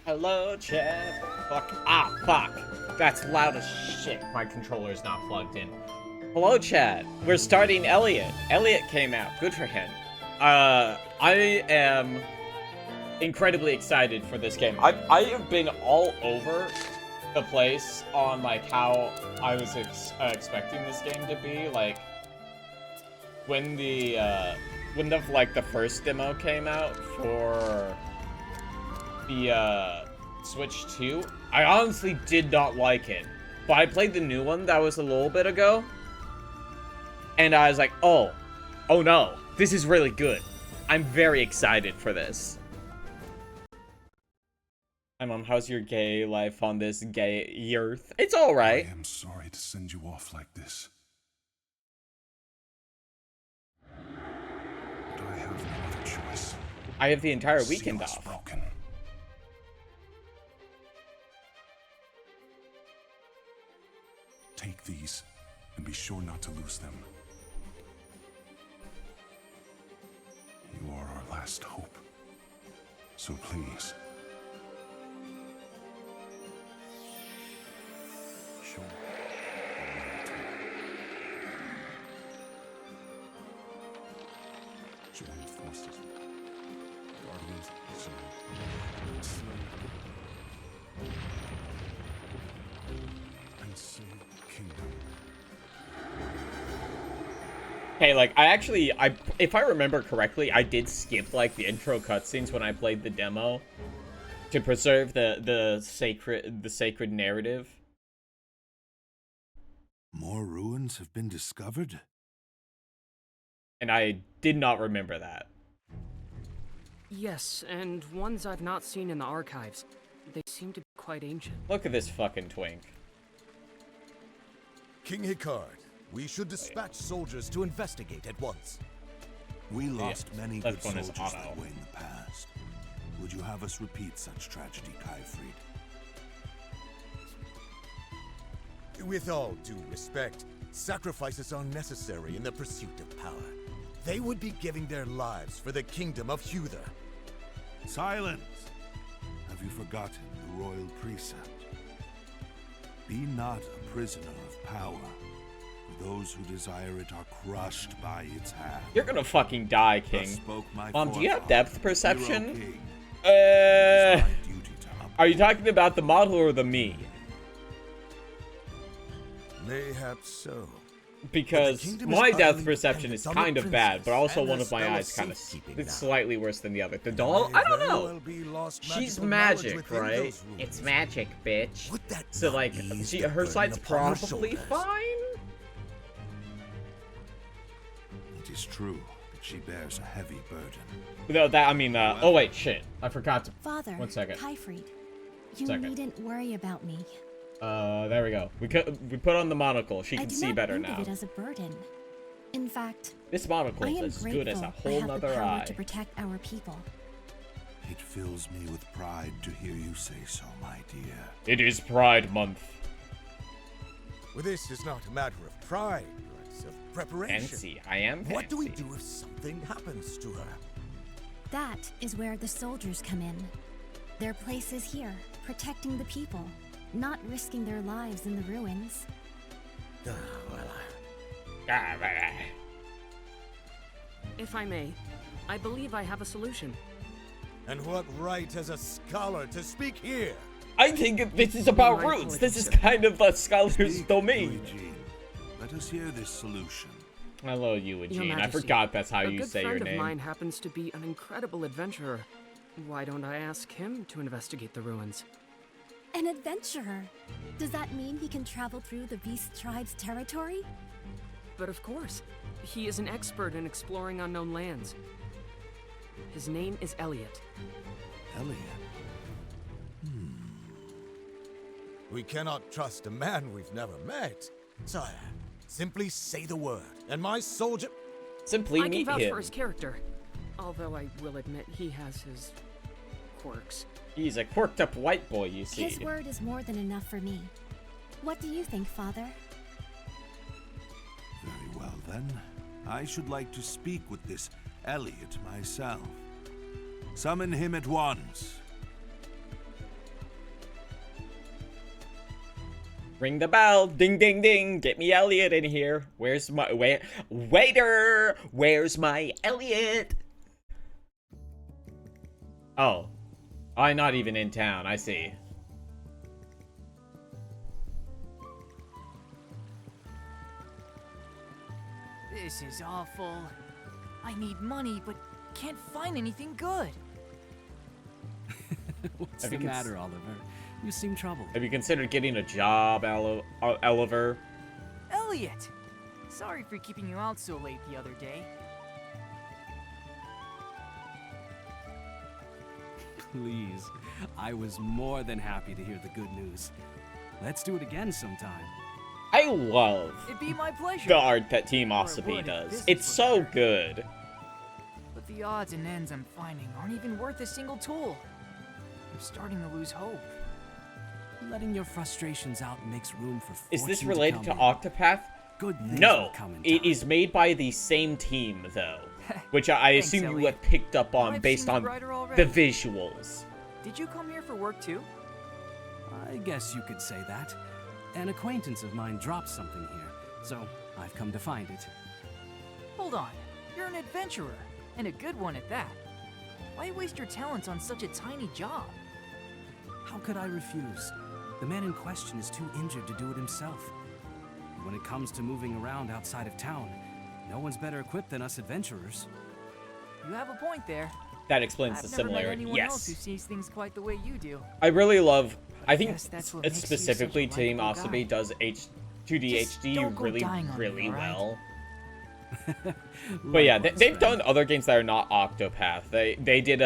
Hello, chat. Fuck. Ah, fuck. That's loud as shit. My controller's not plugged in. Hello, chat. We're starting Elliott. Elliott came out. Good for him. I am incredibly excited for this game. I have been all over the place on, like, how I was expecting this game to be. Like, when the first demo came out for the Switch 2, I honestly did not like it. But I played the new one that was a little bit ago, and I was like, oh no, this is really good. I'm very excited for this. Hi Mom, how's your gay life on this gay earth? It's alright. I am sorry to send you off like this. But I have no other choice. I have the entire weekend off. Broken. Take these, and be sure not to lose them. You are our last hope. So please. Show me Join forces. Guardians of Zion. And save the kingdom. Okay, like, if I remember correctly, I did skip, like, the intro cutscenes when I played the demo to preserve the sacred narrative. More ruins have been discovered? And I did not remember that. Yes, and ones I've not seen in the archives. They seem to be quite ancient. Look at this fucking twink. King Hikard, we should dispatch soldiers to investigate at once. We lost many good one is soldiers auto. that way in the past. Would you have us repeat such tragedy, Kaifrid? With all due respect, sacrifices are necessary in the pursuit of power. They would be giving their lives for the kingdom of Huther. Silence! Have you forgotten the royal precept? Be not a prisoner of power. For those who desire it are crushed by its hand. You're gonna fucking die, King. Thus spoke my Mom, do you have forefather, depth perception? Hero King. It is my duty to Are you talking about the model or the me? Mayhap so. Because kingdom my is depth utterly perception is dependent on kind the of bad, but princess also and one a of my spell of eyes kind of safekeeping it's now. slightly worse than the other. The doll? I don't May very know. well be lost She's magical knowledge magic, within right? those ruins. It's magic, bitch. Would that So not like, ease she, the her burden sight's upon her probably shoulders? fine. It is true that she bears a heavy burden. No, that I mean, oh wait, shit, I forgot to. Father, 1 second. Kaifrid, you Second. needn't worry about me. There we go. We put on the monocle. She I can do see not better think now. of it as a burden. In fact, This monocle I is am as grateful good as a I whole have the nother power eye. to protect our people. It fills me with pride to hear you say so, my dear. It is Pride Month. Well, this is not a matter of pride, but of preparation. Fancy. I am fancy. What do we do if something happens to her? That is where the soldiers come in. Their place is here, protecting the people, not risking their lives in the ruins. If I may, I believe I have a solution. And what right has a scholar to speak here? I think this is about My roots. This is apologies, kind of a scholar's Speak, domain. Eugene. Let us hear this solution. Hello, Eugene. I Majesty, forgot that's how a you good say your friend of name. mine happens to be an incredible adventurer. Why don't I ask him to investigate the ruins? An adventurer. Does that mean he can travel through the Beast Tribe's territory? But of course, he is an expert in exploring unknown lands. His name is Elliott. Elliott. We cannot trust a man we've never met. Sire, simply say the word, and my soldier... Simply I can meet vouch him. for his character, although I will admit he has his quirks. He's a quirked up white boy, you see. His word is more than enough for me. What do you think, Father? Very well, then. I should like to speak with this Elliott myself. Summon him at once. Ring the bell. Ding, ding, ding. Get me Elliott in here. Where's my... Waiter! Where's my Elliott? Oh. I'm not even in town. I see. This is awful. I need money, but can't find anything good. What's the matter, Oliver? You seem troubled. Have you considered getting a job, Oliver? Elliott! Sorry for keeping you out so late the other day. Please. I was more than happy to hear the good news. Let's do it again sometime. I love It'd be my pleasure. the art that Team Or it Osabi would if does. business It's was so better. good. But the odds and ends I'm finding aren't even worth a single tool. I'm starting to lose hope. Letting your frustrations out makes room for Is this fortune related to come in. Octopath? Good things No, will come in it time. is made by the same team, though. Which I Thanks, assume you Elliot. have picked up on I've based seen on the writer the already. visuals. Did you come here for work too? I guess you could say that. An acquaintance of mine dropped something here, so I've come to find it. Hold on. You're an adventurer, and a good one at that. Why waste your talents on such a tiny job? How could I refuse? The man in question is too injured to do it himself. When it comes to moving around outside of town, no one's better equipped than us adventurers. You have a point there. That explains the I've never met similarity. anyone else who Yes. sees things quite the way you do. I really love... I think guess that's what it's makes you specifically such a Team likable Osabi guy. does 2D Just HD don't go really, dying on me, really alright? well. But yeah, Likewise, they've friend. done other games that are not Octopath. They did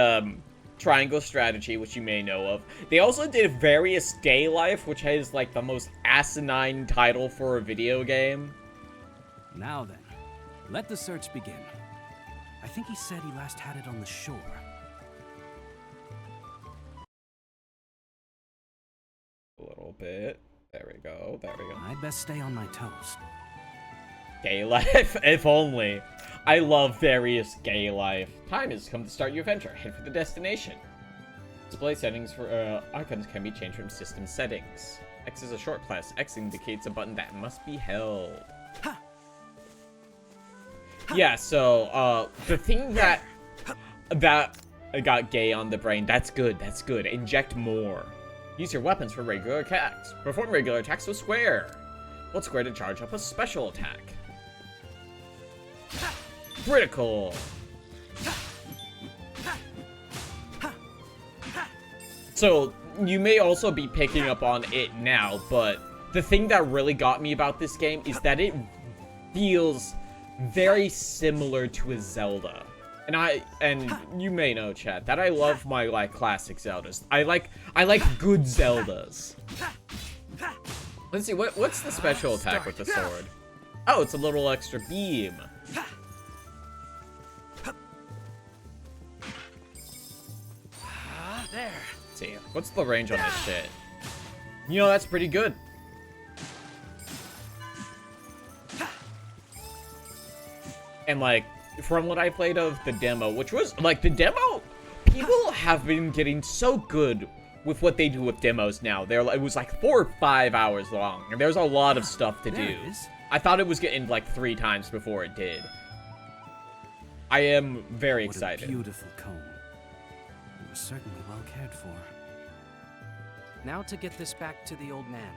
Triangle Strategy, which you may know of. They also did Various Day Life, which has like the most asinine title for a video game. Now then, let the search begin. I think he said he last had it on the shore. A little bit. There we go. There we go. I'd best stay on my toes. Gay life, if only. I love Various Gay Life. Time has come to start your adventure. Head for the destination. Display settings for icons can be changed from system settings. X is a short press. X indicates a button that must be held. Yeah, so the thing that got gay on the brain, that's good, that's good. Inject more. Use your weapons for regular attacks. Perform regular attacks with square. Hold square to charge up a special attack. Critical. So, you may also be picking up on it now, but the thing that really got me about this game is that it feels very similar to a Zelda. And you may know, chat, that I love my like classic Zeldas. I like good Zeldas. Let's see, what's the special attack with the sword? Oh, it's a little extra beam. There. Let's see, what's the range on this shit? You know, that's pretty good. And like, from what I played of the demo, which was like the demo, people have been getting so good with what they do with demos now. It was like 4 or 5 hours long, and there's a lot of stuff to There do. it is. I thought it was getting like 3 times before it did. I am very What excited. a beautiful comb. You were certainly well cared for. Now to get this back to the old man.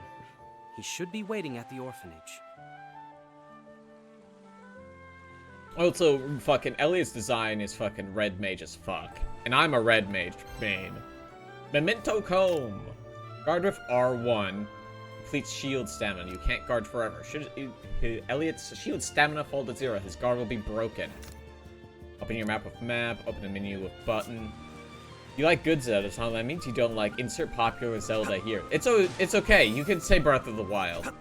He should be waiting at the orphanage. Also, fucking Elliott's design is fucking red mage as fuck. And I'm a red mage main. Memento Comb. Guard with R1. Completes shield stamina. You can't guard forever. Should Elliott's shield stamina fall to 0, his guard will be broken. Open your map with map. Open the menu with button. You like good Zelda, huh? That means you don't like insert popular Zelda here. It's okay. You can say Breath of the Wild.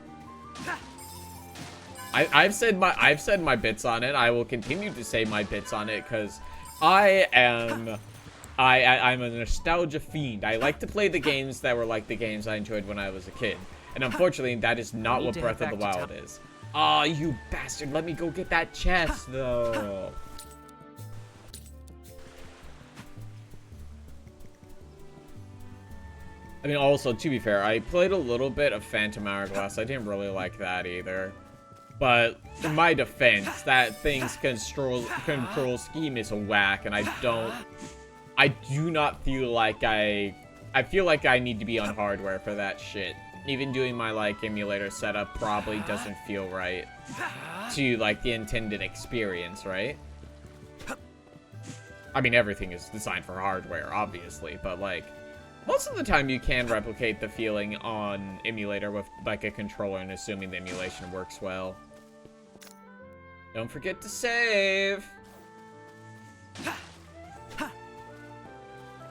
I've said my bits on it. I will continue to say my bits on it because I'm a nostalgia fiend. I like to play the games that were like the games I enjoyed when I was a kid. And unfortunately, that is not Need what to Breath head of the back to Wild town. is. Aw, you bastard. Let me go get that chest, though. I mean, also, to be fair, I played a little bit of Phantom Hourglass. I didn't really like that either. But, in my defense, that thing's control scheme is a whack, and I do not feel like I feel like I need to be on hardware for that shit. Even doing my, like, emulator setup probably doesn't feel right to, like, the intended experience, right? I mean, everything is designed for hardware, obviously, but, like, most of the time you can replicate the feeling on emulator with, like, a controller and assuming the emulation works well. Don't forget to save!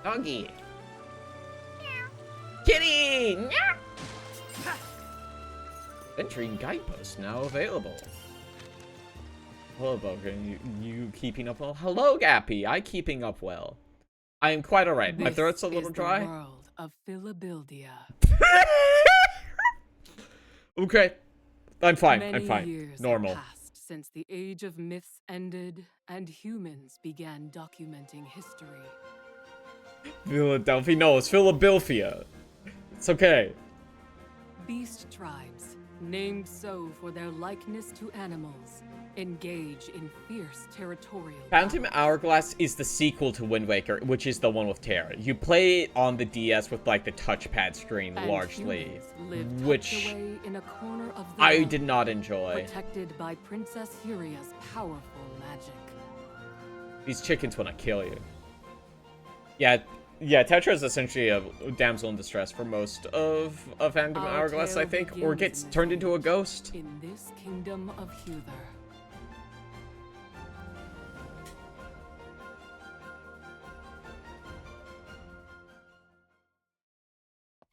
Doggy! Kitty! Entering guidepost now available. Hello, Boco. You keeping up well? Hello, Gappy. I keeping up well. I am quite alright. My throat's a little dry. The world of Philadelphia. Okay. I'm fine. Many I'm fine. years Normal. have passed since the age of myths ended and humans began documenting history. Philadelphia. No, it's Philadelphia. It's okay. Beast tribes, named so for their likeness to animals, engage in fierce territorial Phantom battles. Hourglass is the sequel to Wind Waker, which is the one with Terra. You play it on the DS with, like, the touchpad screen, And largely, humans live tucked which away in a corner of the I realm, did not enjoy. protected by Princess Huria's powerful magic. These chickens want to kill you. Yeah, Tetra is essentially a damsel in distress for most of Phantom Our Hourglass, I tale think, or begins gets in this turned into a age, ghost. in this kingdom of Huther.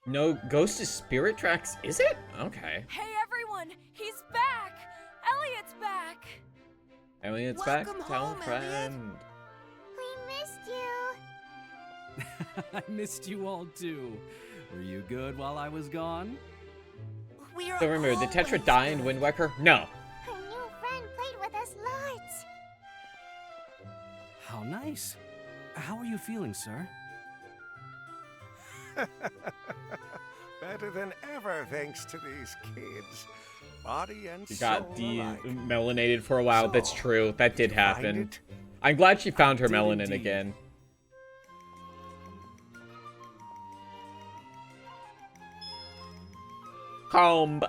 No, Ghost is Spirit Tracks, is it? Okay. Hey everyone, he's back! Elliott's back! Elliott's Welcome back. Tell a home, friend. We missed you. I missed you all too. Were you good while I was gone? We're So remember, did Tetra always die in good. Wind Waker? No. Our new friend played with us lots. How nice. How are you feeling, sir? Better than ever, thanks to these kids. Body and She soul got alike. melanated for a while. That's So, true. That did you find happen. it? I'm glad she found her did melanin indeed. again. Comb.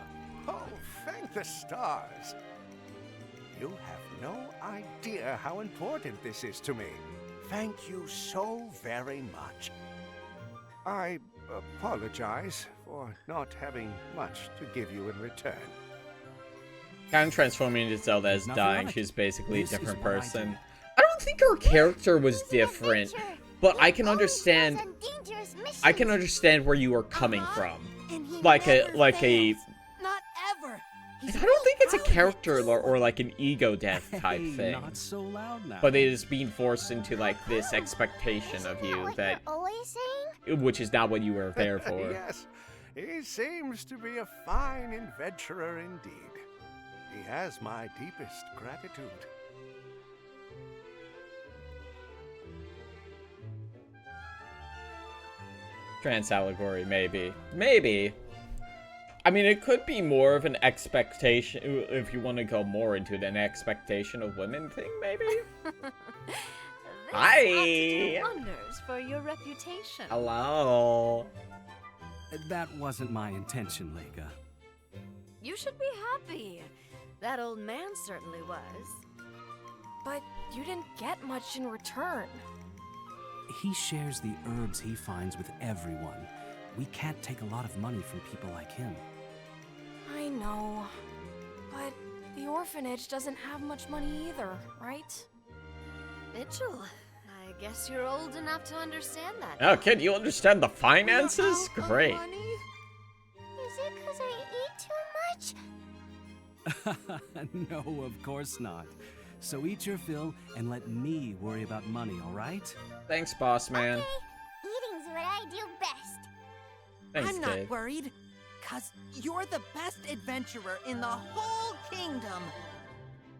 Oh, thank the stars. You have no idea how important this is to me. Thank you so very much. I apologize for not having much to give you in return. Kind of transforming into Zelda as Nothing dying. like She's it. basically a This is different what I person. do. I don't think her character was He's an different, adventurer. but I He can always understand. goes on dangerous missions. I can understand where you are coming from. And he Like never a fails. Not ever. He's I don't think it's a proud of it, character too. or like an ego death type Hey, thing. not so loud now. But it is being forced into like this expectation Isn't of you what that, you're always saying? which is not what you were there for. Yes, he seems to be a fine adventurer indeed. He has my deepest gratitude. Trans allegory, maybe. Maybe. I mean, it could be more of an expectation, if you want to go more into it, an expectation of women thing, maybe? This Hi. ought to do wonders for your reputation. Hello. That wasn't my intention, Lega. You should be happy. That old man certainly was. But you didn't get much in return. He shares the herbs he finds with everyone. We can't take a lot of money from people like him. I know. But the orphanage doesn't have much money either, right? Mitchell, I guess you're old enough to understand that. Oh, kid, you understand the finances? We're out of Great. money? Is it because I eat too much? No, of course not. So eat your fill and let me worry about money, all right? Thanks, boss man. Okay, eating's what I do best. Thanks, I'm not kid. worried, cause you're the best adventurer in the whole kingdom.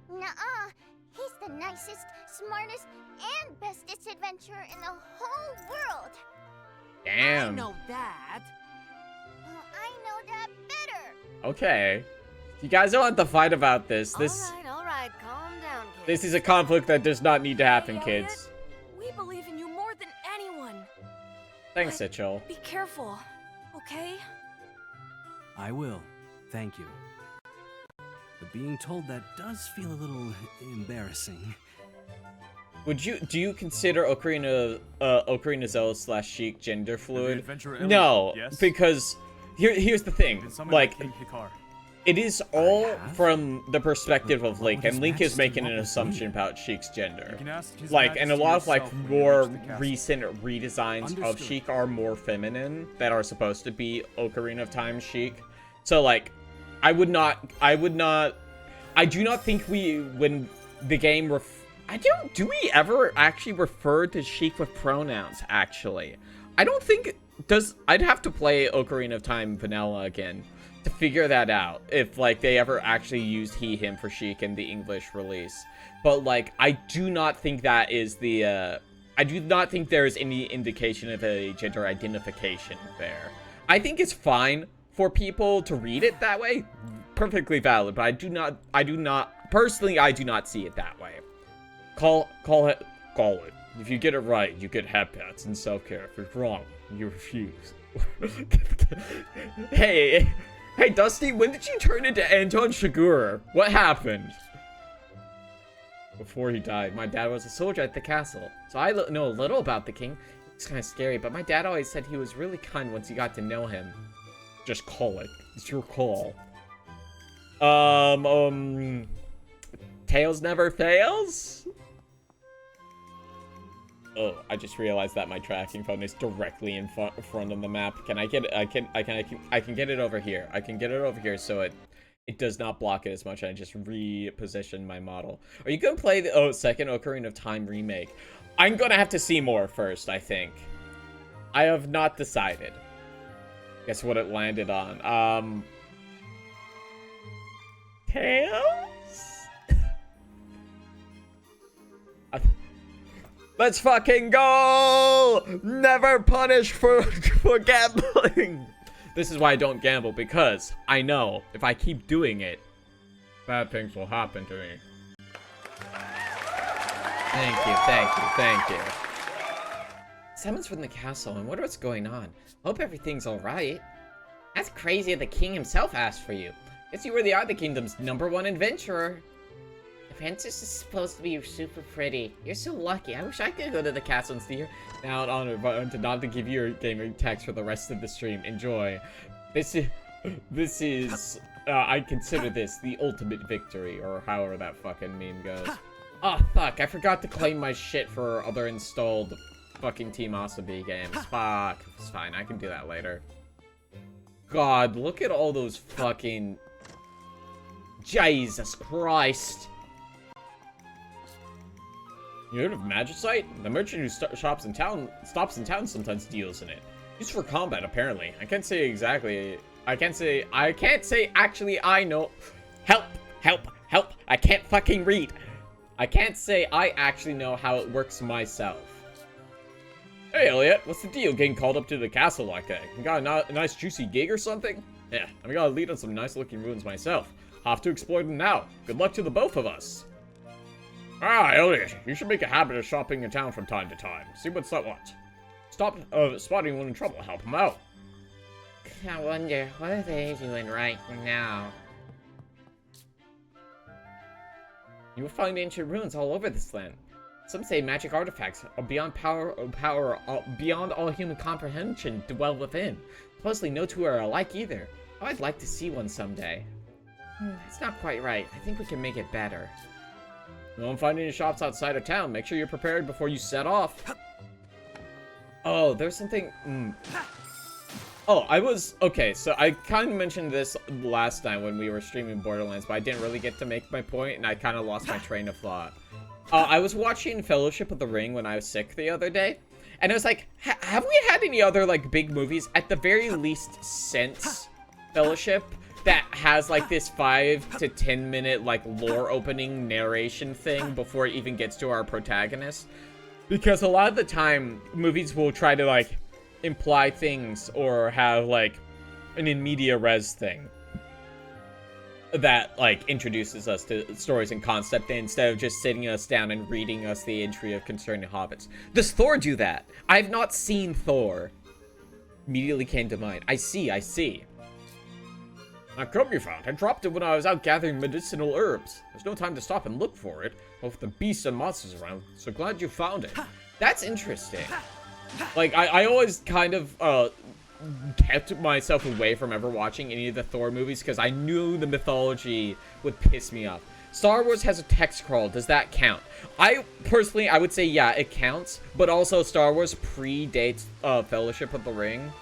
Nuh-uh. He's the nicest, smartest, and bestest adventurer in the whole world. I Damn. know that. I know that better. Okay. You guys don't have to fight about this. All right, calm down, kids. This is a conflict that does not need to happen, Hey, kids. We believe in you more than anyone. Thanks, Ichel. Be careful, okay? I will. Thank you. But being told that does feel a little embarrassing. Do you consider Ocarina Zelda / Sheik gender fluid? adventurer No, Yes. because here's the thing. Like, King Hikar. it is all from the perspective of What Link, would and His Link is Majesty making want an with me? assumption about Sheik's gender. You can ask His Like, and a Majesty lot of like yourself when you more reach the castle. recent redesigns of Understood. Sheik are more feminine that are supposed to be Ocarina of Time Sheik. So like, I do not think when the game do we ever actually refer to Sheik with pronouns, actually? I don't think, I'd have to play Ocarina of Time Vanilla again to figure that out, if, like, they ever actually used he, him for Sheik in the English release. But, like, I do not think that is I do not think there is any indication of a gender identification there. I think it's fine for people to read it that way, perfectly valid, but I do not, personally, I do not see it that way. Call it. If you get it right, you get hat pats and self-care. If it's wrong, you refuse. Hey, Dusty, when did you turn into Anton Chigurh? What happened? Before he died, my dad was a soldier at the castle, so I know a little about the king. It's kind of scary, but my dad always said he was really kind once you got to know him. Just call it. It's your call. Tails never fails? Oh, I just realized that my tracking phone is directly in front of the map. Can I get it? I can get it over here. I can get it over here so it does not block it as much. I just repositioned my model. Are you gonna play the second Ocarina of Time remake? I'm gonna have to see more first, I think. I have not decided. Guess what it landed on? Tails? Let's fucking go! Never punish for gambling! This is why I don't gamble, because I know if I keep doing it, bad things will happen to me. Thank you. Someone's from the castle. I wonder what's going on. Hope everything's alright. That's crazy that the king himself asked for you. Guess you really are the kingdom's #1 adventurer. The princess is supposed to be super pretty. You're so lucky. I wish I could go to the castle and see her. Now on honor, but to not to give you your gaming text for the rest of the stream. Enjoy. This is I consider this the ultimate victory, or however that fucking meme goes. Oh fuck, I forgot to claim my shit for other installed fucking Team Asabi games. Fuck. It's fine, I can do that later. God, look at all those fucking... Jesus Christ. You heard of Magicite? The merchant who stops in town sometimes deals in it. Used for combat, apparently. I can't say actually I know. Help! I can't fucking read. I can't say I actually know how it works myself. Hey, Elliott, what's the deal getting called up to the castle like that? You got a nice juicy gig or something? Yeah, I'm gonna lead on some nice looking ruins myself. Have to explore them now. Good luck to the both of us. Ah, Elliott, you should make a habit of shopping in town from time to time. See what's up what. Stop spotting one in trouble. Help him out. I wonder, what are they doing right now? You will find ancient ruins all over this land. Some say magic artifacts are beyond beyond all human comprehension dwell within. Supposedly no two are alike either. Oh, I'd like to see one someday. It's not quite right. I think we can make it better. Don't find any shops outside of town. Make sure you're prepared before you set off. Oh, there's something... Oh, okay, so I kind of mentioned this last time when we were streaming Borderlands, but I didn't really get to make my point, and I kind of lost my train of thought. I was watching Fellowship of the Ring when I was sick the other day, and I was like, have we had any other, like, big movies, at the very least, since Fellowship, that has, like, this 5 to 10 minute, like, lore opening narration thing before it even gets to our protagonist? Because a lot of the time, movies will try to, like, imply things or have, like, an in media res thing that, like, introduces us to stories and concept instead of just sitting us down and reading us the entry of concerning hobbits. Does Thor do that? I've not seen Thor. Immediately came to mind. I see. That comb you found. I dropped it when I was out gathering medicinal herbs. There's no time to stop and look for it. Both the beasts and monsters around, so glad you found it. That's interesting. Like, I always kind of, kept myself away from ever watching any of the Thor movies because I knew the mythology would piss me off. Star Wars has a text crawl. Does that count? I would say, yeah, it counts. But also, Star Wars predates Fellowship of the Ring.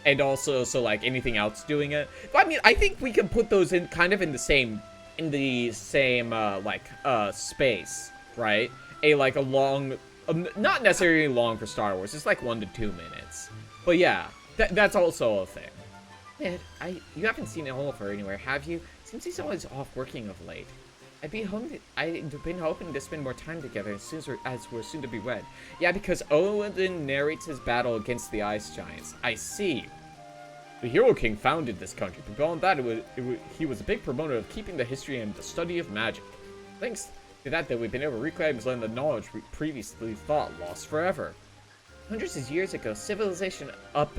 And also, so, like, anything else doing it. But, I mean, I think we can put those in kind of in the same, space, right? A long, not necessarily long for Star Wars. It's like 1 to 2 minutes. But, yeah. That's also a thing. Ned, you haven't seen Oliver anywhere, have you? Seems he's always off working of late. I've been hoping to spend more time together as we're soon to be wed. Yeah, because Odin narrates his battle against the ice giants. I see. The Hero King founded this country, but beyond that, he was a big promoter of keeping the history and the study of magic. Thanks to that, we've been able to reclaim and learn the knowledge we previously thought lost forever. Hundreds of years ago, civilization up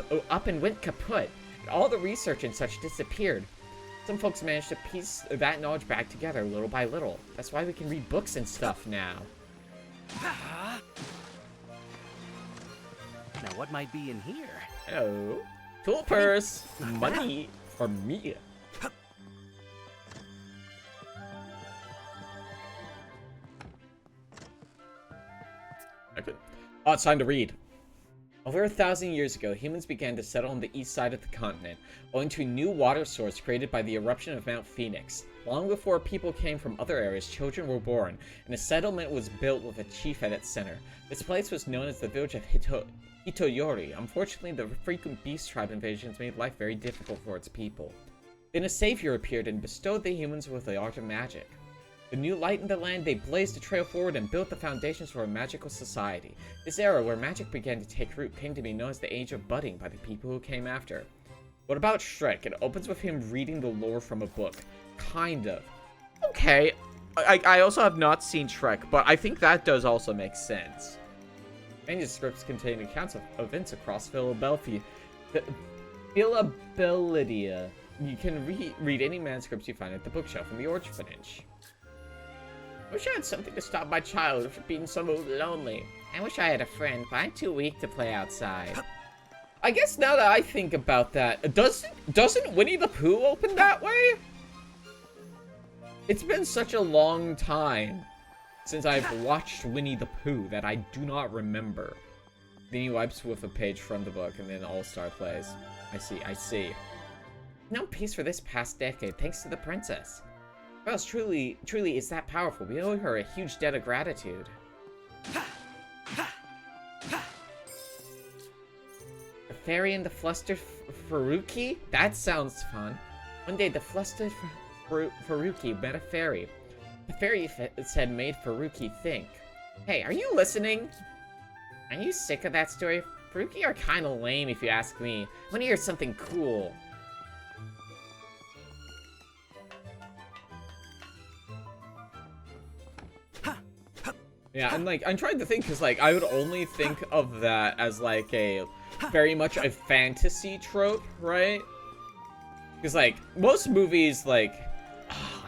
and went kaput. All the research and such disappeared. Some folks managed to piece that knowledge back together little by little. That's why we can read books and stuff now. Now, what might be in here? Hello. Tool purse. Money for me. Okay. Oh, it's time to read. Over 1,000 years ago, humans began to settle on the east side of the continent, owing to a new water source created by the eruption of Mount Phoenix. Long before people came from other areas, children were born, and a settlement was built with a chief at its center. This place was known as the village of Hitoyori. Unfortunately, the frequent beast tribe invasions made life very difficult for its people. Then a savior appeared and bestowed the humans with the art of magic. The new light in the land, they blazed a trail forward and built the foundations for a magical society. This era, where magic began to take root, came to be known as the Age of Budding by the people who came after. What about Shrek? It opens with him reading the lore from a book. Kind of. Okay. I also have not seen Shrek, but I think that does also make sense. Manuscripts contain accounts of events across Philadelphia. You can read any manuscripts you find at the bookshelf in the orphanage. I wish I had something to stop my childhood from being so lonely. I wish I had a friend, but I'm too weak to play outside. I guess now that I think about that, doesn't Winnie the Pooh open that way? It's been such a long time since I've watched Winnie the Pooh that I do not remember. Then he wipes with a page from the book, and then All-Star plays. I see. No peace for this past decade, thanks to the princess. Well, truly is that powerful. We owe her a huge debt of gratitude. The fairy and the flustered Faruki? That sounds fun. One day, the flustered Faruki met a fairy. The fairy said made Faruki think. Hey, are you listening? Are you sick of that story? Faruki are kinda lame if you ask me. I wanna hear something cool. Yeah, I'm trying to think, because, I would only think of that as, a very much a fantasy trope, right? Because, most movies, I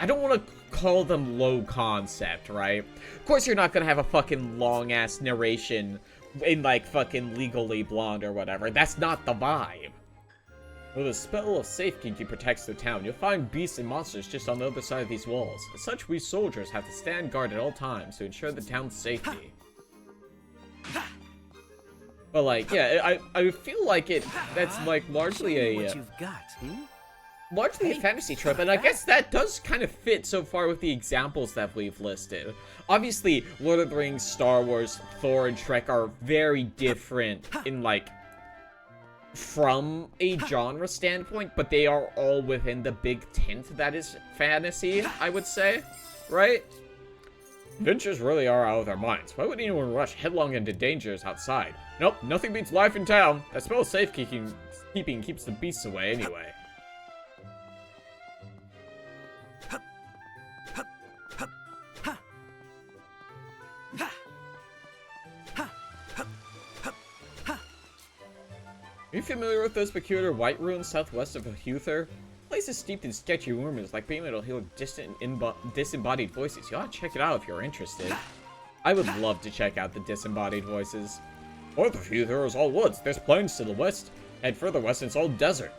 don't want to call them low concept, right? Of course you're not going to have a fucking long-ass narration in, fucking Legally Blonde or whatever. That's not the vibe. With a spell of safekeeping protects the town, you'll find beasts and monsters just on the other side of these walls. As such, we soldiers have to stand guard at all times to ensure the town's safety. But yeah, I feel like that's largely a what you've got, largely a fantasy trope, and I guess that does kind of fit so far with the examples that we've listed. Obviously, Lord of the Rings, Star Wars, Thor, and Shrek are very different in from a genre standpoint, but they are all within the big tent that is fantasy, I would say, right? Adventures really are out of their minds. Why would anyone rush headlong into dangers outside? Nope, nothing beats life in town. That spell of safekeeping keeps the beasts away anyway. Are you familiar with those peculiar white ruins southwest of Huther? The place is steeped in sketchy rumors, like being able to hear disembodied voices. You ought to check it out if you're interested. I would love to check out the disembodied voices. North of Huther is all woods. There's plains to the west. Head further west, and it's all desert.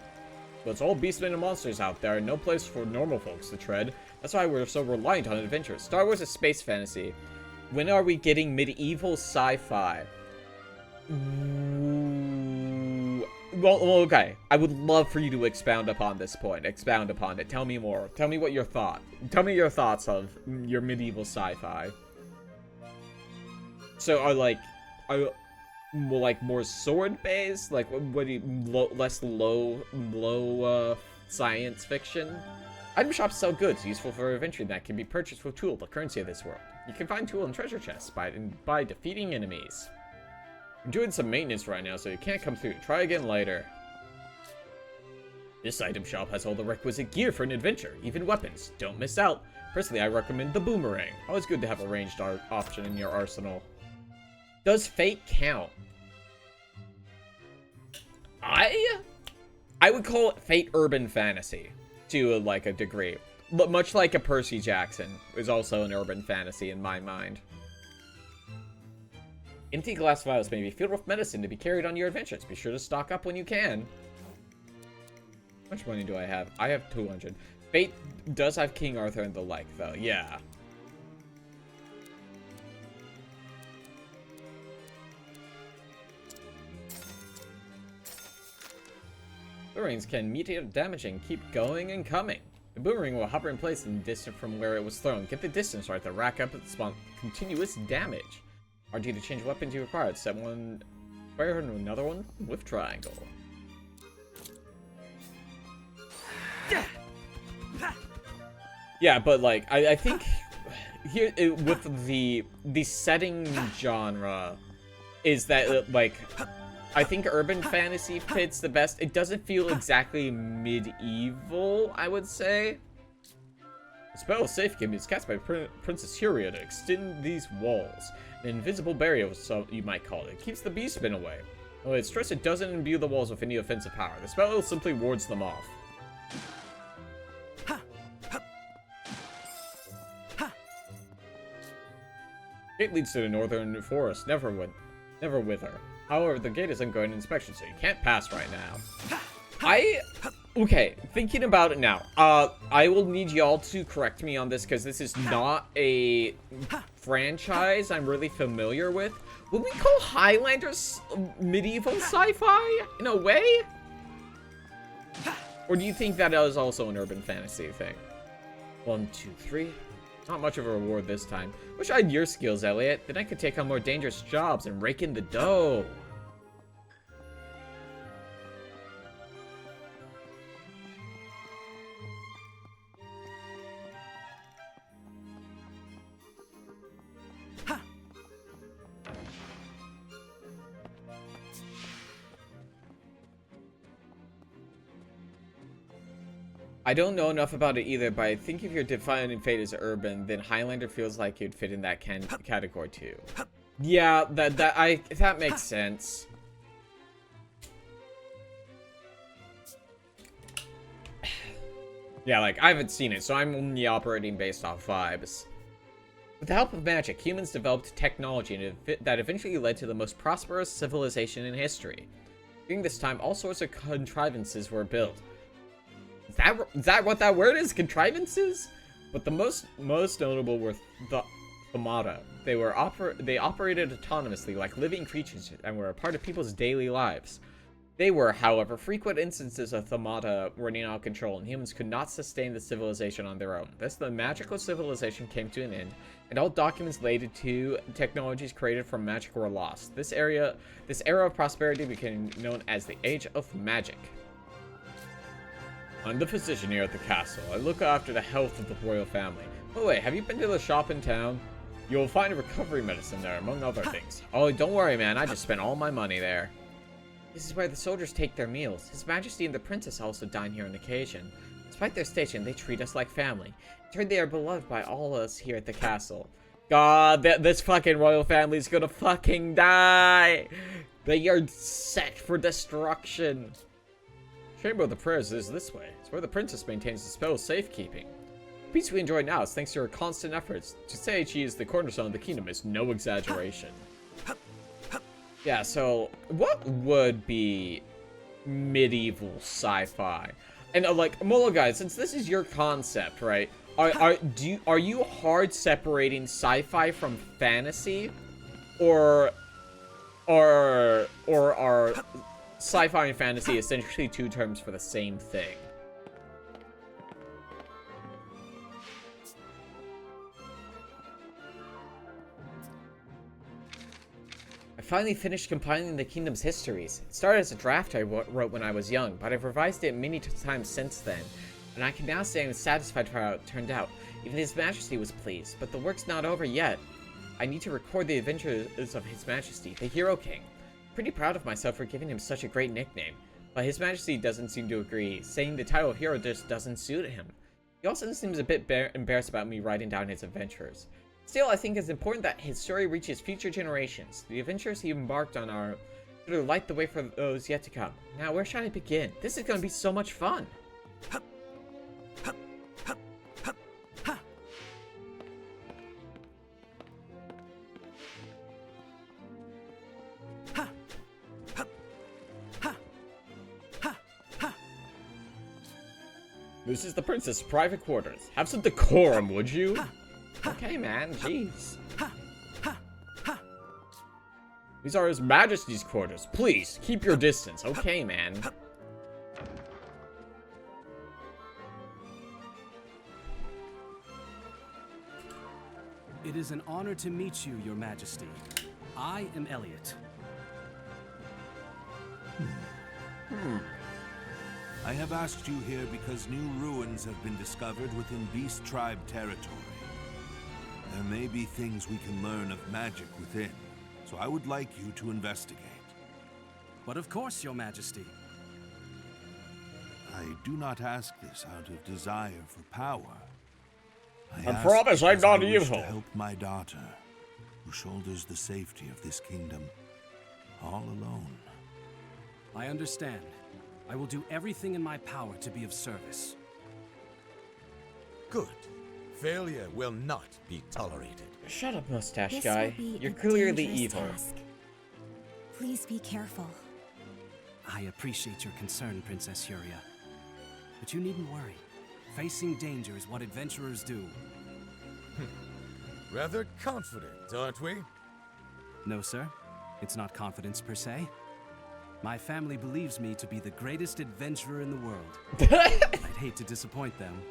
But it's all beastmen and monsters out there, and no place for normal folks to tread. That's why we're so reliant on adventure. Star Wars is space fantasy. When are we getting medieval sci-fi? Well, okay. I would love for you to expound upon this point. Expound upon it. Tell me more. Tell me what your thought. Tell me your thoughts of your medieval sci-fi. So are more sword based? Like what do you less low science fiction? Item shops sell goods useful for adventure that can be purchased with tool, the currency of this world. You can find tool and treasure chests by defeating enemies. I'm doing some maintenance right now, so you can't come through. Try again later. This item shop has all the requisite gear for an adventure, even weapons. Don't miss out. Personally, I recommend the boomerang. Always good to have a ranged option in your arsenal. Does fate count? I would call it fate urban fantasy to like a degree. But much like a Percy Jackson is also an urban fantasy in my mind. Empty glass vials may be filled with medicine to be carried on your adventures. Be sure to stock up when you can. How much money do I have? I have 200. Fate does have King Arthur and the like, though. Yeah. Boomerangs can meet damage and keep going and coming. The boomerang will hover in place in distance from where it was thrown. Get the distance right to rack up its continuous damage. RD to change weapons you require. Set one fire into another one with triangle. Yeah, but like I think here with the setting genre is that like I think urban fantasy fits the best. It doesn't feel exactly medieval, I would say. The spell of safe game is cast by Princess Huria to extend these walls. An invisible barrier, so you might call it. It keeps the beastmen away. Although it's stressed it doesn't imbue the walls with any offensive power. The spell simply wards them off. Gate leads to the northern forest, never wither. However, the gate is undergoing inspection, so you can't pass right now. Okay, thinking about it now, I will need y'all to correct me on this, because this is not a franchise I'm really familiar with. Would we call Highlanders medieval sci-fi, in a way? Or do you think that is also an urban fantasy thing? 1, 2, 3. Not much of a reward this time. Wish I had your skills, Elliott. Then I could take on more dangerous jobs and rake in the dough. I don't know enough about it either, but I think if you're defining fate as urban, then Highlander feels like you'd fit in that category too. Yeah, that makes sense. Yeah, like, I haven't seen it, so I'm only operating based off vibes. With the help of magic, humans developed technology that eventually led to the most prosperous civilization in history. During this time, all sorts of contrivances were built. Is that what that word is? Contrivances? But the most notable were the Thaumatta. They operated autonomously like living creatures and were a part of people's daily lives. They were, however, frequent instances of Thaumatta running out of control, and humans could not sustain the civilization on their own. Thus, the magical civilization came to an end, and all documents related to technologies created from magic were lost. This era of prosperity became known as the Age of Magic. I'm the physician here at the castle. I look after the health of the royal family. Oh wait, have you been to the shop in town? You'll find recovery medicine there, among other things. Oh, don't worry, man. I just spent all my money there. This is where the soldiers take their meals. His Majesty and the Princess also dine here on occasion. Despite their station, they treat us like family. In turn, they are beloved by all of us here at the castle. God, this fucking royal family is gonna fucking die! They are set for destruction. Chamber of the Prayers is this way. It's where the princess maintains the spell's safekeeping. The peace we enjoy now is thanks to her constant efforts. To say she is the cornerstone of the kingdom is no exaggeration. Yeah, so what would be medieval sci-fi? And like, Molo guys, since this is your concept, right? Are you hard separating sci-fi from fantasy, or are sci-fi and fantasy essentially two terms for the same thing? I finally finished compiling the kingdom's histories. It started as a draft I wrote when I was young, but I've revised it many times since then, and I can now say I'm satisfied with how it turned out. Even His Majesty was pleased, but the work's not over yet. I need to record the adventures of His Majesty, the Hero King. I'm pretty proud of myself for giving him such a great nickname, but His Majesty doesn't seem to agree, saying the title of hero just doesn't suit him. He also seems a bit embarrassed about me writing down his adventures. Still, I think it's important that his story reaches future generations. The adventures he embarked on are to light the way for those yet to come. Now, where should I begin? This is going to be so much fun. This is the princess' private quarters. Have some decorum, would you? Okay, man, jeez. These are His Majesty's quarters. Please, keep your distance. Okay, man. It is an honor to meet you, Your Majesty. I am Elliott. I have asked you here because new ruins have been discovered within Beast Tribe territory. There may be things we can learn of magic within, so I would like you to investigate. But of course, Your Majesty. I do not ask this out of desire for power. I promise I'm not I wish evil. to help my daughter, who shoulders the safety of this kingdom all alone. I understand. I will do everything in my power to be of service. Good. Failure will not be tolerated. Shut up, mustache This guy. will be You're a clearly dangerous evil. task. Please be careful. I appreciate your concern, Princess Huria. But you needn't worry. Facing danger is what adventurers do. Rather confident, aren't we? No, sir. It's not confidence per se. My family believes me to be the greatest adventurer in the world. I'd hate to disappoint them.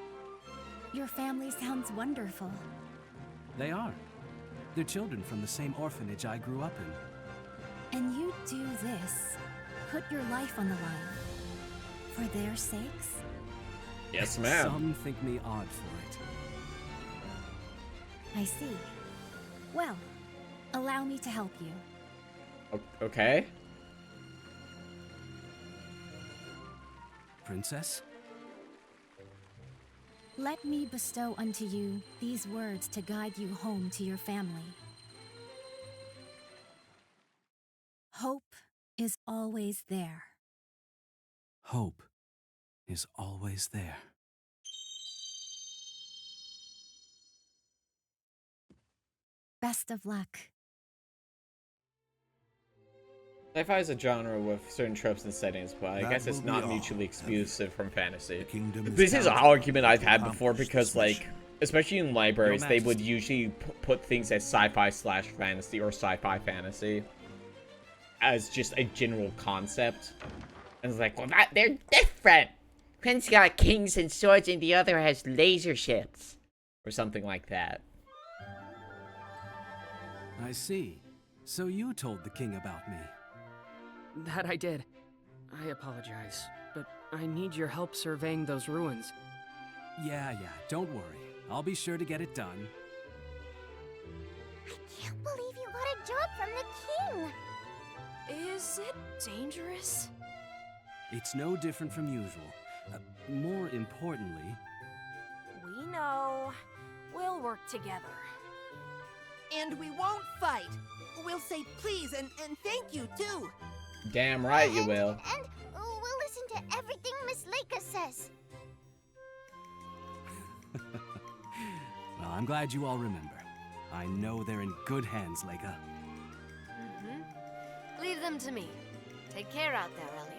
Your family sounds wonderful. They are. They're children from the same orphanage I grew up in. And you do this. Put your life on the line. For their sakes? Yes, ma'am. Some think me odd for it. I see. Well, allow me to help you. Okay. Princess? Let me bestow unto you these words to guide you home to your family. Hope is always there. Hope is always there. Best of luck. Sci-fi is a genre with certain tropes and settings, but I That guess it's will be not all, mutually exclusive from fantasy. The kingdom is This is an talented argument I've had to before accomplish because, this like, mission. especially in libraries, Your they would Majesty. usually put things as sci-fi slash fantasy or sci-fi fantasy as just a general concept. And it's like, well, they're different. One's got kings and swords and the other has laser ships. Or something like that. I see. So you told the king about me. That I did. I apologize, but I need your help surveying those ruins. Yeah, don't worry. I'll be sure to get it done. I can't believe you got a job from the king. Is it dangerous? It's no different from usual. More importantly... We know. We'll work together. And we won't fight. We'll say please and thank you, too. Damn right you will. And we'll listen to everything Miss Leica says. Well, I'm glad you all remember. I know they're in good hands, Leica. Leave them to me. Take care out there, Elliot.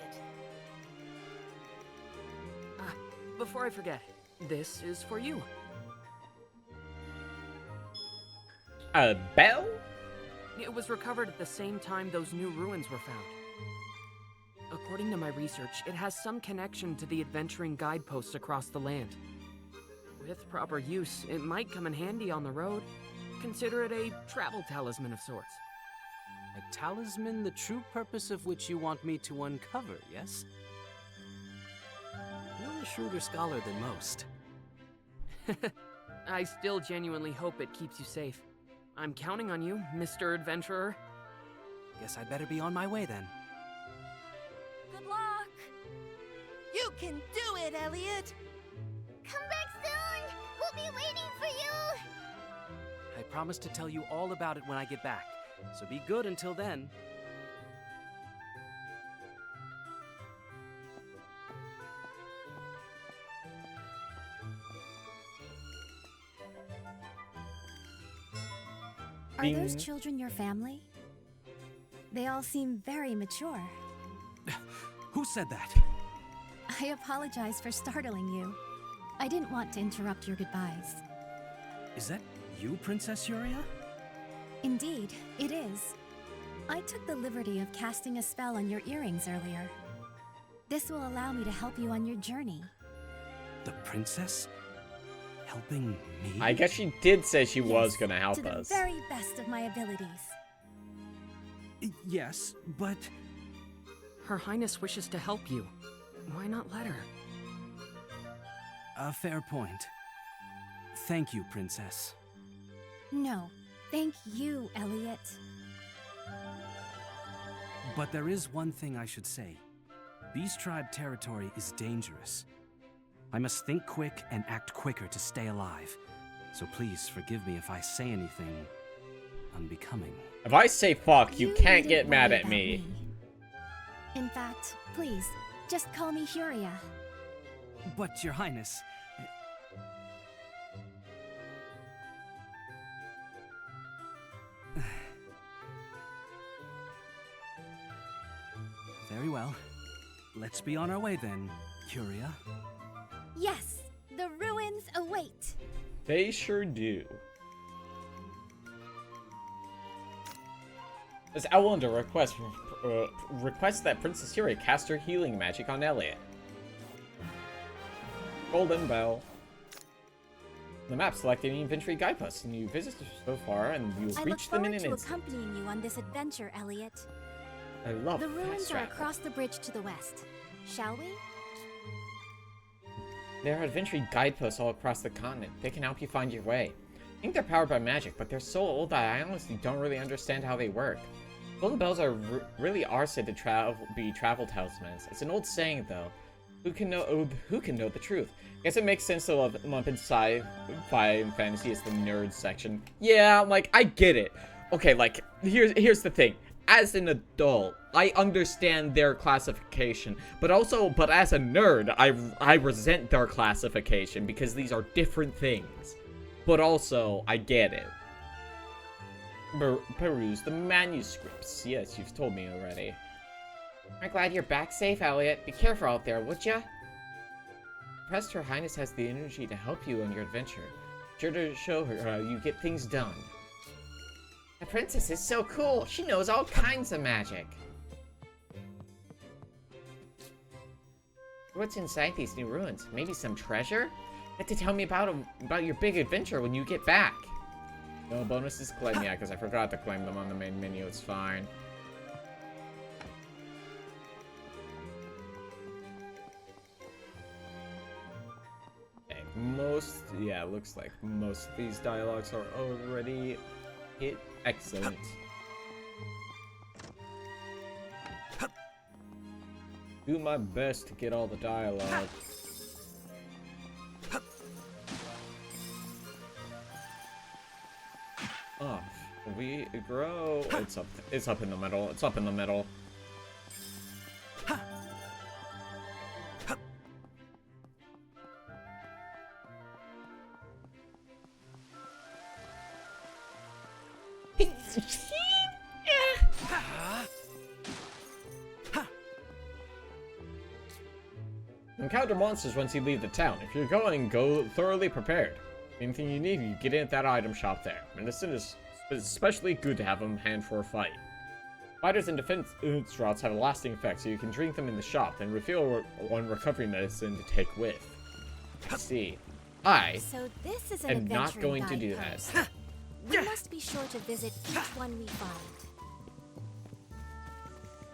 Before I forget, this is for you. A bell? It was recovered at the same time those new ruins were found. According to my research, it has some connection to the adventuring guideposts across the land. With proper use, it might come in handy on the road. Consider it a travel talisman of sorts. A talisman, the true purpose of which you want me to uncover, yes? You're a shrewder scholar than most. I still genuinely hope it keeps you safe. I'm counting on you, Mr. Adventurer. Guess I'd better be on my way then. Good luck! You can do it, Elliot! Come back soon! We'll be waiting for you! I promise to tell you all about it when I get back, so be good until then. Are those children your family? They all seem very mature. Who said that? I apologize for startling you. I didn't want to interrupt your goodbyes. Is that you, Princess Yuria? Indeed, it is. I took the liberty of casting a spell on your earrings earlier. This will allow me to help you on your journey. The princess? Helping me? I guess she did say she was Yes, gonna help to the us. very best of my abilities. Yes, but... Her Highness wishes to help you. Why not let her? A fair point. Thank you, Princess. No, thank you, Elliot. But there is one thing I should say. Beast Tribe territory is dangerous. I must think quick and act quicker to stay alive. So please forgive me if I say anything unbecoming. If I say fuck, you can't needn't get mad worry at about me. In fact, please, just call me Huria. But, Your Highness... Very well. Let's be on our way then, Huria. Yes, the ruins await. They sure do. As Elliotttttttttttt requests that Princess Huria cast her healing magic on Elliot. Golden Bell. The map, select any inventory guideposts, and you visit so far, and you'll I look reach them in forward an to instant. accompanying you on this adventure, Elliot. I love The fast ruins are travel. across the bridge to the west. Shall we? There are adventure guideposts all across the continent. They can help you find your way. I think they're powered by magic, but they're so old that I honestly don't really understand how they work. Golden bells are really are said to be travel talismans. It's an old saying, though. Who can know the truth? I guess it makes sense to lump in sci-fi and fantasy as the nerd section. Yeah, like, I get it. Okay, like, here's the thing. As an adult, I understand their classification, but as a nerd, I resent their classification because these are different things. But also, I get it. Peruse the manuscripts. Yes, you've told me already. I'm glad you're back safe, Elliot. Be careful out there, would ya? Impressed Her Highness has the energy to help you on your adventure. Sure to show her how you get things done. The princess is so cool. She knows all kinds of magic. What's inside these new ruins? Maybe some treasure? You have to tell me about your big adventure when you get back. No bonuses claim yet, because I forgot to claim them on the main menu. It's fine. Yeah, looks like most of these dialogues are already hit. Excellent. Do my best to get all the dialogue. Oh, we grow? It's up. It's up in the middle. It's up in the middle. Encounter monsters once you leave the town. If you're going, go thoroughly prepared. Anything you need, you get in at that item shop there. Medicine is especially good to have them hand for a fight. Fighters and defense routes have a lasting effect, so you can drink them in the shop, then refill on recovery medicine to take with. Let's see. So this is an am not going to do guidepost. that. We must be sure to visit each one we find.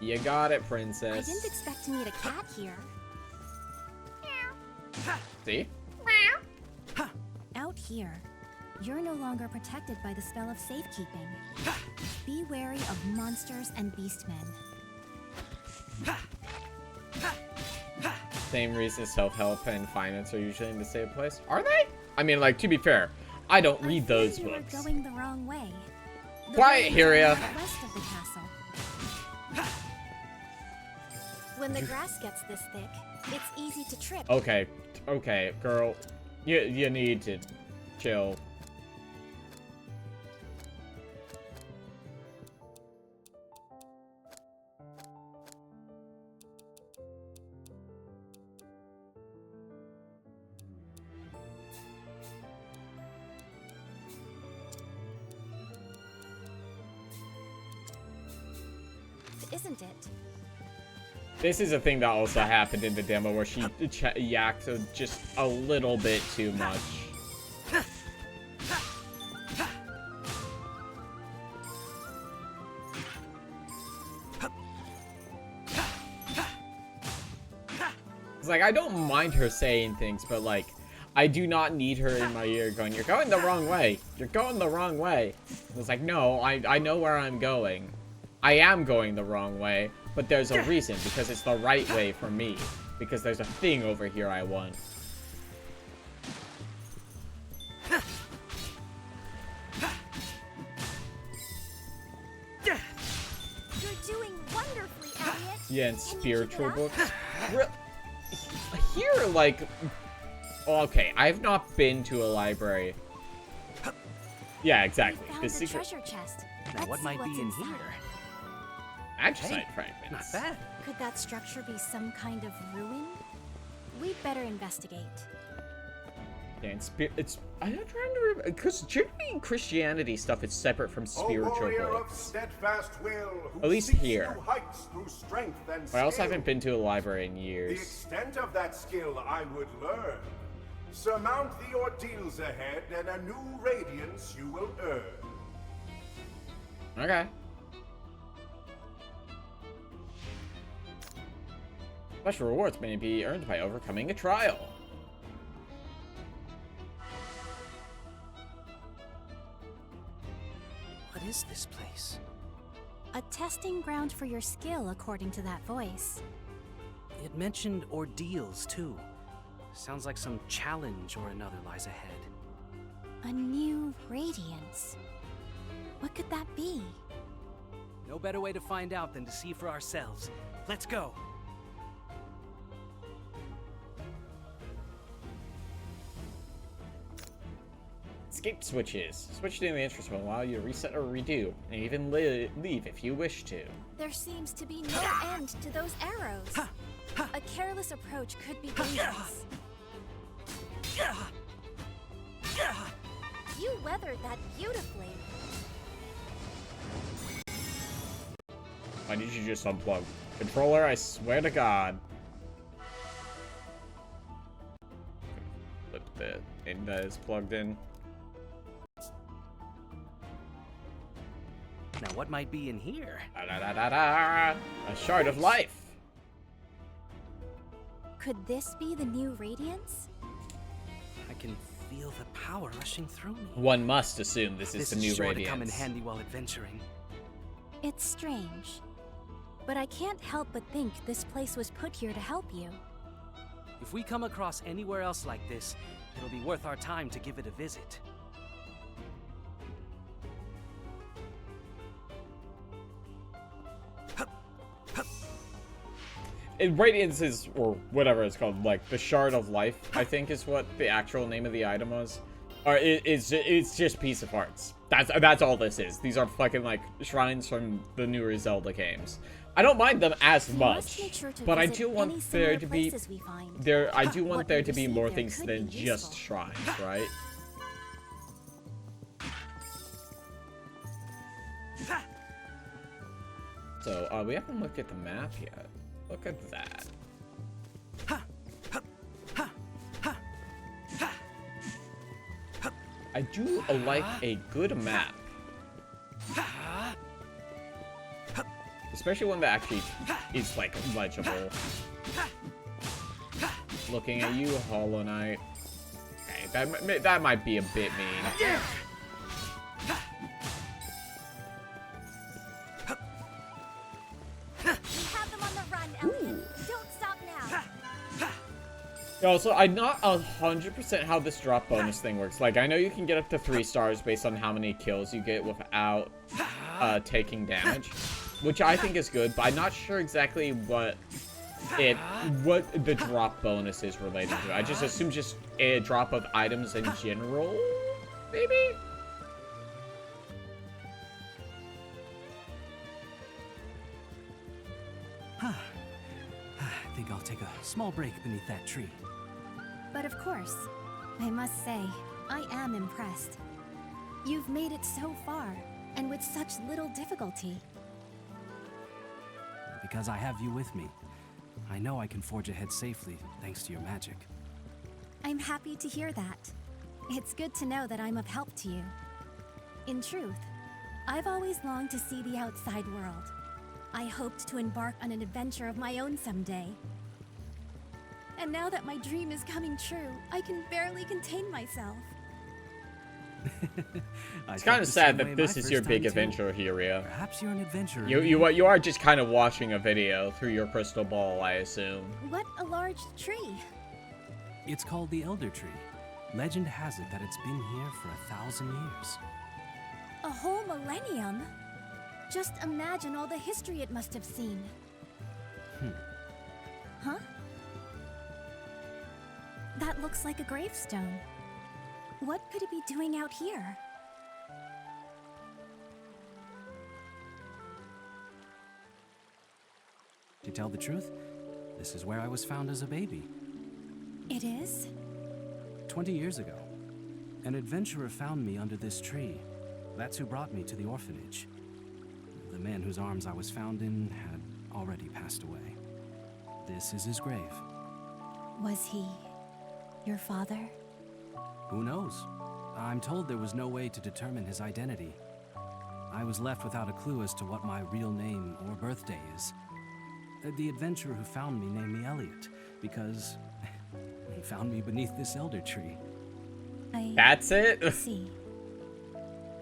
You got it, princess. I didn't expect to meet a cat here. See? Out here, you're no longer protected by the spell of safekeeping. Be wary of monsters and beastmen. Same reason self-help and finance are usually in the same place. Are they? I mean, like, to be fair, I don't read those you books. Were going the wrong way. Quiet, Hiria. West of the castle. When the grass gets this thick, it's easy to trip. Okay, okay, girl. You need to chill. Isn't it? This is a thing that also happened in the demo where she yacked just a little bit too much. It's like, I don't mind her saying things, but like, I do not need her in my ear going, you're going the wrong way. You're going the wrong way. It's like, no, I know where I'm going. I am going the wrong way, but there's a reason, because it's the right way for me. Because there's a thing over here I want. You're doing wonderfully, Elliott. Yeah, and spiritual books. Here, like... Okay, I've not been to a library. Yeah, exactly. The secret treasure chest. Now, what might be in here? Magicite fragments. Not bad. Could that structure be some kind of ruin? We'd better investigate. Yeah, and I'm trying to remember, because generally in Christianity stuff is separate from spiritual books. At least here. But I also haven't been to a library in years. The extent of that skill I would learn. Surmount the ordeals ahead, and a new radiance you will earn. Okay. Special rewards may be earned by overcoming a trial. What is this place? A testing ground for your skill, according to that voice. It mentioned ordeals, too. Sounds like some challenge or another lies ahead. A new radiance. What could that be? No better way to find out than to see for ourselves. Let's go! Escape switches. Switching in the entrance will allow you to reset or redo, and even leave if you wish to. There seems to be no end to those arrows. A careless approach could be dangerous. You weathered that beautifully. Why did you just unplug? Controller, I swear to God. Flip the end that is plugged in. Now, what might be in here? A shard of life. Could this be the new radiance? I can feel the power rushing through me. One must assume this is the new sure radiance. To come in handy while adventuring. It's strange, but I can't help but think this place was put here to help you. If we come across anywhere else like this, it'll be worth our time to give it a visit. Radiance is, or whatever it's called, like the Shard of Life, I think is what the actual name of the item was. Or it's just piece of hearts. That's all this is. These are fucking like shrines from the newer Zelda games. I don't mind them as much, but I do want there to be I do want there to be more things than just shrines, right? So, we haven't looked at the map yet. Look at that. I do like a good map. Especially one that actually is, like, legible. Looking at you, Hollow Knight. Okay, that might be a bit mean. Also, I'm not 100% how this drop bonus thing works. Like, I know you can get up to 3 stars based on how many kills you get without taking damage, which I think is good, but I'm not sure exactly what the drop bonus is related to. I just assume just a drop of items in general, maybe? I think I'll take a small break beneath that tree. But of course, I must say, I am impressed. You've made it so far, and with such little difficulty. Because I have you with me, I know I can forge ahead safely thanks to your magic. I'm happy to hear that. It's good to know that I'm of help to you. In truth, I've always longed to see the outside world. I hoped to embark on an adventure of my own someday. And now that my dream is coming true, I can barely contain myself. It's kind of sad that this is your big adventure here, Ria. Perhaps you're an adventurer. You are just kind of watching a video through your crystal ball, I assume. What a large tree. It's called the Elder Tree. Legend has it that it's been here for 1,000 years. A whole millennium? Just imagine all the history it must have seen. Huh? That looks like a gravestone. What could it be doing out here? To tell the truth, this is where I was found as a baby. It is? 20 years ago, an adventurer found me under this tree. That's who brought me to the orphanage. The man whose arms I was found in had already passed away. This is his grave. Was he your father? Who knows? I'm told there was no way to determine his identity. I was left without a clue as to what my real name or birthday is. The adventurer who found me named me Elliott because he found me beneath this elder tree. That's it? See.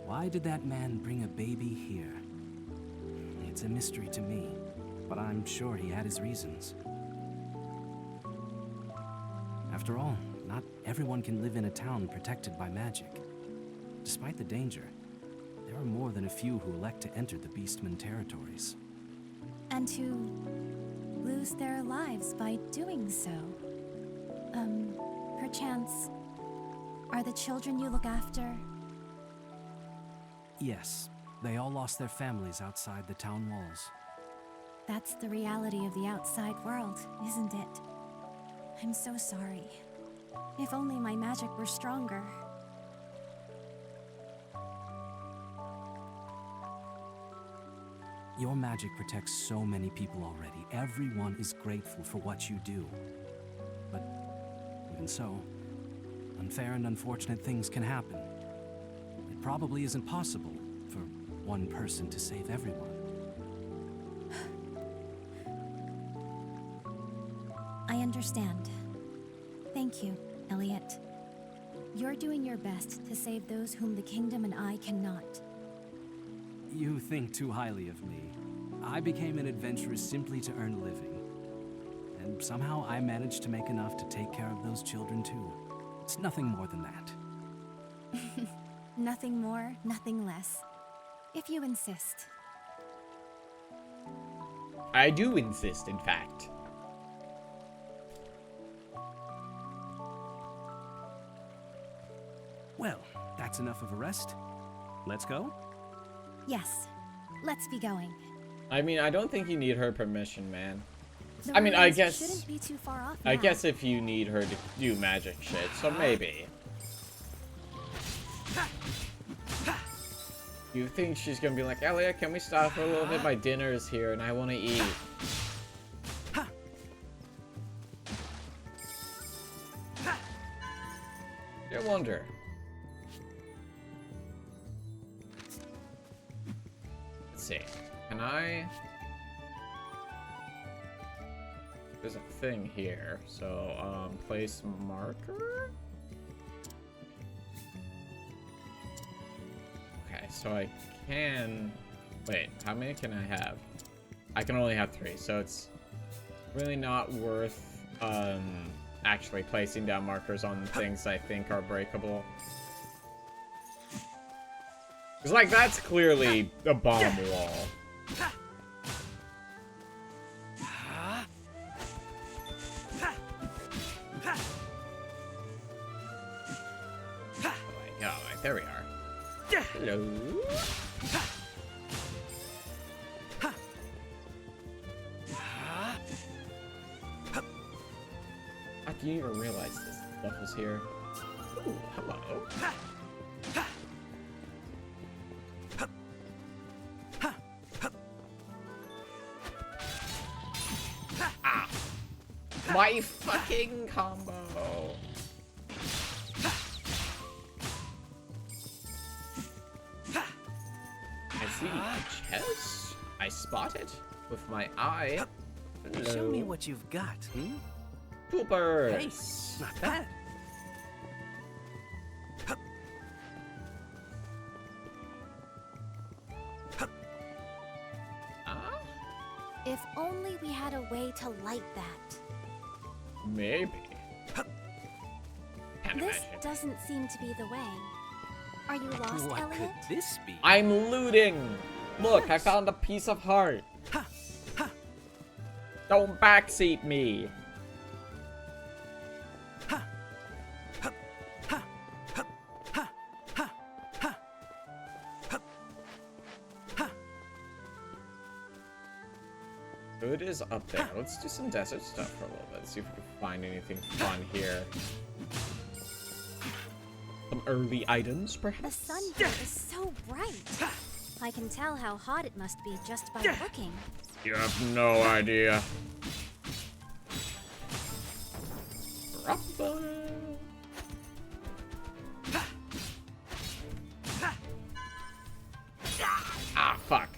Why did that man bring a baby here? It's a mystery to me, but I'm sure he had his reasons. After all, not everyone can live in a town protected by magic. Despite the danger, there are more than a few who elect to enter the Beastmen territories. And who lose their lives by doing so. Perchance, are the children you look after? Yes, they all lost their families outside the town walls. That's the reality of the outside world, isn't it? I'm so sorry. If only my magic were stronger. Your magic protects so many people already. Everyone is grateful for what you do. But even so, unfair and unfortunate things can happen. It probably isn't possible for one person to save everyone. I understand. Thank you, Elliott. You're doing your best to save those whom the kingdom and I cannot. You think too highly of me. I became an adventurer simply to earn a living. And somehow I managed to make enough to take care of those children too. It's nothing more than that. Nothing more, nothing less. If you insist. I do insist, in fact. Well, that's enough of a rest. Let's go? Yes, let's be going. I mean, I don't think you need her permission, man. The I mean, I ruins guess... shouldn't be too far off I now. guess if you need her to do magic shit, so maybe. You think she's gonna be like, Elliot, can we stop for a little bit? My dinner is here and I want to eat. I wonder. Let's see. Can I... There's a thing here. So, place marker? Okay, so I can... Wait, how many can I have? I can only have 3, so it's really not worth, actually placing down markers on things I think are breakable. Because, like, that's clearly a bomb wall. Oh, there we are. Hello. I didn't even realize this stuff was here. Ooh, hello. Ah. My fucking combo. I see a chest. I spot it with my eye. Hello. Show me what you've got, hmm? Super. Hey, not bad. If only we had a way to light that. Maybe. Can't This imagine. doesn't seem to be the way. Are you lost, What Elliot? could this be? I'm looting. Look, I found a piece of heart. Don't backseat me. Food is up there. Let's do some desert stuff for a little bit. See if we can find anything fun here. Some early items, The perhaps? sun here is so bright. I can tell how hot it must be just by looking. You have no idea. Rumble. Ah, fuck.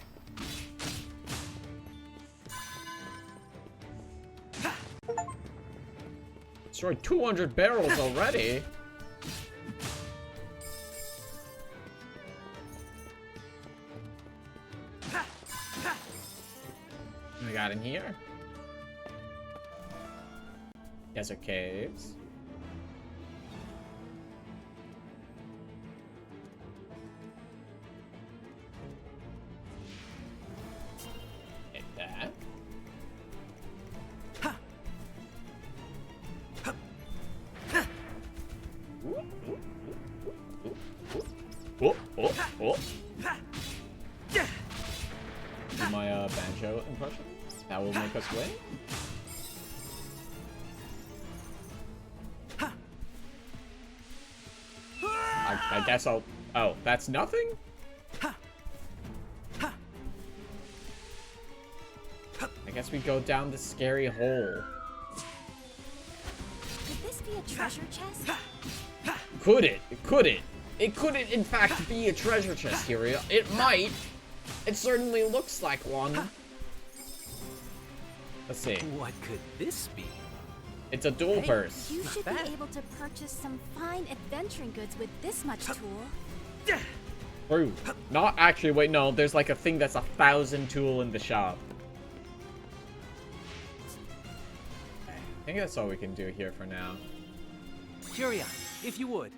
Destroyed 200 barrels already. We got in here. Desert caves. Hit that. Oh, oh, oh. Do my banjo impression. That will make us win. I guess I'll... Oh, that's nothing? I guess we go down the scary hole. Could this be a treasure chest? Could it? Could it? It couldn't, in fact, be a treasure chest here. It might. It certainly looks like one. Let's see. What could this be? It's a dual purse. You should be able to purchase some fine adventuring goods with this much tool. True. Not actually. Wait, no. There's like a thing that's 1,000 tool in the shop. I think that's all we can do here for now. Curia, if you would.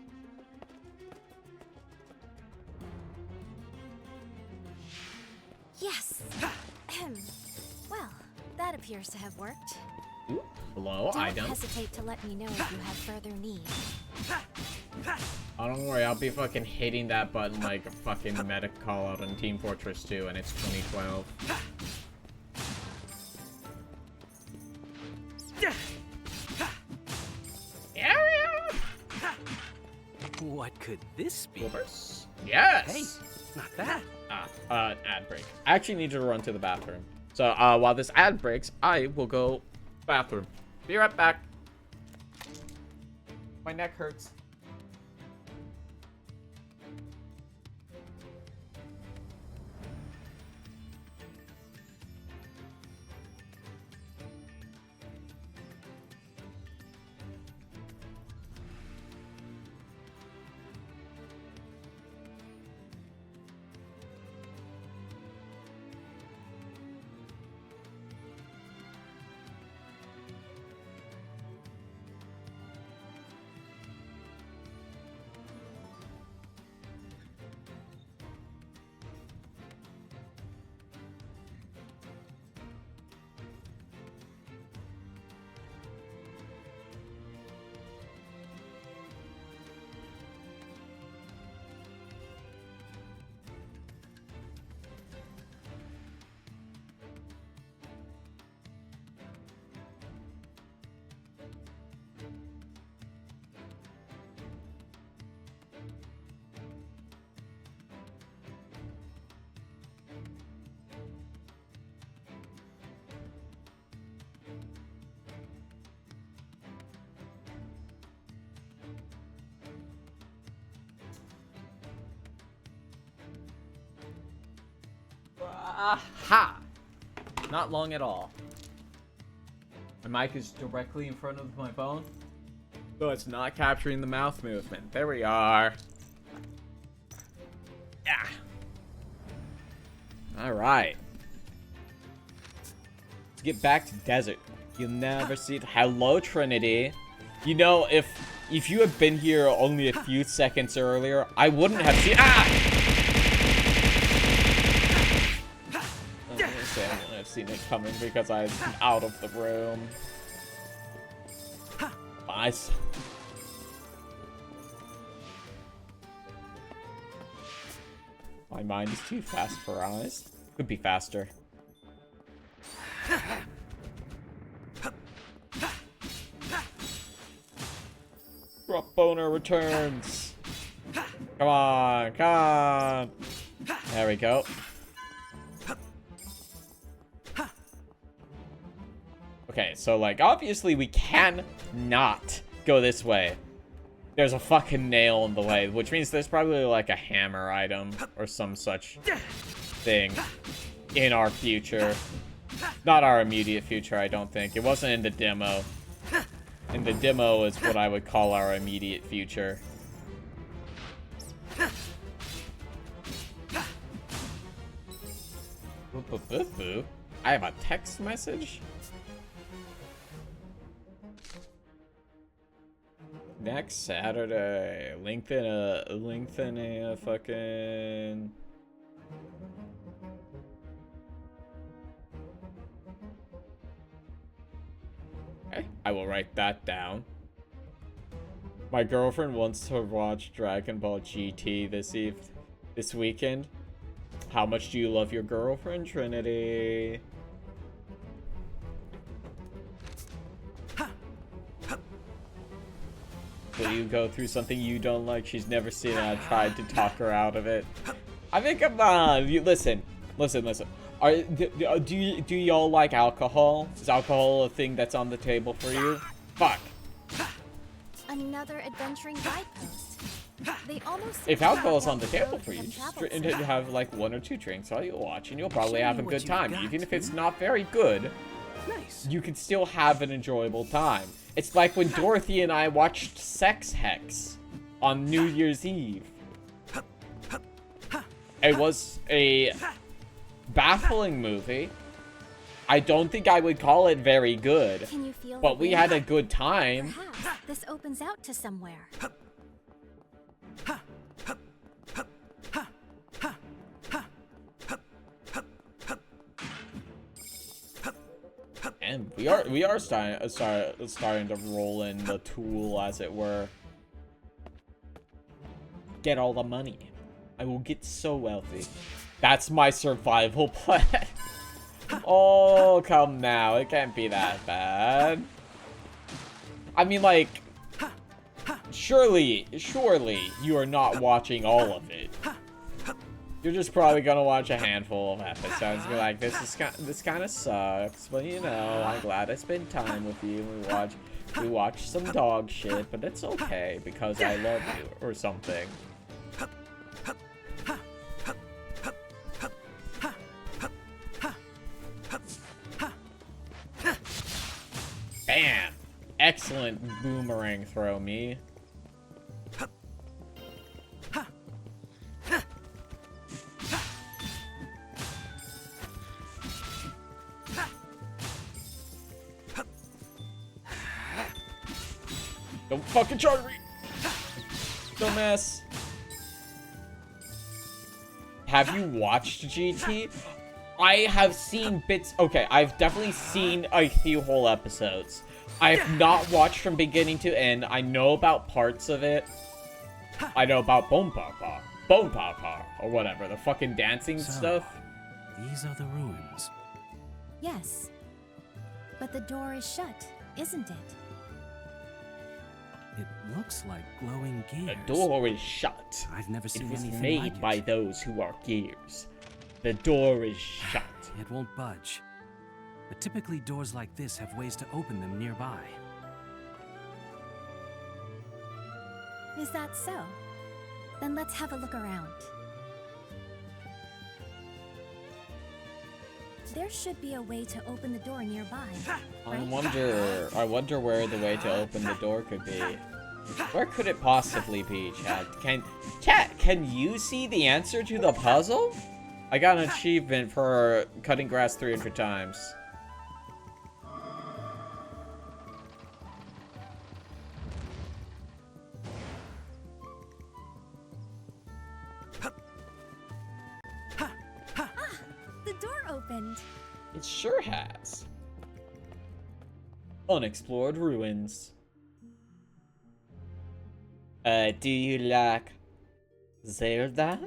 Yes. Well, that appears to have worked. Ooh, hello, Don't item. hesitate to let me know if you have further need. Oh, don't worry, I'll be fucking hitting that button like a fucking medic call out on Team Fortress 2, and it's 2012. Area! What could this be? Whoopers? Yes! Hey, not that. Ad break. I actually need to run to the bathroom. So, while this ad breaks, I will go bathroom. Be right back. My neck hurts. Aha! Not long at all. My mic is directly in front of my phone, so it's not capturing the mouth movement. There we are. Yeah. Alright. Let's get back to desert. You'll never see it. Hello, Trinity. You know, if you had been here only a few seconds earlier, I wouldn't have seen— I've seen it coming because I'm out of the room. Nice. My mind is too fast for eyes. Could be faster. Drop boner returns. Come on, come on. There we go. Okay, so, like, obviously we cannot go this way. There's a fucking nail in the way, which means there's probably, like, a hammer item or some such thing in our future. Not our immediate future, I don't think. It wasn't in the demo. And the demo is what I would call our immediate future. I have a text message? Next Saturday. Lengthen a fucking... Okay, I will write that down. My girlfriend wants to watch Dragon Ball GT this weekend. How much do you love your girlfriend, Trinity? Will you go through something you don't like? She's never seen it. I tried to talk her out of it. I mean, come on. You listen. Do y'all like alcohol? Is alcohol a thing that's on the table for you? Fuck. Another adventuring guidepost. They almost If alcohol's on the table for you, just have like 1 or 2 drinks while you watch, and you'll probably have a good time. Even if it's not very good, you can still have an enjoyable time. It's like when Dorothy and I watched Sex Hex on New Year's Eve. It was a baffling movie. I don't think I would call it very good, Can you feel but we had a good time. Perhaps this opens out to somewhere. And we are starting to roll in the tool, as it were. get all the money. I will get so wealthy. That's my survival plan. Oh, come now. It can't be that bad. I mean, like, surely you are not watching all of it. You're just probably gonna watch a handful of episodes and be like, this kind of sucks, but you know, I'm glad I spent time with you. We watched some dog shit, but it's okay because I love you or something. Bam! Excellent boomerang throw, me. Don't fucking charge me! Dumbass. Have you watched GT? I have seen bits. Okay, I've definitely seen a few whole episodes. I have not watched from beginning to end. I know about parts of it. I know about Bone Papa, or whatever, the fucking dancing stuff. These are the ruins. Yes. But the door is shut, isn't it? It looks like glowing gears. The door is shut. I've never seen it was anything made like by it. those who are gears. The door is shut. It won't budge. But typically doors like this have ways to open them nearby. Is that so? Then let's have a look around. There should be a way to open the door nearby, right? I wonder where the way to open the door could be. Where could it possibly be, Chat? Can you see the answer to the puzzle? I got an achievement for cutting grass 300 times. The door opened. It sure has. Unexplored ruins. Do you like Zelda?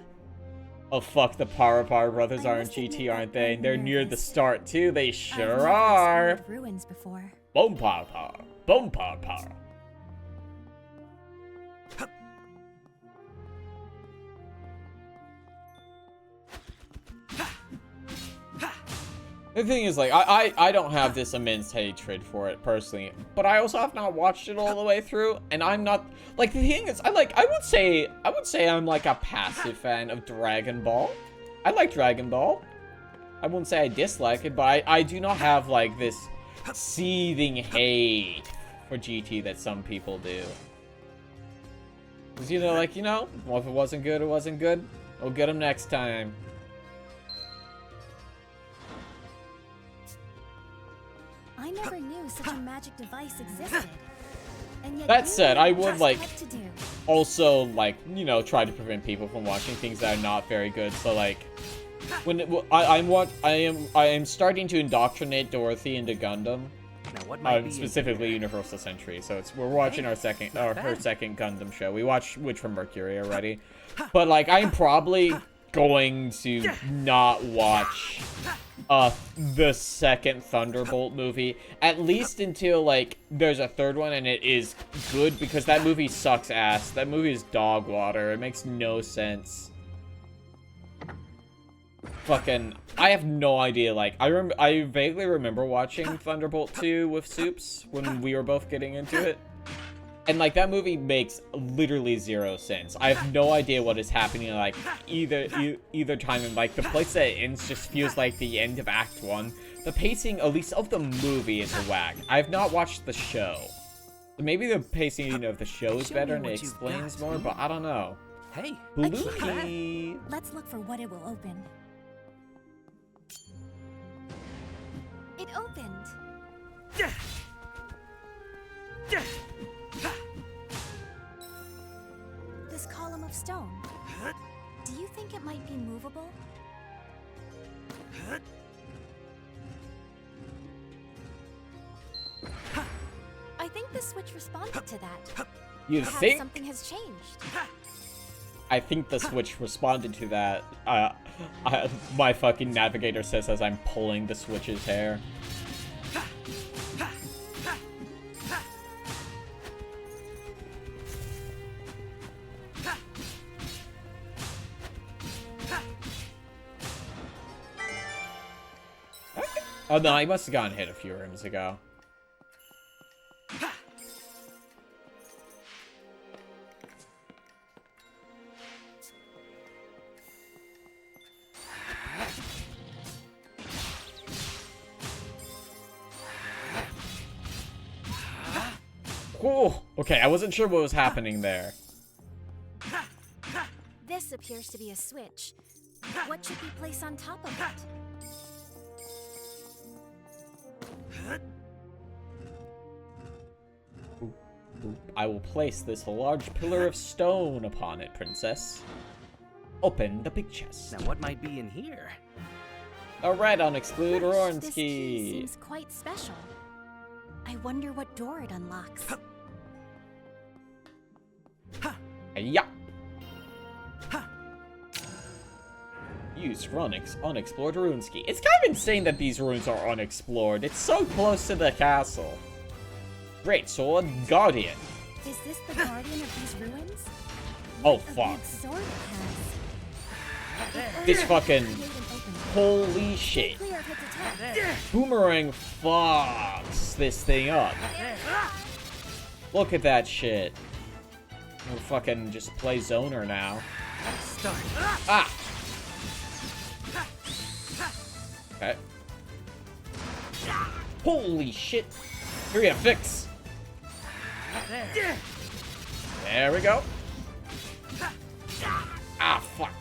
Oh fuck, the Power brothers are in GT, aren't they? They're near the start too. They sure are. Ruins before. Bone Power. Bone Power. The thing is, like, I don't have this immense hatred for it personally, but I also have not watched it all the way through, and I'm not, like, the thing is, I would say I'm like a passive fan of Dragon Ball. I like Dragon Ball. I wouldn't say I dislike it, but I do not have, like, this seething hate for GT that some people do. Because, you know, like, well, if it wasn't good, it wasn't good. We'll get them next time. I never knew such a magic device existed. And yet That said, I would, like, what to do. also, like, try to prevent people from watching things that are not very good. So, like, I am starting to indoctrinate Dorothy into Gundam. Now, what might be specifically Universal Century. So we're watching her second Gundam show. We watched Witch from Mercury already, but like I'm probably going to not watch the second Thunderbolt movie, at least until like there's a third one and it is good, because that movie sucks ass. That movie is dog water. It makes no sense. Fucking, I have no idea. Like, I vaguely remember watching Thunderbolt 2 with Soups when we were both getting into it. And, like, that movie makes literally zero sense. I have no idea what is happening, like, either time. And, like, the place that it ends just feels like the end of Act 1. The pacing, at least of the movie, is whack. I have not watched the show. So maybe the pacing of the show is better and it explains more, but I don't know. Hey, Bloopy. Let's look for what it will open. It opened. This column of stone. Do you think it might be movable? I think the switch responded to that. You Perhaps think? something has changed. I think the switch responded to that. My fucking navigator says as I'm pulling the switch's hair. Oh no, he must have gotten hit a few rooms ago. Cool. Okay, I wasn't sure what was happening there. This appears to be a switch. What should we place on top of it? I will place this large pillar of stone upon it, princess. Open the big chest. Now what might be in here? A red unexcluded This key Ornsky. seems quite special. I wonder what door it unlocks. Yeah. Use for unexplored Runesky. It's kind of insane that these ruins are unexplored. It's so close to the castle. Great sword, Guardian. Is this the guardian of these ruins? Oh What a fuck. big sword it has. This fucking holy shit. Clear of its attack. Boomerang fucks this thing up. Look at that shit. We'll fucking just play zoner now. Start. Ah! Okay. Holy shit! Here we go, fix! There we go. Ah, fuck.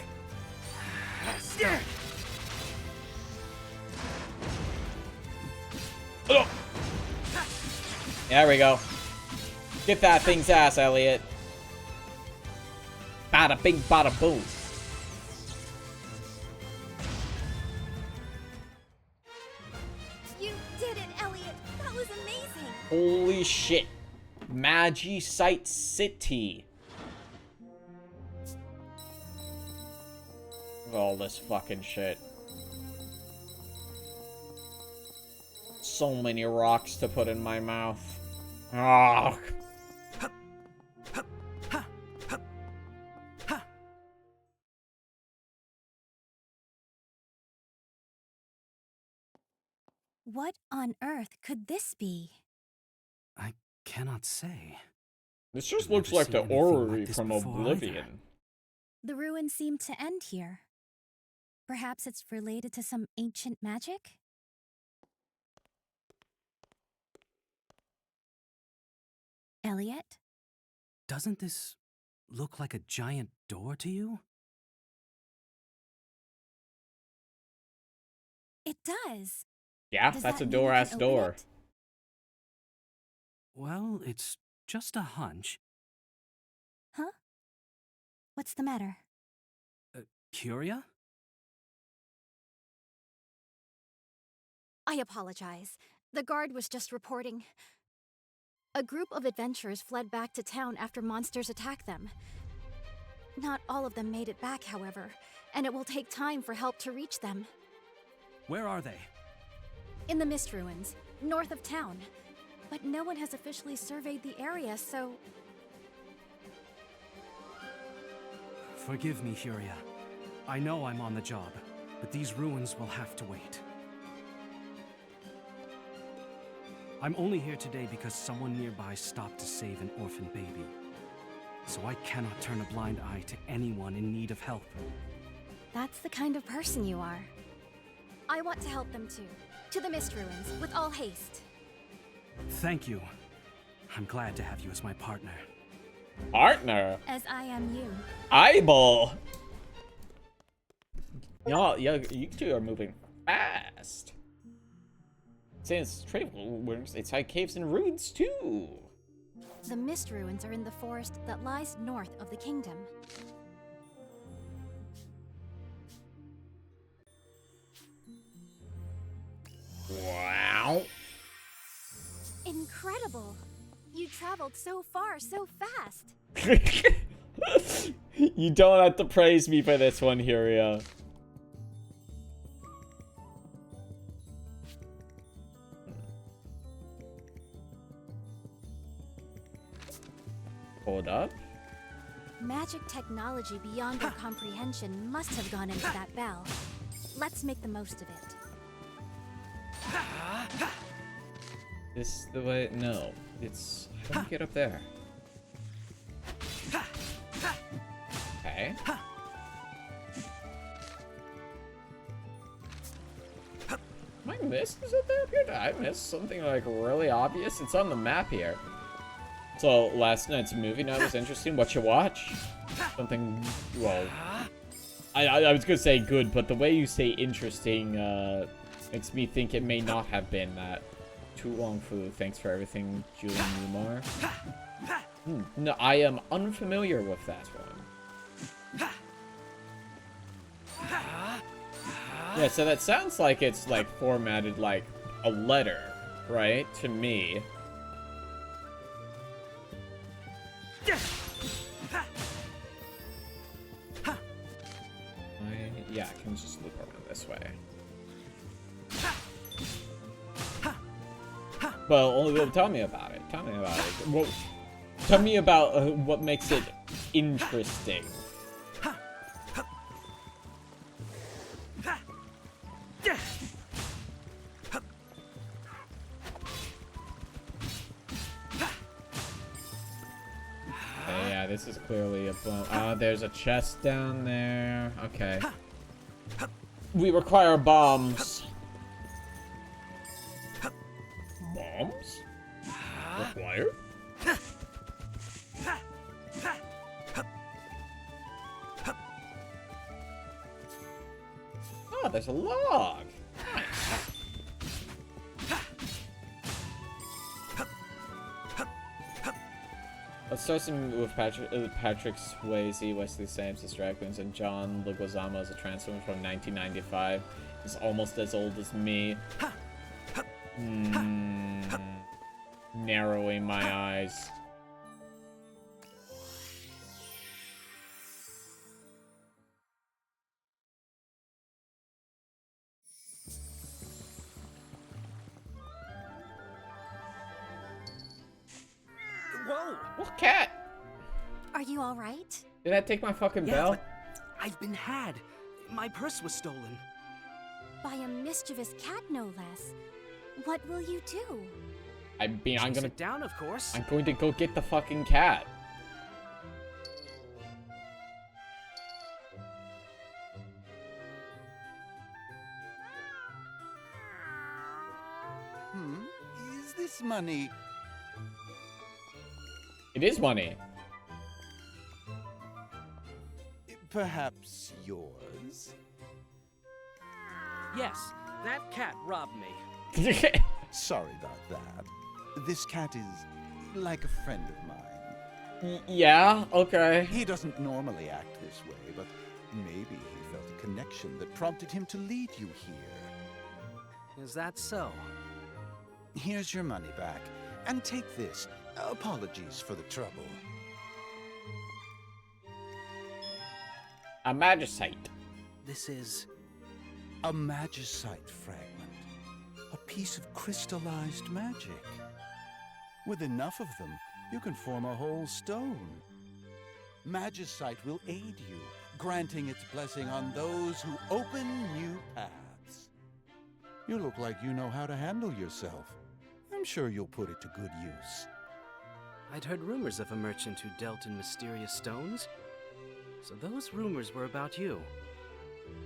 Oh. There we go. Get that thing's ass, Elliot. Bada bing, bada boom. You did it, Elliot. That was amazing. Holy shit. Magi Sight City. All this fucking shit. So many rocks to put in my mouth. Ah. What on earth could this be? I cannot say. This just I've looks never like seen the anything orrery like this from before either. Oblivion. The ruins seem to end here. Perhaps it's related to some ancient magic? Elliot? Doesn't this look like a giant door to you? It does. Yeah, Does that's that a mean we door-ass can open door. it? Well, it's just a hunch. Huh? What's the matter? Curia? I apologize. The guard was just reporting. A group of adventurers fled back to town after monsters attacked them. Not all of them made it back, however, and it will take time for help to reach them. Where are they? In the Mist Ruins, north of town. But no one has officially surveyed the area, so... Forgive me, Curia. I know I'm on the job, but these ruins will have to wait. I'm only here today because someone nearby stopped to save an orphan baby. So I cannot turn a blind eye to anyone in need of help. That's the kind of person you are. I want to help them too. To the Mist Ruins, with all haste. Thank you. I'm glad to have you as my partner. Partner? As I am you. Eyeball! Y'all, you two are moving fast. Since travel worms inside caves and ruins too. The Mist Ruins are in the forest that lies north of the kingdom. Wow. Incredible! You traveled so far, so fast. You don't have to praise me for this one, Hiria. Hold up. Magic technology beyond our comprehension must have gone into that bell. Let's make the most of it. This the way? No. It's... How do you get up there? Okay. Am I missing something up here? Did I miss something like really obvious? It's on the map here. So last night's movie night was interesting. What you watch? Something, well, I was gonna say good, but the way you say interesting makes me think it may not have been that. Too long food. Thanks for everything, Julian Newmar. No, I am unfamiliar with that one. Yeah, so that sounds like it's like formatted like a letter, right? To me. Yeah, I can just loop around this way. Well, tell me about it. Tell me about it. Well, tell me about what makes it interesting. Yeah, this is clearly a bomb. There's a chest down there. Okay. We require bombs. Bombs? Required? Oh, there's a log. Nice. Let's start some with Patrick Swayze, Wesley Snipes as Dragons, and John Leguizamo as a Transformer from 1995. He's almost as old as me. Narrowing my eyes. Whoa! What cat? Are you all right? Did that take my fucking bell? But I've been had. My purse was stolen. By a mischievous cat, no less. What will you do? I'm gonna sit down, of course. I'm going to go get the fucking cat. Is this money? It is money. Perhaps yours? Yes, that cat robbed me. Sorry about that. This cat is like a friend of mine. Yeah, okay. He doesn't normally act this way, but maybe he felt a connection that prompted him to lead you here. Is that so? Here's your money back. And take this. Apologies for the trouble. A magicite. This is... a magicite fragment. A piece of crystallized magic. With enough of them, you can form a whole stone. Magicite will aid you, granting its blessing on those who open new paths. You look like you know how to handle yourself. I'm sure you'll put it to good use. I'd heard rumors of a merchant who dealt in mysterious stones. So those rumors were about you.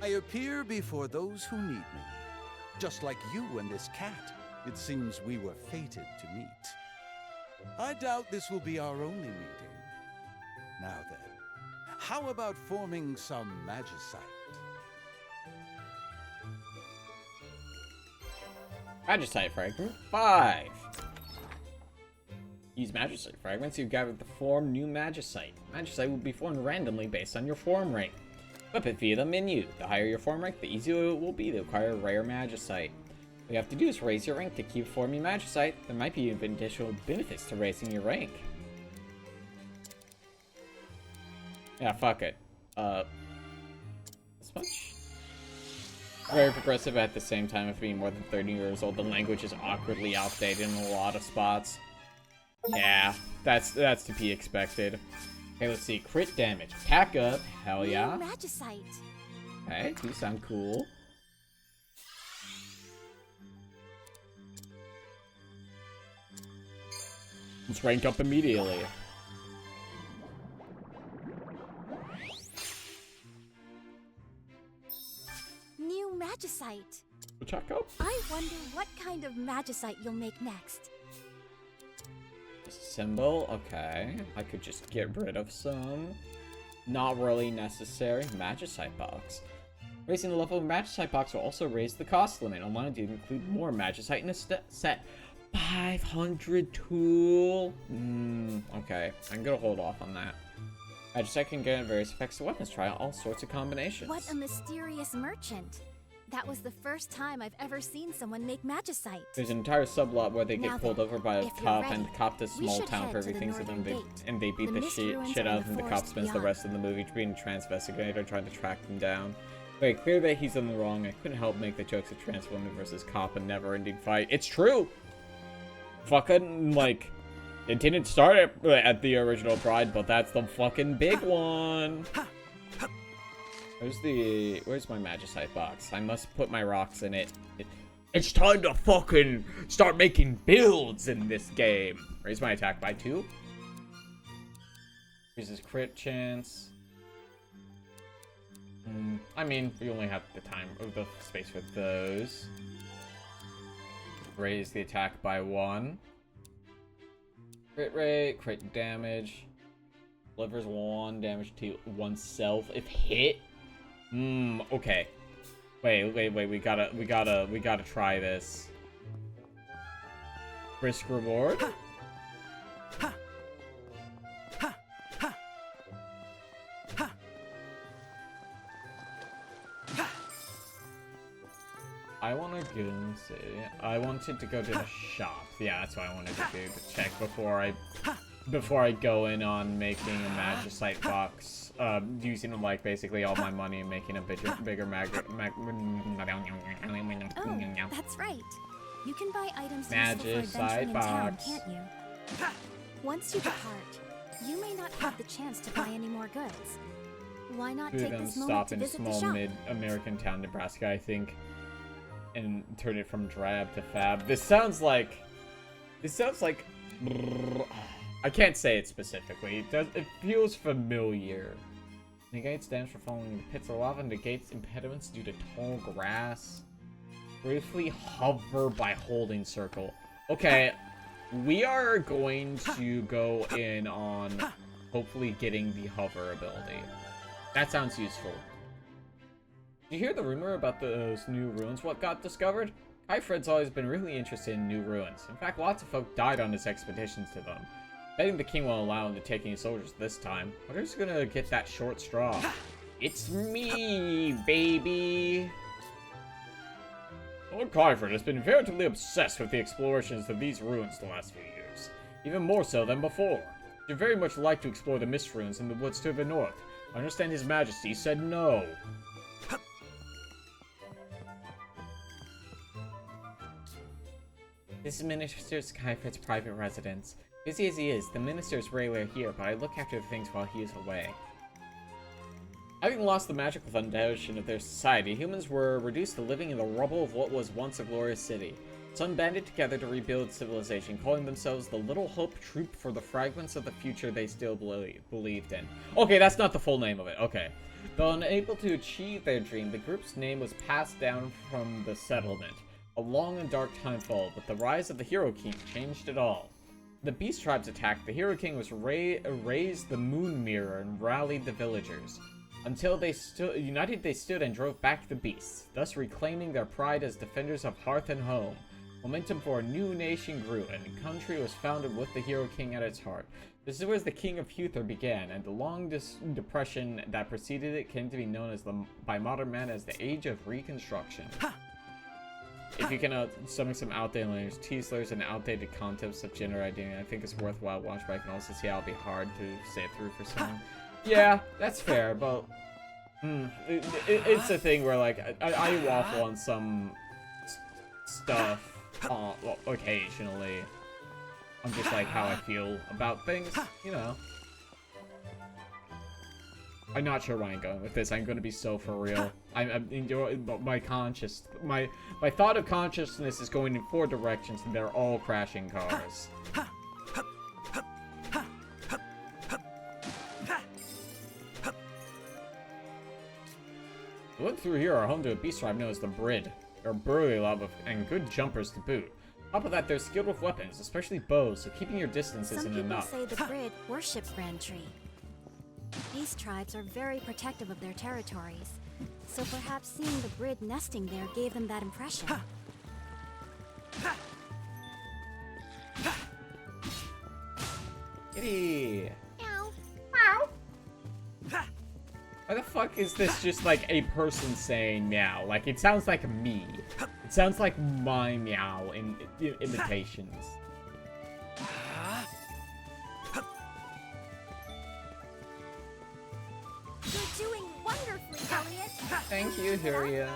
I appear before those who need me. Just like you and this cat, it seems we were fated to meet. I doubt this will be our only meeting. Now then, how about forming some magicite? Magicite fragment 5. Use magicite fragments you've gathered to form new magicite. Magicite will be formed randomly based on your form rank. Equip it via the menu. The higher your form rank, the easier it will be to acquire rare magicite. What you have to do is raise your rank to keep forming magicite. There might be even additional benefits to raising your rank. Yeah, fuck it. This much? Very progressive at the same time of being more than 30 years old. The language is awkwardly outdated in a lot of spots. Yeah, that's to be expected. Okay, let's see. Crit damage. Attack up. Hell yeah. Magicite. Okay, you sound cool. Let's rank up immediately. New magicite. Check up. I wonder what kind of magicite you'll make next. Symbol, okay. I could just get rid of some. Not really necessary. Magicite box. Raising the level of Magicite box will also raise the cost limit, allowing you to include more Magicite in a set. 500 tool. Okay. I'm gonna hold off on that. Magicite can get various effects of weapons. Try all sorts of combinations. What a mysterious merchant. That was the first time I've ever seen someone make magicite. There's an entire subplot where they get pulled over by a cop, and the cop does we small should town head for to the everything, so then northern they beat The the mist ruins shit are out in of them. the The cop forest spends the beyond. rest of the movie being a investigator trying to track them down. Wait, clear that he's in the wrong. I couldn't help make the jokes of trans woman versus cop, a never-ending fight. It's true! Fucking, like, it didn't start at the original Pride, but that's the fucking big one! Where's my Magicite box? I must put my rocks in it. It's time to fucking start making builds in this game. Raise my attack by 2. Uses crit chance. I mean, we only have the time or the space for those. Raise the attack by 1. Crit rate, crit damage. Delivers 1 damage to oneself if hit. Okay. Wait, we gotta try this. Risk reward? I wanna go see. I wanted to go to the shop. Yeah, that's what I wanted to do, to check before I go in on making a Magicite box. Using like basically all my money and making a bigger Oh, that's right. You can buy items useful for adventuring Magicite in town, box. can't you? Once you depart, you may not have the chance to buy any more goods. Why not Two take of them this moment stop to in a visit the small shop? mid-American town, Nebraska, I think, and turn it from drab to fab. This sounds like I can't say it specifically. It feels familiar. Negates damage for falling into pits of lava. Negates impediments due to tall grass. Briefly hover by holding circle. Okay, we are going to go in on hopefully getting the hover ability. That sounds useful. Did you hear the rumor about those new ruins? What got discovered? Kai Fred's always been really interested in new ruins. In fact, lots of folk died on his expeditions to them. Betting the king won't allow him to take any soldiers this time. But who's gonna get that short straw? It's me, baby! Lord Kyford has been veritably obsessed with the explorations of these ruins the last few years. Even more so than before. He'd very much like to explore the mist ruins in the woods to the north. I understand His Majesty said no. This is Minister Skyford's private residence. Busy as he is, the minister is rarely here, but I look after things while he is away. Having lost the magical foundation of their society, humans were reduced to living in the rubble of what was once a glorious city. Some banded together to rebuild civilization, calling themselves the Little Hope Troop for the fragments of the future they still believed in. Okay, that's not the full name of it. Okay. Though unable to achieve their dream, the group's name was passed down from the settlement. A long and dark time followed, but the rise of the Hero King changed it all. The Beast Tribes attacked. The Hero King was raised the Moon Mirror and rallied the villagers. Until they united, they stood and drove back the beasts, thus reclaiming their pride as defenders of hearth and home. Momentum for a new nation grew, and a country was founded with the Hero King at its heart. This is where the King of Huther began, and the long depression that preceded it came to be known as by modern man as the Age of Reconstruction. If you can stomach some outdated language, teaslers, and outdated concepts of gender identity, I think it's worthwhile watch, but I can also see how it'll be hard to say it through for someone. Yeah, that's fair, but it's a thing where like I waffle on some stuff well, occasionally. I'm just like how I feel about things, you know. I'm not sure where I'm going with this. I'm going to be so for real. I'm enjoying my thought of consciousness is going in 4 directions, and they're all crashing cars. The woods through here are home to a beast tribe known as the Brid. They're burly lava and good jumpers to boot. On top of that, they're skilled with weapons, especially bows, so keeping your distance isn't enough. Some people say the Brid worship Grand Tree. These tribes are very protective of their territories, so perhaps seeing the Brid nesting there gave them that impression. Kitty! Ow. Meow! Why the fuck is this just like a person saying meow? Like, it sounds like me. It sounds like my meow in imitations. You're doing wonderfully, Elliott. Thank you, Huria.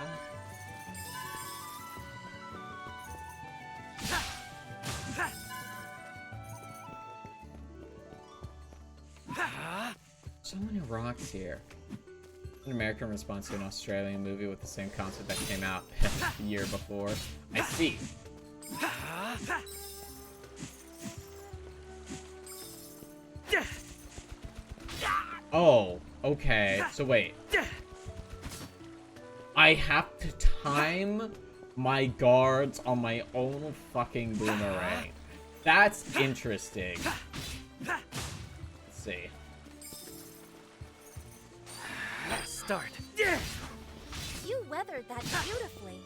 So many rocks here. An American response to an Australian movie with the same concept that came out the year before. I see. Oh, okay. So wait. I have to time my guards on my own fucking boomerang. That's interesting. Let's see. Start. You weathered that beautifully.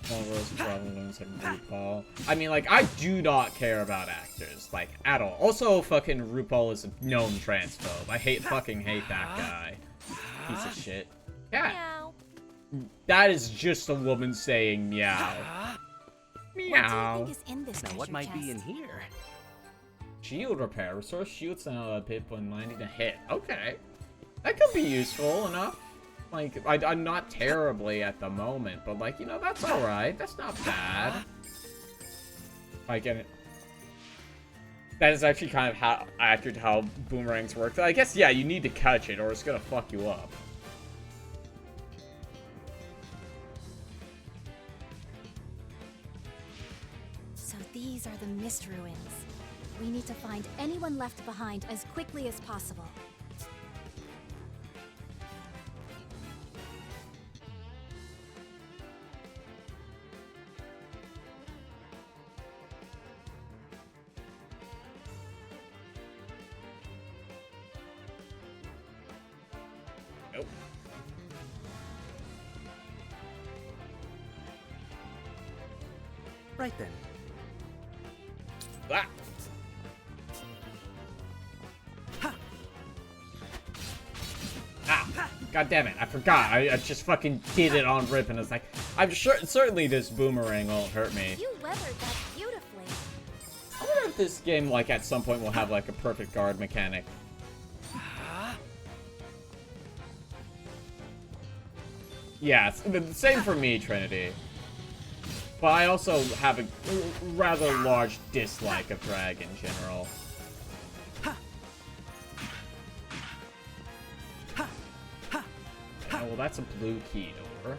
All Rose probably looks like RuPaul. I mean, like, I do not care about actors, like, at all. Also, fucking RuPaul is a known transphobe. I fucking hate that guy. Piece of shit. Cat. Meow. That is just a woman saying meow. Meow. What do you think is in this Now, what might be in chest? here? Shield repair. Restore shields and pip when landing a hit. Okay. That could be useful enough. Like, I'm not terribly at the moment, but, like, you know, that's alright. That's not bad. I get it. That is actually kind of how accurate how boomerangs work. I guess, yeah, you need to catch it or it's gonna fuck you up. So these are the Mist Ruins. We need to find anyone left behind as quickly as possible. Nope. Right then. Ah. Ah, god damn it, I forgot. I just fucking did it on rip and it's like, I'm sure, certainly this boomerang won't hurt me. You weathered that beautifully. I wonder if this game, like, at some point will have, like, a perfect guard mechanic. Yeah, it's the same for me, Trinity. But I also have a rather large dislike of drag in general. Oh, well, that's a blue key door.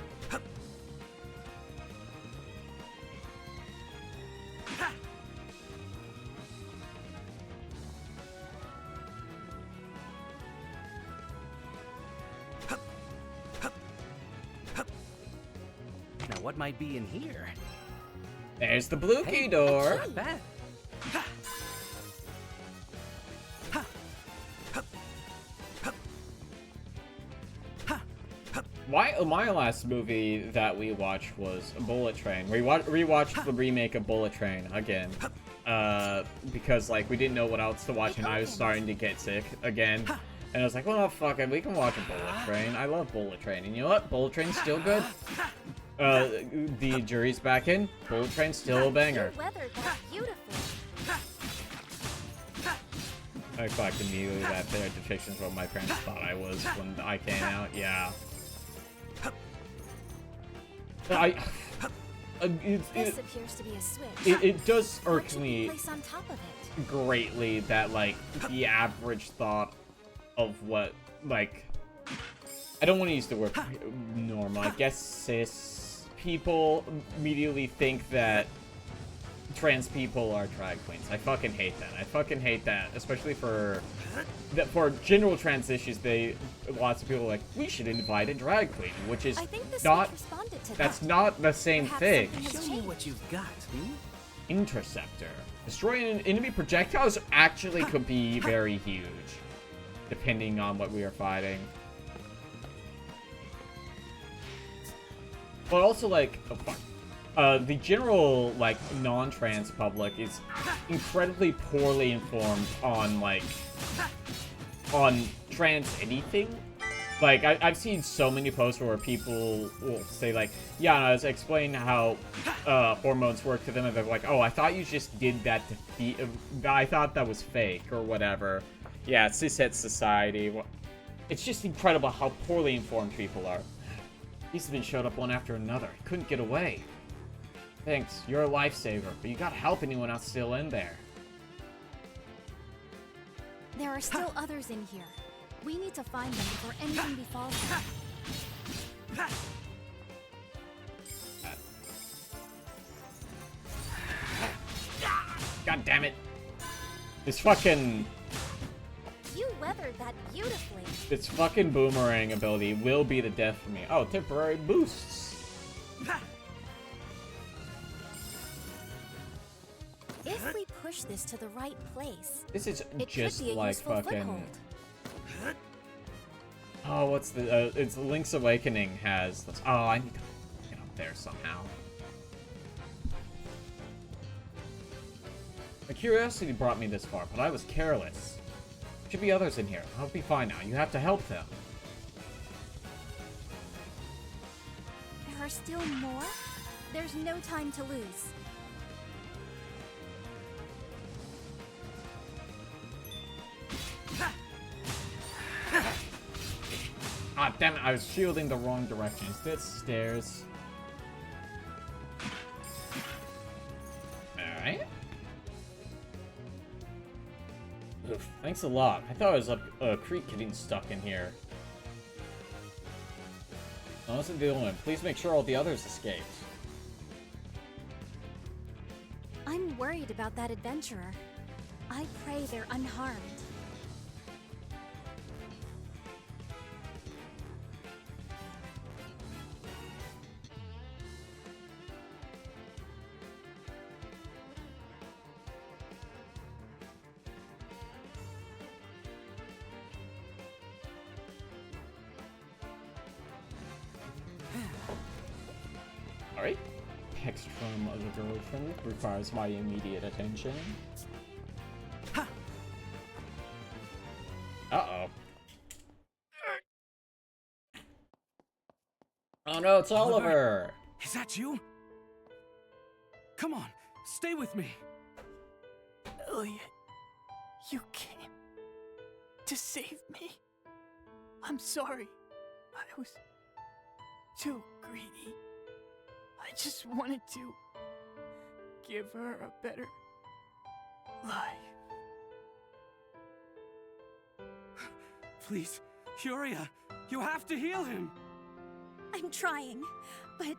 Now, what might be in here? There's the blue key door. Not bad. My last movie that we watched was Bullet Train. We rewatched the remake of Bullet Train again. Because, like, we didn't know what else to watch and I was starting to get sick again. And I was like, well, fuck it, we can watch a Bullet Train. I love Bullet Train. And you know what? Bullet Train's still good. The jury's back in. Bullet Train's still a banger. You weathered that beautifully. I fucked immediately that their depictions of what my parents thought I was when I came out. Yeah. This appears to be a switch. It does irk What should me we place on top of it? greatly that, like, the average thought of what, like, I don't want to use the word normal. I guess cis people immediately think that trans people are drag queens. I fucking hate that. I fucking hate that, especially for general trans issues. Lots of people are like, we should invite a drag queen, which is not. That's not the same thing. Show me what you've got. Interceptor. Destroying enemy projectiles actually could be very huge, depending on what we are fighting. But also, like, oh fuck. The general, like, non-trans public is incredibly poorly informed on, like, on trans anything. Like, I've seen so many posts where people will say, like, yeah, I was explaining how hormones work to them, and they're like, oh, I thought you just did that to I thought that was fake, or whatever. Yeah, cishet society. It's just incredible how poorly informed people are. These have been showed up one after another. I couldn't get away. Thanks, you're a lifesaver, but you gotta help anyone else still in there. There are still others in here. We need to find them before anything befalls them. God damn it. This fucking... You weathered that beautifully. This fucking boomerang ability will be the death for me. Oh, temporary boosts. If we push this to the right place, this is it just could be a like useful fucking... foothold. Oh, what's the... it's Link's Awakening has... Oh, I need to get up there somehow. My curiosity brought me this far, but I was careless. There should be others in here. I'll be fine now. You have to help them. There are still more? There's no time to lose. Ah, damn it. I was shielding the wrong direction. Is this stairs? Alright. Oof, thanks a lot. I thought I was up a creek getting stuck in here. I wasn't the only one. Please make sure all the others escaped. I'm worried about that adventurer. I pray they're unharmed. Alright. Text from the girlfriend requires my immediate attention. Uh-oh. Oh no, it's Oliver! Is that you? Come on, stay with me. Elliott, you came to save me. I'm sorry. I was too greedy. I just wanted to give her a better life. Please, Furia, you have to heal him. I'm trying, but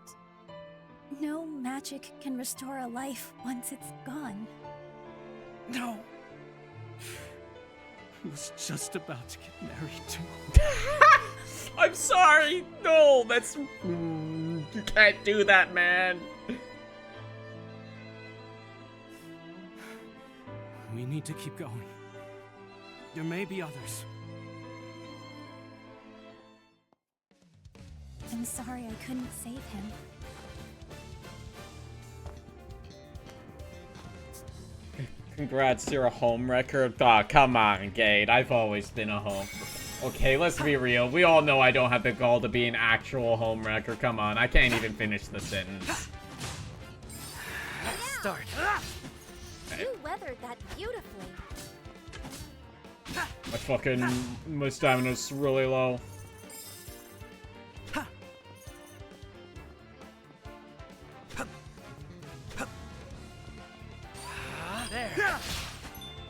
no magic can restore a life once it's gone. No. I was just about to get married to. I'm sorry! No, that's... you can't do that, man! We need to keep going. There may be others. I'm sorry I couldn't save him. Congrats, you're a home wrecker. Aw, come on, Gade. I've always been a home... Okay, let's be real. We all know I don't have the gall to be an actual home wrecker. Come on, I can't even finish the sentence. Start. You weathered that beautifully. My stamina's really low.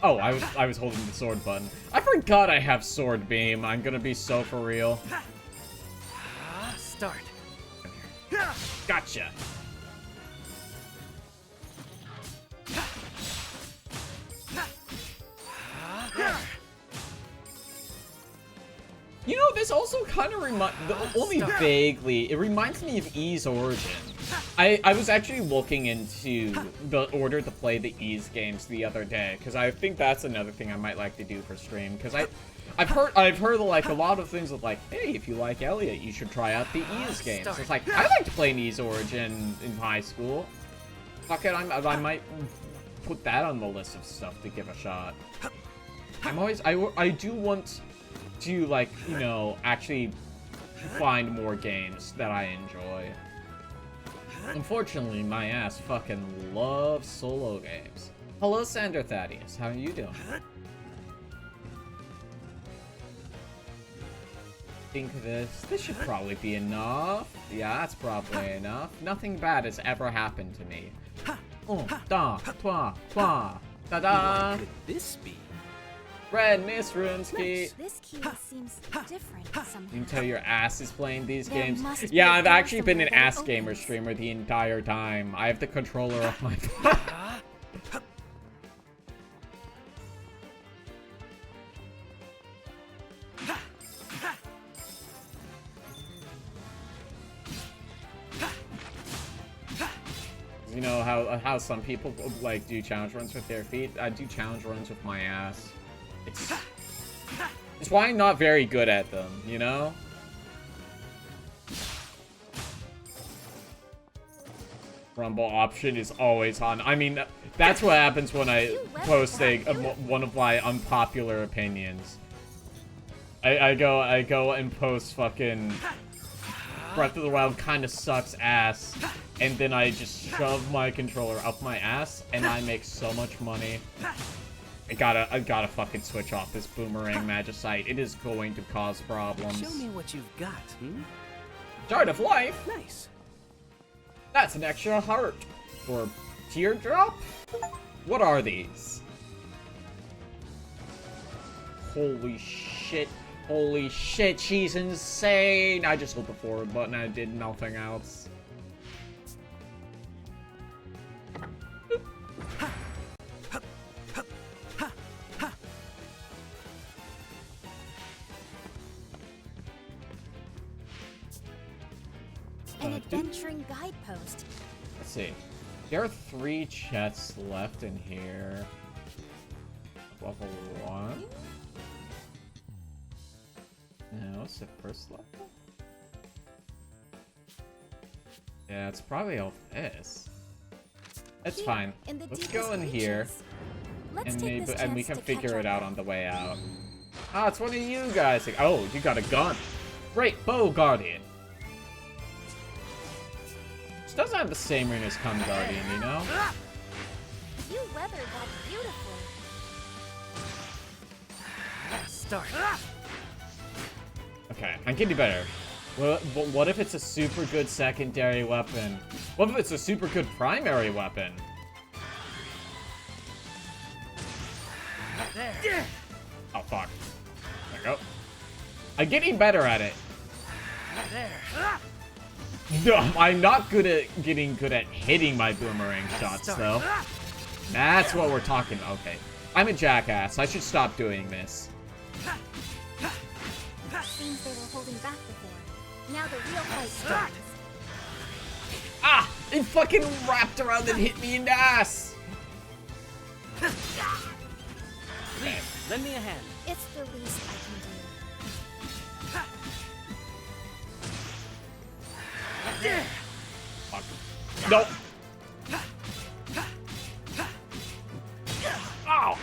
Oh, I was holding the sword button. I forgot I have sword beam. I'm gonna be so for real. Start. Gotcha. You know, this also kind of only vaguely, it reminds me of Ys Origin. I was actually looking into the order to play the Ys games the other day, because I think that's another thing I might like to do for stream, because I've heard like a lot of things of like, hey, if you like Elliott, you should try out the Ys games. It's like, I like to play an Ys Origin in high school. Fuck it, I might put that on the list of stuff to give a shot. I do want to, like, you know, actually find more games that I enjoy. Unfortunately, my ass fucking loves solo games. Hello, Sander Thaddeus. How are you doing? Think this should probably be enough. Yeah, that's probably enough. Nothing bad has ever happened to me. Da, twa, twa, da da. What could this be? Red Miss Runesky. This key seems different somehow. You can tell your ass is playing these There games. must be Yeah, a I've door actually been an somewhere that ass gamer opens. streamer the entire time. I have the controller off my You know how some people like do challenge runs with their feet? I do challenge runs with my ass. It's why I'm not very good at them, you know? Rumble option is always on. I mean, that's what happens when I post one of my unpopular opinions. I go and post fucking Breath of the Wild kinda sucks ass, and then I just shove my controller up my ass, and I make so much money. I gotta fucking switch off this boomerang magicite. It is going to cause problems. Show me what you've got, Start of life? Nice. That's an extra heart. Or teardrop? What are these? Holy shit. Holy shit, she's insane! I just hit the forward button, I did nothing else. An adventuring guidepost. Let's see. There are 3 chests left in here. Level 1. No, it's the first level. Yeah, it's probably all this. It's fine. Let's go in here. And we can figure it out on the way out. Ah, it's one of you guys. Oh, you got a gun. Great, Bow Guardian. This doesn't have the same ring as Cum Guardian, you know? You weathered that beautifully. Start. Okay, I'm getting better. What if it's a super good secondary weapon? What if it's a super good primary weapon? There. Oh, fuck. There we go. I'm getting better at it. There. No, I'm not getting good at hitting my boomerang shots, though. That's what we're talking about. Okay. I'm a jackass. I should stop doing this. Seems they were holding back before. Now the real fight starts. Ah! It fucking wrapped around and hit me in the ass! Please, lend me a hand. It's the least I can do. Fuck. Nope. Ow!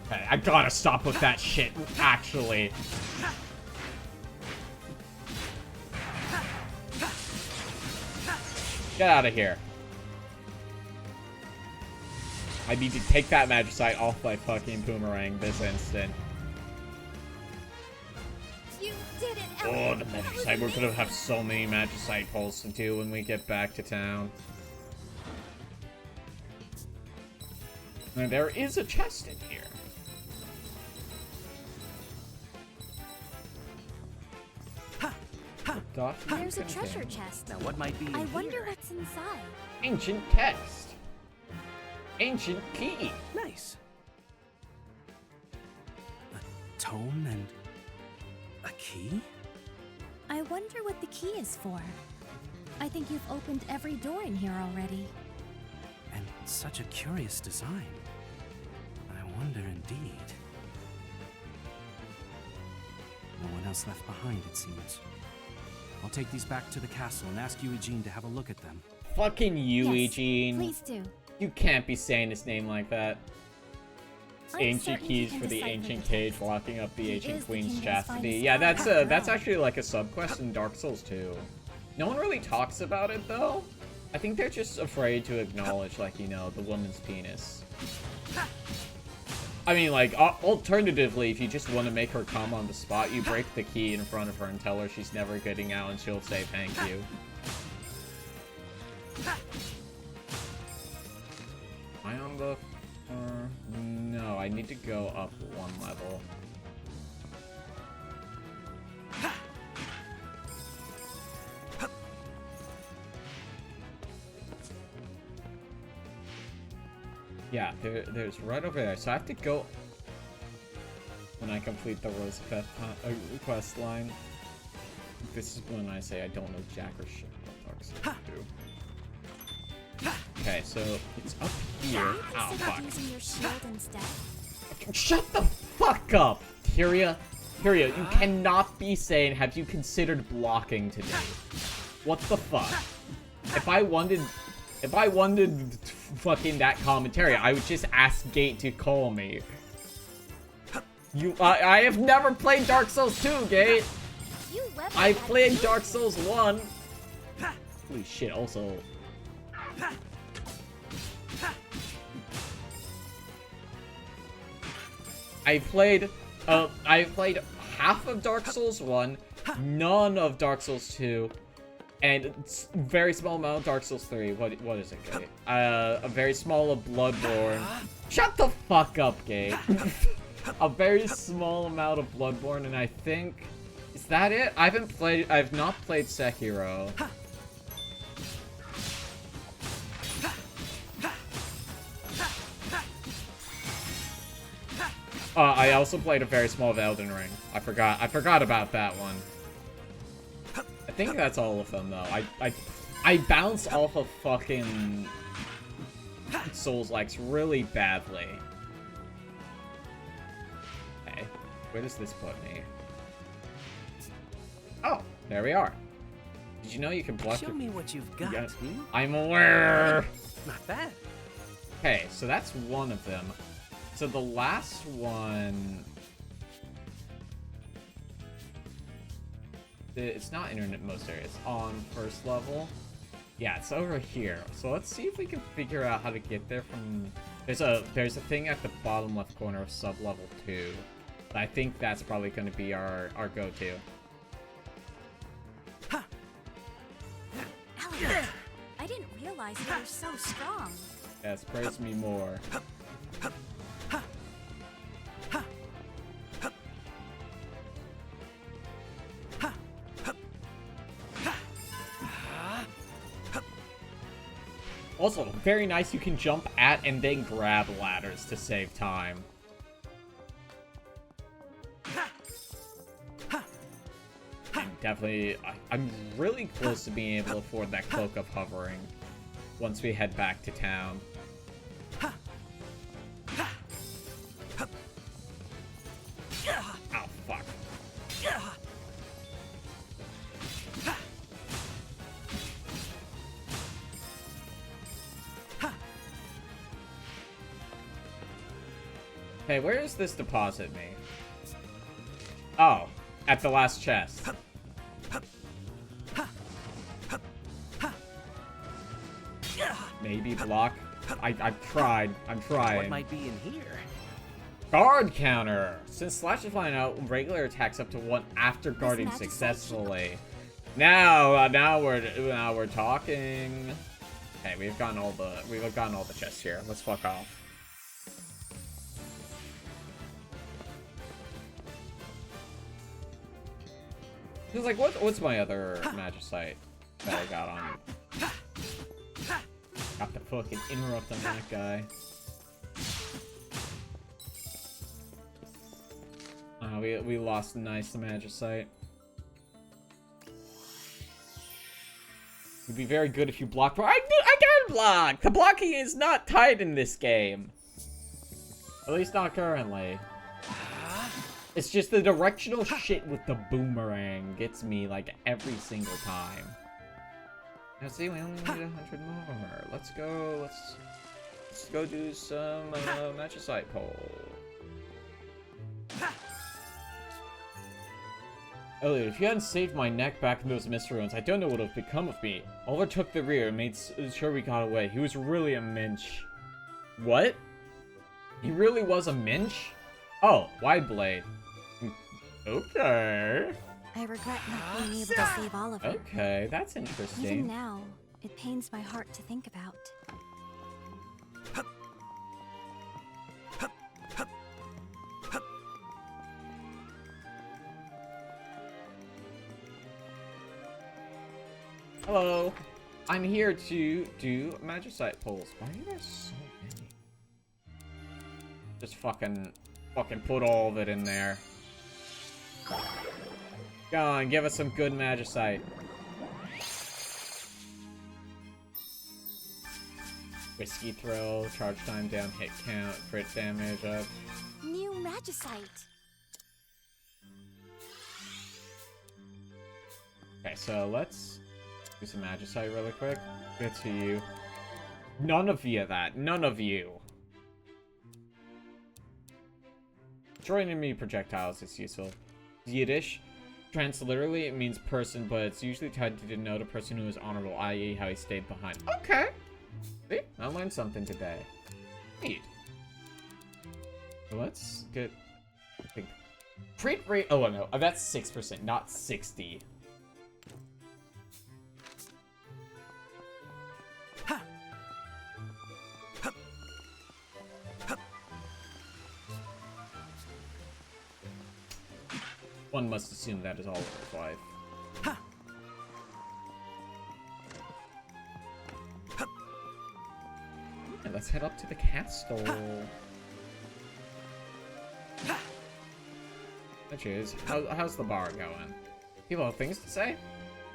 Okay, I gotta stop with that shit, actually. Get out of here. I need to take that Magicite off my fucking boomerang this instant. You did it, Oh, Elliott. the That was Magicite. We're gonna have amazing. so many Magicite pulls to do when we get back to town. Now, there is a chest in here. There's a treasure chest. Now, what might be in I wonder here? what's inside. Ancient text. Ancient key. Nice. A tome and a key? I wonder what the key is for. I think you've opened every door in here already. And such a curious design. I wonder indeed. No one else left behind, it seems. I'll take these back to the castle and ask Eugene to have a look at them. Fucking Yes, Eugene. please do. You can't be saying his name like that. I'm Ancient certain keys he can for the decipher ancient the cage, text. locking up the He ancient is the queen's kingdom's chastity. finest Yeah, scholar, after that's all. actually like a subquest in Dark Souls 2. No one really talks about it though. I think they're just afraid to acknowledge, like, you know, the woman's penis. I mean, like, alternatively, if you just want to make her come on the spot, you break the key in front of her and tell her she's never getting out, and she'll say thank you. Am I on the floor? No, I need to go up one level. Yeah, there's right over there. So I have to go when I complete the Rosebeth quest line. This is when I say I don't know jack or shit about Dark Souls 2. Okay, so it's up here. Ow, Consider fuck. using your shield instead. Shut the fuck up, Tyria. Tyria, you cannot be saying, have you considered blocking today? What the fuck? If I wanted fucking that commentary, I would just ask Gate to call me. I have never played Dark Souls 2, Gate. You weapon I that played too. Dark Souls 1. Holy shit, also. I played half of Dark Souls 1, none of Dark Souls 2, and very small amount of Dark Souls 3. What is it, Gate? A very small of Bloodborne. Shut the fuck up, Gate. A very small amount of Bloodborne, and I think... Is that it? I've not played Sekiro. I also played a very small of Elden Ring. I forgot about that one. I think that's all of them, though. I bounce off of fucking Souls-likes really badly. Okay, where does this put me? Oh, there we are. Did you know you can block Show me what you've got. Yes, hmm? I'm aware. Not bad. Okay, so that's one of them. So the last one... It's not internet most areas. On first level. Yeah, it's over here. So let's see if we can figure out how to get there from... There's a thing at the bottom left corner of sub-level 2. I think that's probably going to be our go-to. Elliott, I didn't realize you were so strong. Yes, praise me more. Also, very nice you can jump at and then grab ladders to save time. And definitely, I'm really close to being able to afford that Cloak of Hovering once we head back to town. Oh, fuck. Hey, where does this deposit me? Oh, at the last chest. Maybe block I've tried. I'm trying. What might be in here? Guard counter. Since Slash is flying out, regular attacks up to 1 after guarding successfully. Now we're talking. Okay, we've gotten all the chests here. Let's fuck off. He was like, what's my other magicite that I got on? Got the fucking interrupt on that guy. We lost a nice magicite. It'd be very good if you block. I can block! The blocking is not tight in this game. At least not currently. It's just the directional shit with the boomerang gets me like every single time. Now see, we only need 100 more. Let's go do some magicite pull. Elliot, if you hadn't saved my neck back in those mist ruins, I don't know what would have become of me. Oliver took the rear and made sure we got away. He was really a minch. What? He really was a minch? Oh, wide blade. Okay. I regret not being able to save Oliver. Okay, that's interesting. Even now, it pains my heart to think about. Hello. I'm here to do magicite pulls. Why are there so many? Just fucking put all of it in there. Go on, give us some good magicite. Whiskey throw, charge time down, hit count, crit damage up. New magicite. Okay, so let's do some magicite really quick. Good to you. None of you that. None of you. Destroying enemy projectiles is useful. Yiddish. Transliterally, it means person, but it's usually tied to denote a person who is honorable, i.e. how he stayed behind. Okay. See? I learned something today. Neat. So let's get... I think... Crit rate... Oh, no. That's 6%, not 60. One must assume that is all of life. Okay, let's head up to the castle. Cheers. How's the bar going? People have things to say?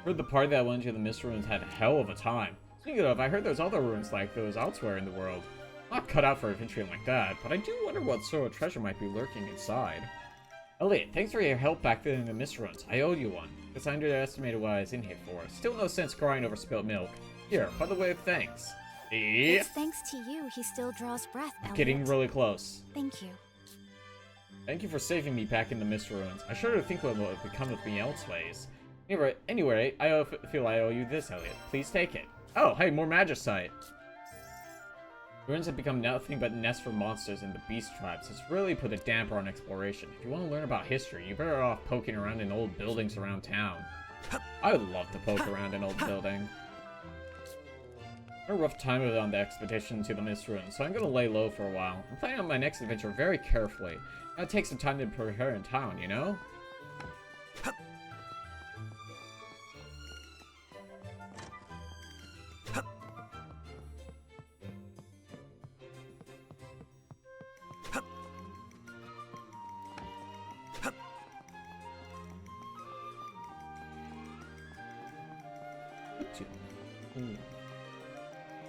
Heard the party that went to the mist ruins had a hell of a time. Speaking of, I heard there's other ruins like those elsewhere in the world. Not cut out for adventuring like that, but I do wonder what sort of treasure might be lurking inside. Elliot, thanks for your help back then in the mist ruins. I owe you one. Guess I underestimated what I was in here for. Still no sense crying over spilt milk. Here, by the way of thanks. It's thanks to you he still draws breath, Elliot. Getting really close. Thank you. Thank you for saving me back in the mist ruins. I sure do think what would become of me elseways. Anyway, I feel I owe you this, Elliot. Please take it. Oh, hey, more magicite. Ruins have become nothing but nests for monsters and the beast tribes. It's really put a damper on exploration. If you want to learn about history, you're better off poking around in old buildings around town. I would love to poke around in old building. I had a rough time of it on the expedition to the mist ruins, so I'm gonna lay low for a while. I'm planning on my next adventure very carefully. Gotta take some time to prepare in town, you know?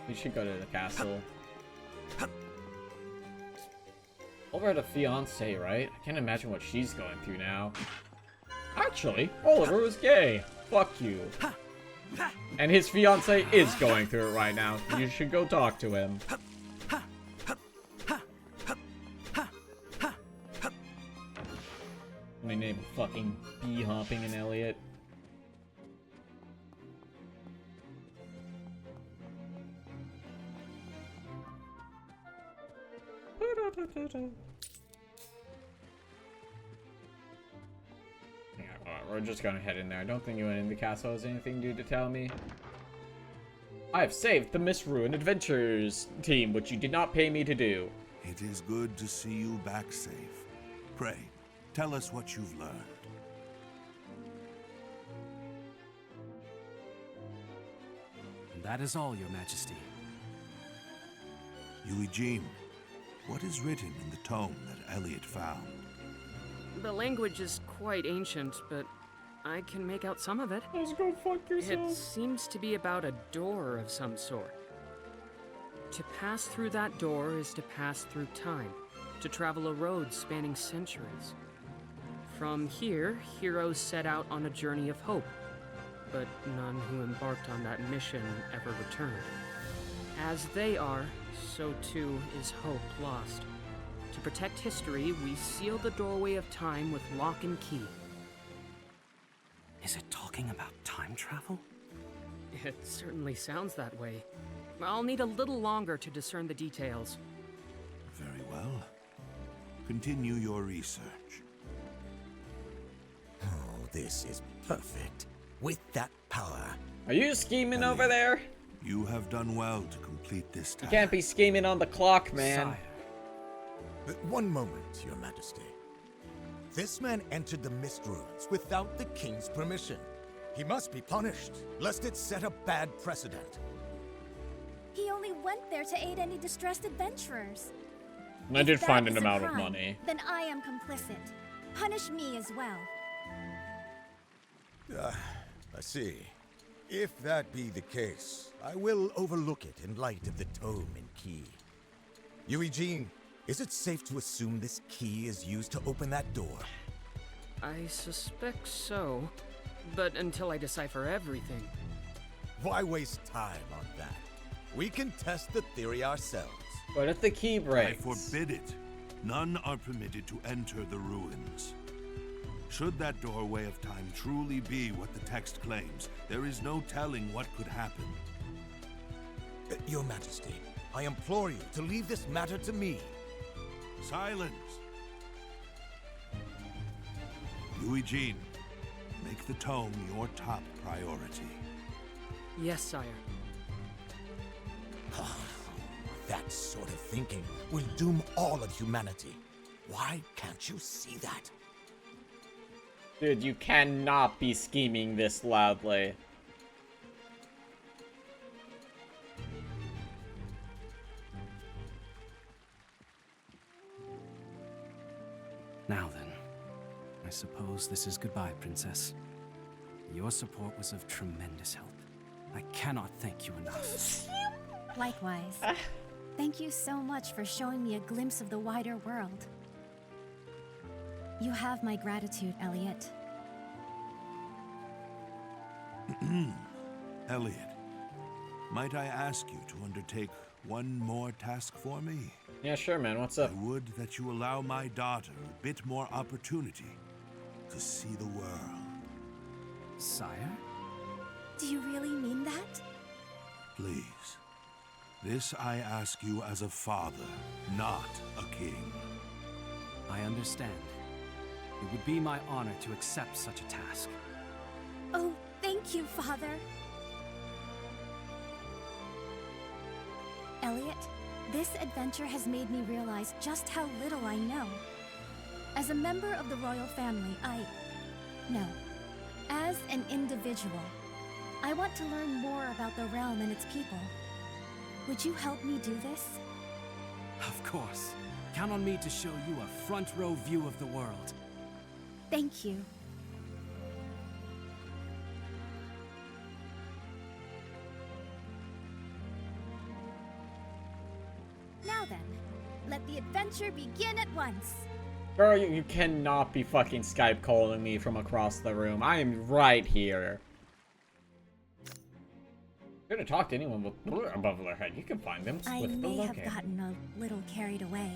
We should go to the castle. Oliver had a fiance, right? I can't imagine what she's going through now. Actually, Oliver was gay. Fuck you. And his fiance is going through it right now. You should go talk to him. My name is fucking bee hopping in Elliot. We're just gonna head in there. I don't think anyone in the castle has anything new to tell me. I have saved the Miss Ruin Adventures team, which you did not pay me to do. It is good to see you back safe. Pray, tell us what you've learned. That is all, Your Majesty. Eugene, what is written in the tome that Elliott found? The language is quite ancient, but I can make out some of it. Let's go fuck yourself. It seems to be about a door of some sort. To pass through that door is to pass through time, to travel a road spanning centuries. From here, heroes set out on a journey of hope, but none who embarked on that mission ever returned. As they are, so too is hope lost. To protect history, we seal the doorway of time with lock and key. Is it talking about time travel? It certainly sounds that way. I'll need a little longer to discern the details. Very well. Continue your research. Oh, this is perfect. With that power. Are you scheming over there? You have done well to complete this task. You can't be scheming on the clock, man. Sire. One moment, Your Majesty. This man entered the Mist Ruins without the king's permission. He must be punished, lest it set a bad precedent. He only went there to aid any distressed adventurers. And I did find an amount of money. Then I am complicit. Punish me as well. I see. If that be the case, I will overlook it in light of the tome and key. Eugene, is it safe to assume this key is used to open that door? I suspect so, but until I decipher everything. Why waste time on that? We can test the theory ourselves. What if the key breaks? I forbid it. None are permitted to enter the ruins. Should that doorway of time truly be what the text claims, there is no telling what could happen. Your Majesty, I implore you to leave this matter to me. Silence! Eugene, make the tome your top priority. Yes, sire. That sort of thinking will doom all of humanity. Why can't you see that? Dude, you cannot be scheming this loudly. Now then, I suppose this is goodbye, Princess. Your support was of tremendous help. I cannot thank you enough. Likewise. Thank you so much for showing me a glimpse of the wider world. You have my gratitude, Elliott. Elliott, might I ask you to undertake one more task for me? Yeah, sure, man. What's up? I would that you allow my daughter a bit more opportunity to see the world. Sire? Do you really mean that? Please. This I ask you as a father, not a king. I understand. It would be my honor to accept such a task. Oh, thank you, Father. Elliott, this adventure has made me realize just how little I know. As a member of the royal family, No. As an individual, I want to learn more about the realm and its people. Would you help me do this? Of course. Count on me to show you a front-row view of the world. Thank you. Now then, let the adventure begin at once. Girl, you cannot be fucking Skype calling me from across the room. I am right here. If you're to talk to anyone with blur above their head, you can find them I with the may have locator. gotten a little carried away.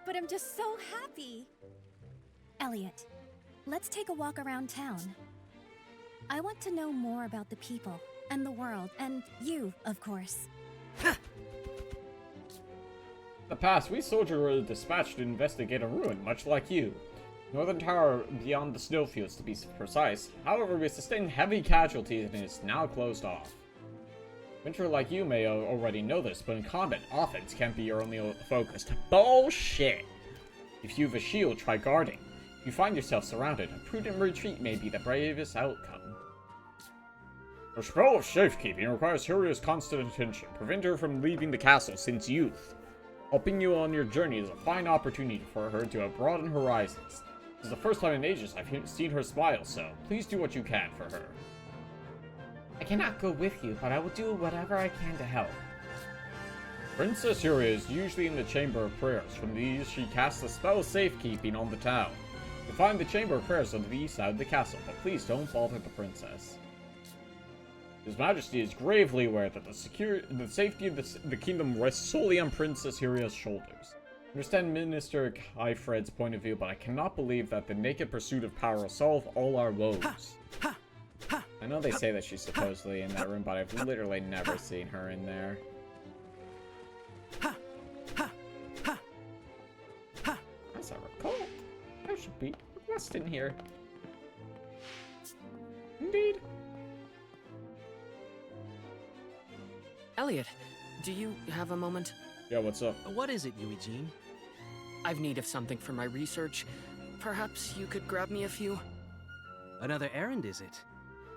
But I'm just so happy. Elliott, let's take a walk around town. I want to know more about the people and the world, and you, of course. In the past, we soldiers were dispatched to investigate a ruin, much like you. Northern Tower beyond the snowfields, to be precise. However, we sustained heavy casualties and is now closed off. Winter like you may already know this, but in combat, offense can't be your only focus. Bullshit! If you have a shield, try guarding. If you find yourself surrounded, a prudent retreat may be the bravest outcome. Her spell of safekeeping requires serious constant attention, prevent her from leaving the castle since youth. Helping you on your journey is a fine opportunity for her to have broadened horizons. This is the first time in ages I've seen her smile, so please do what you can for her. I cannot go with you, but I will do whatever I can to help. Princess Yuria is usually in the Chamber of Prayers. From these, she casts the spell of safekeeping on the town. You'll find the Chamber of Prayers on the east side of the castle, but please don't bother the princess. His Majesty is gravely aware that the safety of the kingdom rests solely on Princess Yuria's shoulders. I understand Minister Kaifred's point of view, but I cannot believe that the naked pursuit of power will solve all our woes. I know they say that she's supposedly in that room, but I've literally never seen her in there. As I recall, there should be a rest in here. Indeed. Elliott, do you have a moment? Yeah, what's up? What is it, Eugene? I've need of something for my research. Perhaps you could grab me a few? Another errand, is it?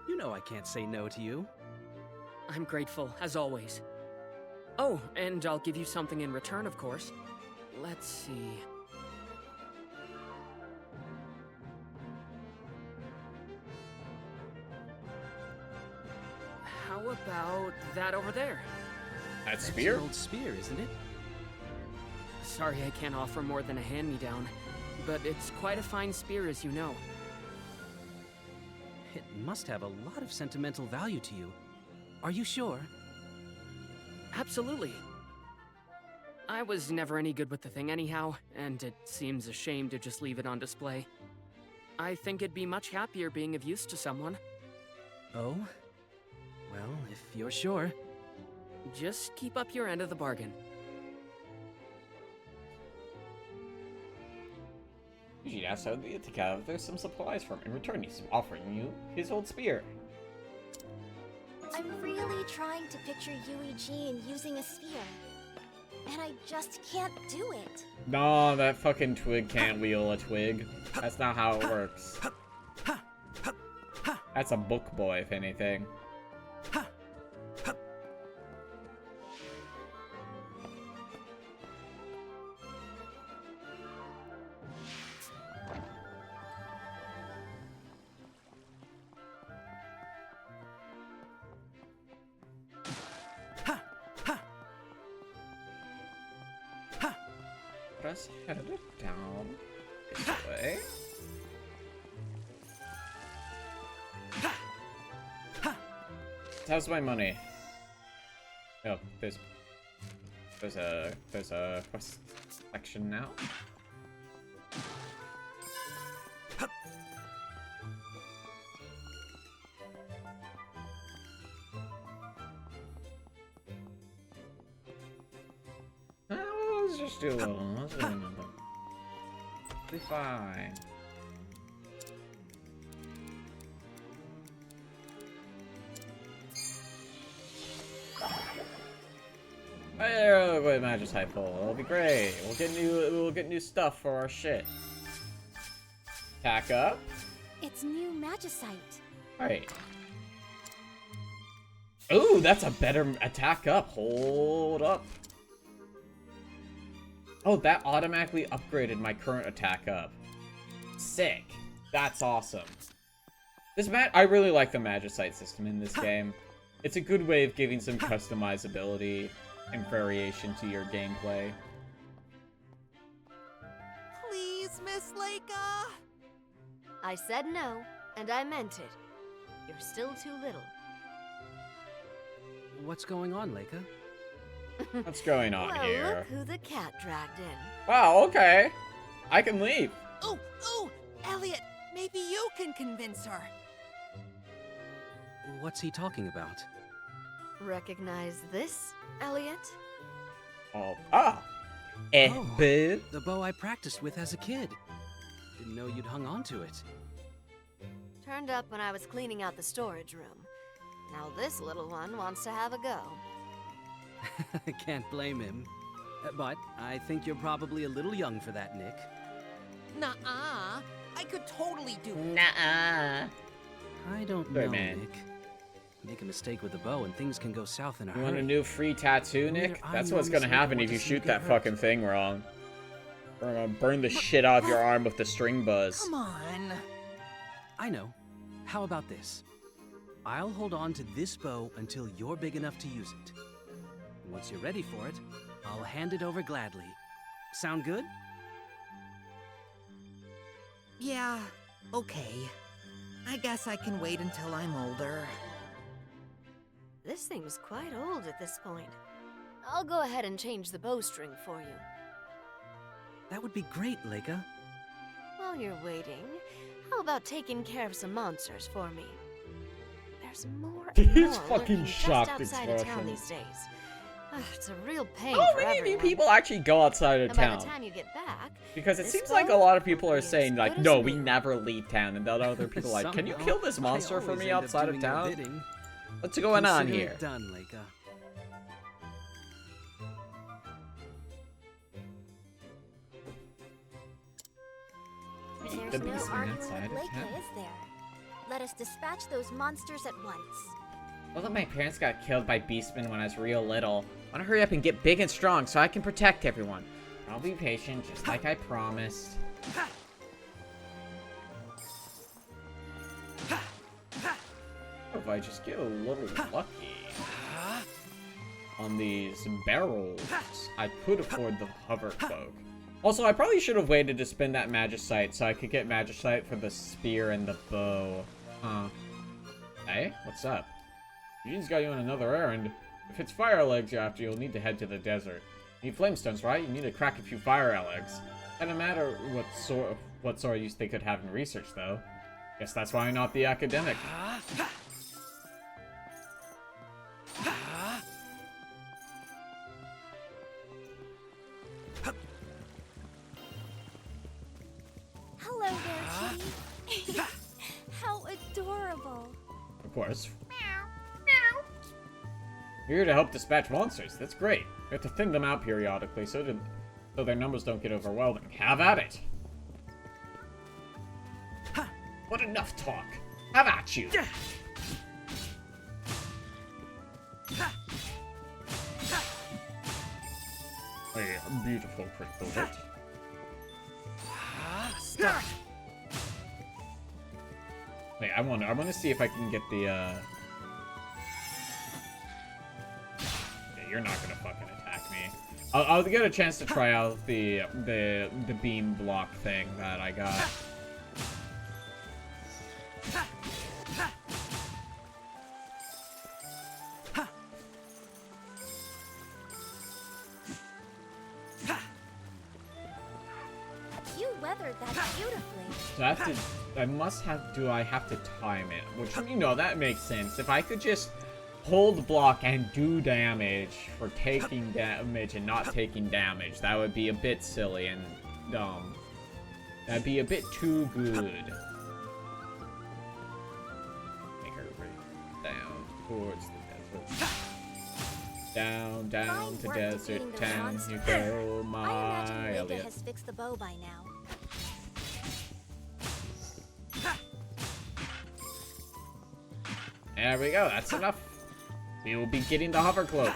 You know I can't say no to you. I'm grateful, as always. Oh, and I'll give you something in return, of course. Let's see... How about that over there? That That's spear? your old spear, isn't it? Sorry I can't offer more than a hand-me-down, but it's quite a fine spear, as you know. It must have a lot of sentimental value to you. Are you sure? Absolutely. I was never any good with the thing anyhow, and it seems a shame to just leave it on display. I think it'd be much happier being of use to someone. Oh? Well, if you're sure. Just keep up your end of the bargain. Eugene asked Elliott to gather some supplies from him. In return, he's offering you his old spear. I'm really trying to picture Eugene using a spear. And I just can't do it. No, that fucking twig can't wheel a twig. That's not how it works. That's a book boy, if anything. Press head down this way. How's my money? Oh, there's a quest section now. Let's just do a little. Let's do another. Be fine. Hey, wait, Magicite full. It'll be great. We'll get new stuff for our shit. Attack up. It's new magicite. Alright. Ooh, that's a better attack up. Hold up. Oh, that automatically upgraded my current attack up. Sick. That's awesome. I really like the Magicite system in this game. It's a good way of giving some customizability and variation to your gameplay. Please, Miss Leica? I said no, and I meant it. You're still too little. What's going on, Leica? What's going on well, here? Look who the cat dragged in. Wow, okay. I can leave. Ooh, Elliott, maybe you can convince her. What's he talking about? Recognize this, Elliott? Oh, ah! Boo. The bow I practiced with as a kid. Didn't know you'd hung on to it. Turned up when I was cleaning out the storage room. Now this little one wants to have a go. Can't blame him. But I think you're probably a little young for that, Nick. Nuh-uh. I could totally do it. Nuh-uh. I don't Sorry, know, man. Nick. Make a mistake with the bow and things can go south in a You want a hurry. new free tattoo, Nick? That's what's gonna happen if you shoot that fucking thing wrong. We're gonna burn the shit off your arm with the string buzz. Come on. I know. How about this? I'll hold on to this bow until you're big enough to use it. And once you're ready for it, I'll hand it over gladly. Sound good? Yeah, okay. I guess I can wait until I'm older. This thing's quite old at this point. I'll go ahead and change the bowstring for you. That would be great, Leica. While you're waiting, how about taking care of some monsters for me? There's more and His more fucking lurking just shocked outside of town expression. these days. Ugh, it's a real pain How for many of you everyone. people actually go outside of And by town? the time you get back, Because it this seems like a bow lot of people will are be as saying, like, good as no, we new. never leave town. And then other people are like, can you Somehow, kill this I monster for always me end up outside of doing your town? bidding. What's going on Consider here? it done, Leica. There's The no beast arguing outside with of Leica, town. is there? Let us dispatch those monsters at once. Well, that my parents got killed by beastmen when I was real little. I want to hurry up and get big and strong so I can protect everyone. I'll be patient, just like I promised. If I just get a little lucky on these barrels, I could afford the hover cloak. Also, I probably should have waited to spin that magicite so I could get magicite for the spear and the bow. Hey, what's up? Eugene's got you on another errand. If it's fire legs you're after, you'll need to head to the desert. You need flamestones, right? You need to crack a few fire legs. Doesn't matter what sort of use they could have in research, though. Guess that's why I'm not the academic. Hello there, Kitty. How adorable. Of course. You're here to help dispatch monsters. That's great. We have to thin them out periodically so their numbers don't get overwhelming. Have at it. What enough talk? Have at you. A beautiful critical hit. Stop. Wait, I want to see if I can get the Yeah, you're not gonna fucking attack me. I'll get a chance to try out the beam block thing that I got. You weathered that beautifully. So do I have to time it? Which, you know, that makes sense. If I could just hold block and do damage for taking damage and not taking damage, that would be a bit silly and dumb. That'd be a bit too good. Make her down towards the desert. Down Fine to work desert defeating those town you monsters. go, I my imagine Leica Elliott. has fixed the bow by now. There we go, that's enough. We will be getting the hover cloak.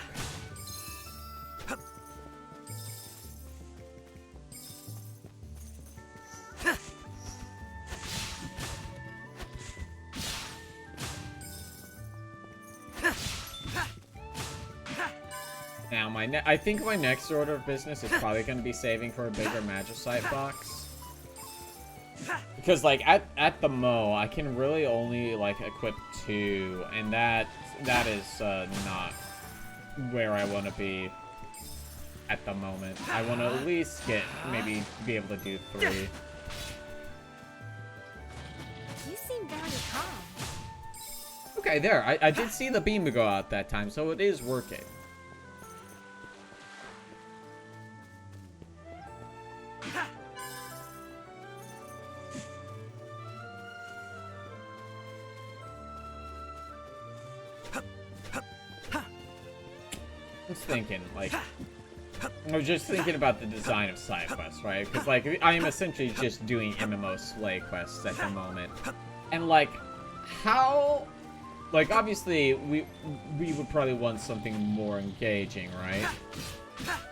Now, I think my next order of business is probably going to be saving for a bigger magicite box. Because, like, at the Mo, I can really only, like, equip 2, and that is not where I want to be at the moment. I want to at least maybe be able to do 3. You seem very calm. Okay, there. I did see the beam go out that time, so it is working. was thinking, like, I was just thinking about the design of side quests, right? Because, like, I am essentially just doing MMO slay quests at the moment. And, like, how... Like, obviously, we would probably want something more engaging, right?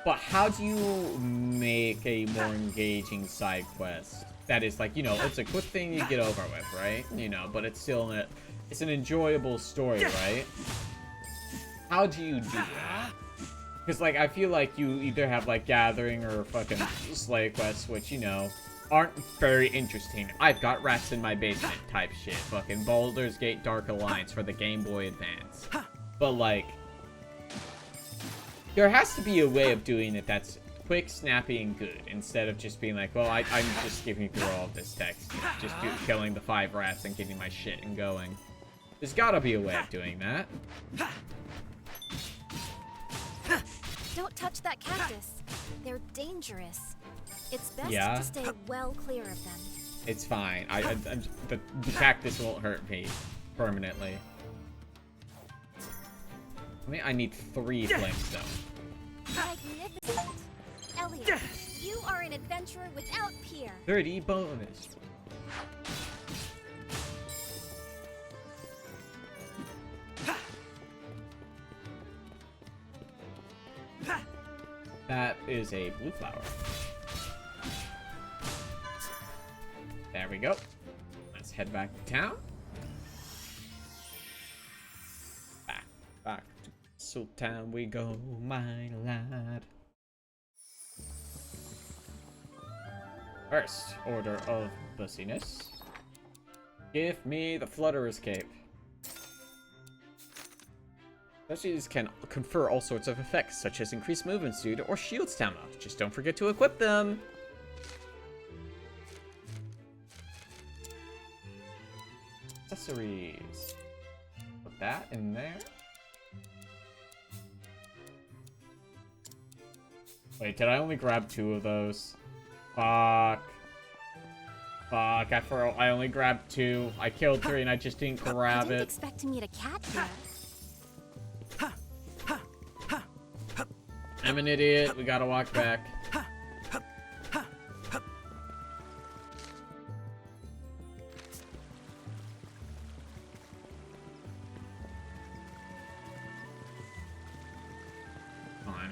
But how do you make a more engaging side quest? That is, like, you know, it's a quick thing you get over with, right? You know, but it's still it's an enjoyable story, right? How do you do that? Because, like, I feel like you either have, like, gathering or fucking slay quests, which, you know, aren't very interesting. I've got rats in my basement type shit. Fucking Baldur's Gate Dark Alliance for the Game Boy Advance. But, like, there has to be a way of doing it that's quick, snappy, and good, instead of just being like, well, I'm just skipping through all of this text. Just killing the 5 rats and getting my shit and going. There's gotta be a way of doing that. Don't touch that cactus. They're dangerous. It's best Yeah. to stay well clear of them. It's fine. The cactus won't hurt me permanently. I need 3 flamestone. Magnificent. Elliott, you are an adventurer without peer. 30 bonus. That is a blue flower. There we go. Let's head back to town. Back to Sultan we go, my lad. First order of bussiness. Give me the Flutterer's Cape. These can confer all sorts of effects, such as increased movement speed or shield stamina. Just don't forget to equip them. Accessories. Put that in there. Wait, did I only grab 2 of those? Fuck. Fuck, I only grabbed 2. I killed 3 and I just didn't grab I didn't it. expect to meet a cat here. I'm an idiot. We gotta walk back. Fine,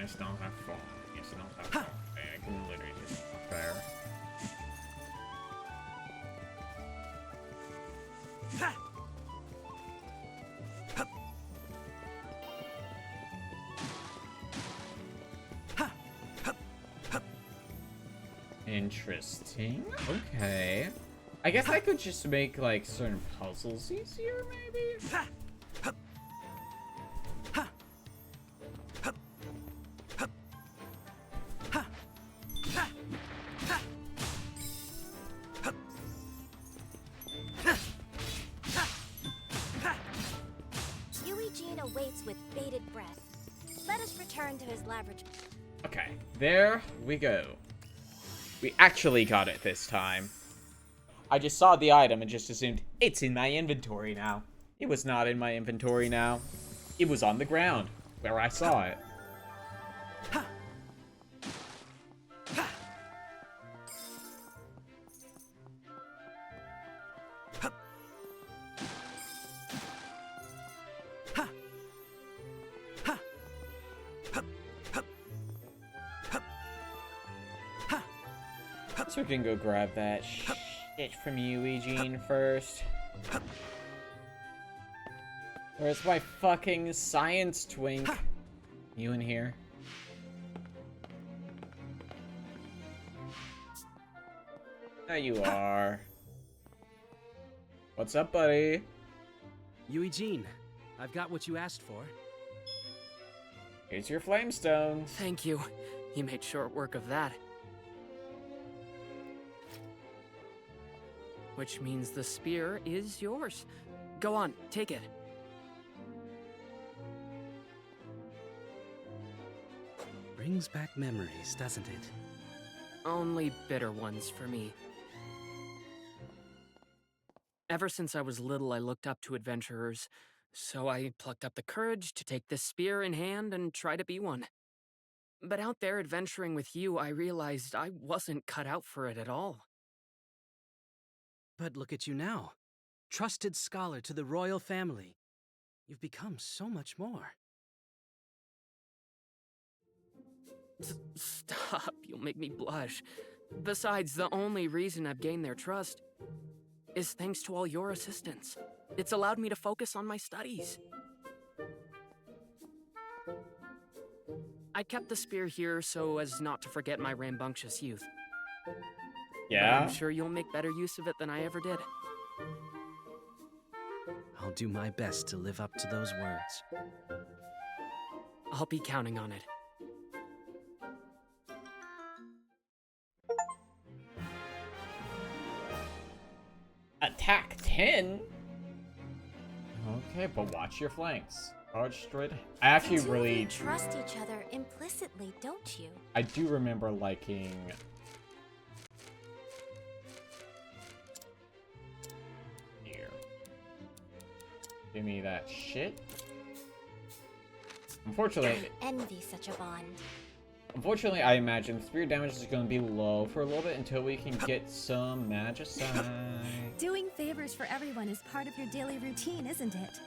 it's not that far. It's not that far. I can literally just walk there. Interesting. Okay. I guess I could just make, like, certain puzzles easier, maybe? Eugene awaits with bated breath. Let us return to his laboratory. Okay, there we go. We actually got it this time. I just saw the item and just assumed it's in my inventory now. It was not in my inventory now. It was on the ground where I saw it. So we can go grab that shit from you, Eugene, first. Where's my fucking science twink? You in here? There you are. What's up, buddy? Eugene, I've got what you asked for. Here's your flamestone. Thank you. You made short work of that. Which means the spear is yours. Go on, take it. Brings back memories, doesn't it? Only bitter ones for me. Ever since I was little, I looked up to adventurers. So I plucked up the courage to take this spear in hand and try to be one. But out there adventuring with you, I realized I wasn't cut out for it at all. But look at you now. Trusted scholar to the royal family. You've become so much more. Stop, you'll make me blush. Besides, the only reason I've gained their trust is thanks to all your assistance. It's allowed me to focus on my studies. I kept the spear here so as not to forget my rambunctious youth. Yeah? But I'm sure you'll make better use of it than I ever did. I'll do my best to live up to those words. I'll be counting on it. Attack 10? Okay, but watch your flanks. Archdroid. I actually really trust each other implicitly, don't you? I do remember liking here. Give me that shit. Unfortunately, I envy such a bond. Unfortunately, I imagine spear damage is going to be low for a little bit until we can get some magicite. Doing favors for everyone is part of your daily routine, isn't it?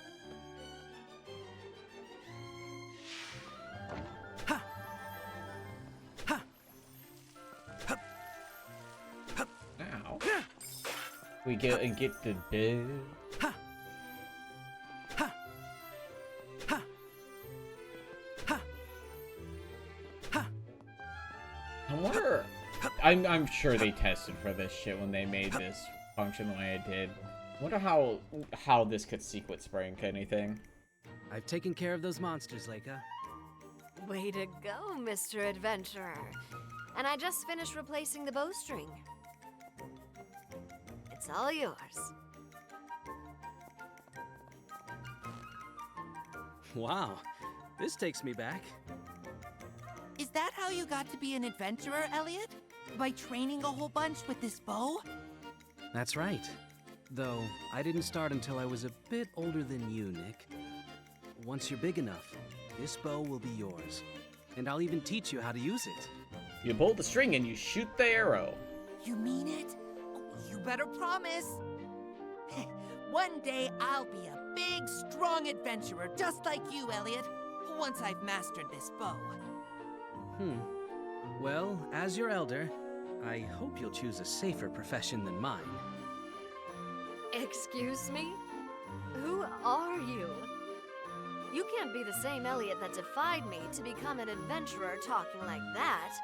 Now, we get the big. I wonder. I'm sure they tested for this shit when they made this function the way it did. I wonder how this could sequence break anything. I've taken care of those monsters, Leica. Way to go, Mr. Adventurer. And I just finished replacing the bowstring. It's all yours. Wow, this takes me back. Is that how you got to be an adventurer, Elliott? By training a whole bunch with this bow? That's right. Though, I didn't start until I was a bit older than you, Nick. Once you're big enough, this bow will be yours. And I'll even teach you how to use it. You pull the string and you shoot the arrow. You mean it? You better promise. One day I'll be a big, strong adventurer just like you, Elliott. Once I've mastered this bow. Well, as your elder, I hope you'll choose a safer profession than mine. Excuse me? Who are you? You can't be the same Elliott that defied me to become an adventurer talking like that.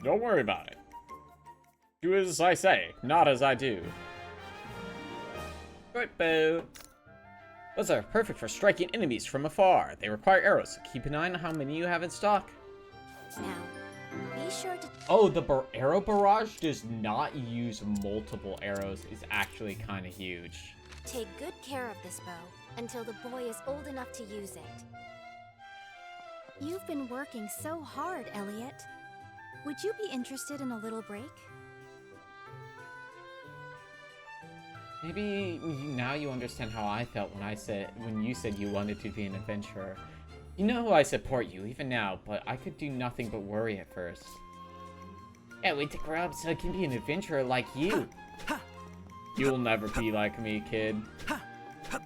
Don't worry about it. Do as I say, not as I do. Right, bow. Those are perfect for striking enemies from afar. They require arrows, so keep an eye on how many you have in stock. Now, be sure to... Oh, the arrow barrage does not use multiple arrows. It's actually kind of huge. Take good care of this bow until the boy is old enough to use it. You've been working so hard, Elliott. Would you be interested in a little break? Maybe now you understand how I felt when you said you wanted to be an adventurer. You know I support you even now, but I could do nothing but worry at first. Yeah, wait to grow up so I can be an adventurer like you. You'll never be like me, kid.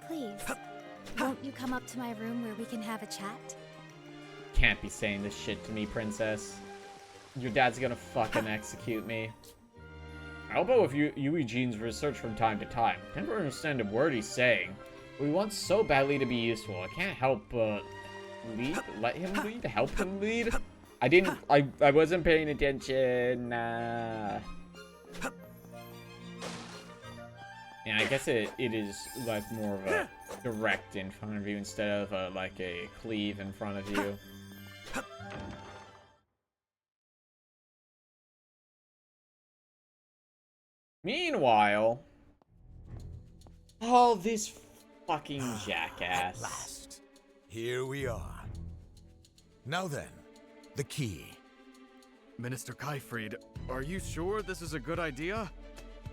Please, won't you come up to my room where we can have a chat? Can't be saying this shit to me, princess. Your dad's gonna fucking execute me. I'll go with Eugene's research from time to time. Never understand a word he's saying. We want so badly to be useful. I can't help but lead. Let him lead. Help him lead. I wasn't paying attention. Yeah, I guess it is like more of a direct in front of you instead of like a cleave in front of you. Meanwhile, oh, this fucking jackass. At last, here we are. Now then, the key. Minister Kyfried, are you sure this is a good idea?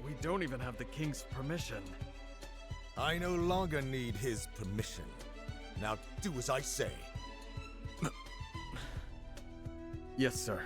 We don't even have the king's permission. I no longer need his permission. Now do as I say. Yes, sir.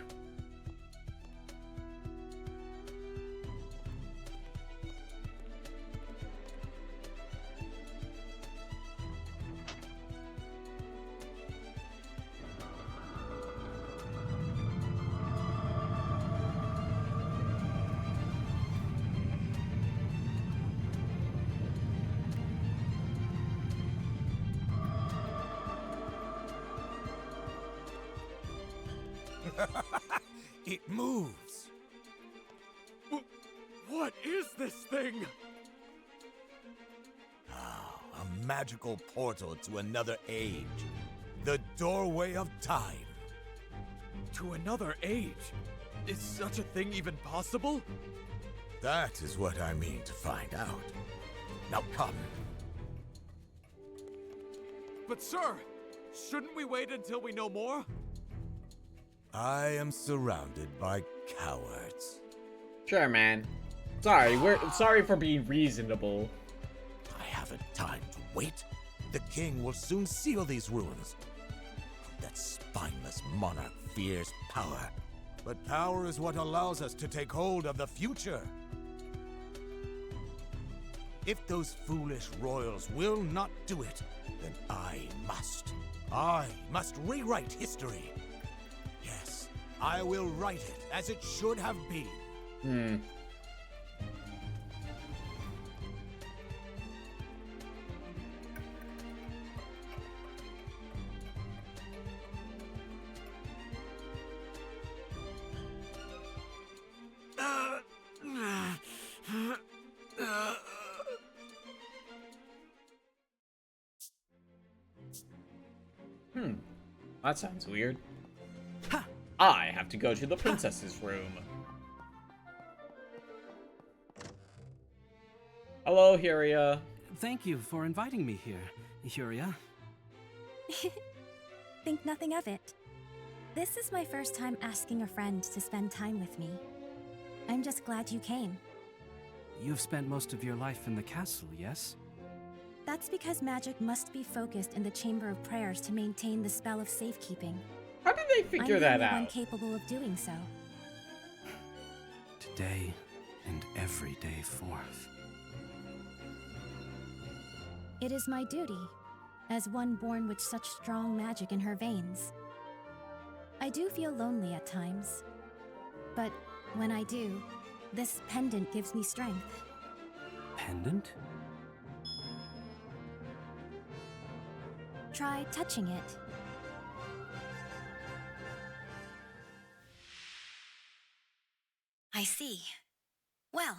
It moves. What is this thing? A magical portal to another age. The doorway of time. To another age? Is such a thing even possible? That is what I mean to find out. Now come. But sir, shouldn't we wait until we know more? I am surrounded by cowards. Sure, man. Sorry for being reasonable. I haven't time to wait. The king will soon seal these ruins. That spineless monarch fears power. But power is what allows us to take hold of the future. If those foolish royals will not do it, then I must. I must rewrite history. Yes, I will write it as it should have been. That sounds weird. I have to go to the princess's room. Hello, Huria. Thank you for inviting me here, Huria. Think nothing of it. This is my first time asking a friend to spend time with me. I'm just glad you came. You've spent most of your life in the castle, yes? That's because magic must be focused in the Chamber of Prayers to maintain the spell of safekeeping. How did they figure that I'm the only one out? capable of doing so. Today and every day forth. It is my duty, as one born with such strong magic in her veins. I do feel lonely at times, but when I do, this pendant gives me strength. Pendant? Try touching it. I see. Well,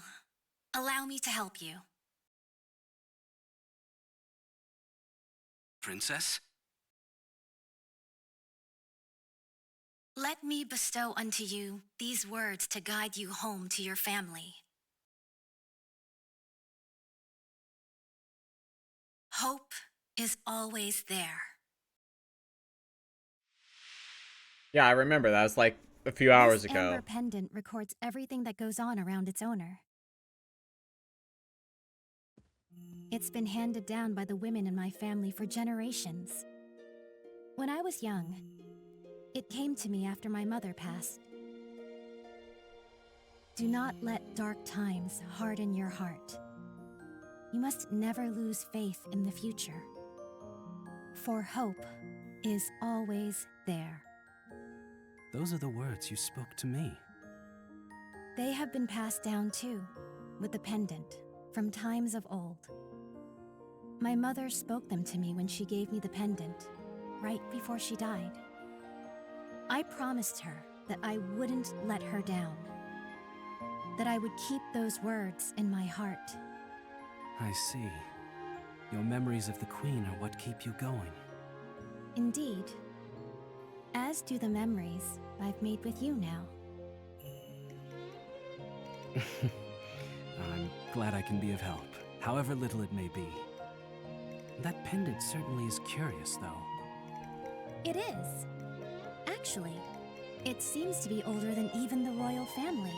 allow me to help you. Princess? Let me bestow unto you these words to guide you home to your family. Hope is always there. Yeah, I remember that was like a few hours This ago. amber pendant records everything that goes on around its owner. It's been handed down by the women in my family for generations. When I was young, it came to me after my mother passed. Do not let dark times harden your heart. You must never lose faith in the future. For hope is always there. Those are the words you spoke to me. They have been passed down too, with the pendant, from times of old. My mother spoke them to me when she gave me the pendant, right before she died. I promised her that I wouldn't let her down, that I would keep those words in my heart. I see. Your memories of the Queen are what keep you going. Indeed. As do the memories I've made with you now. I'm glad I can be of help, however little it may be. That pendant certainly is curious, though. It is. Actually, It seems to be older than even the royal family.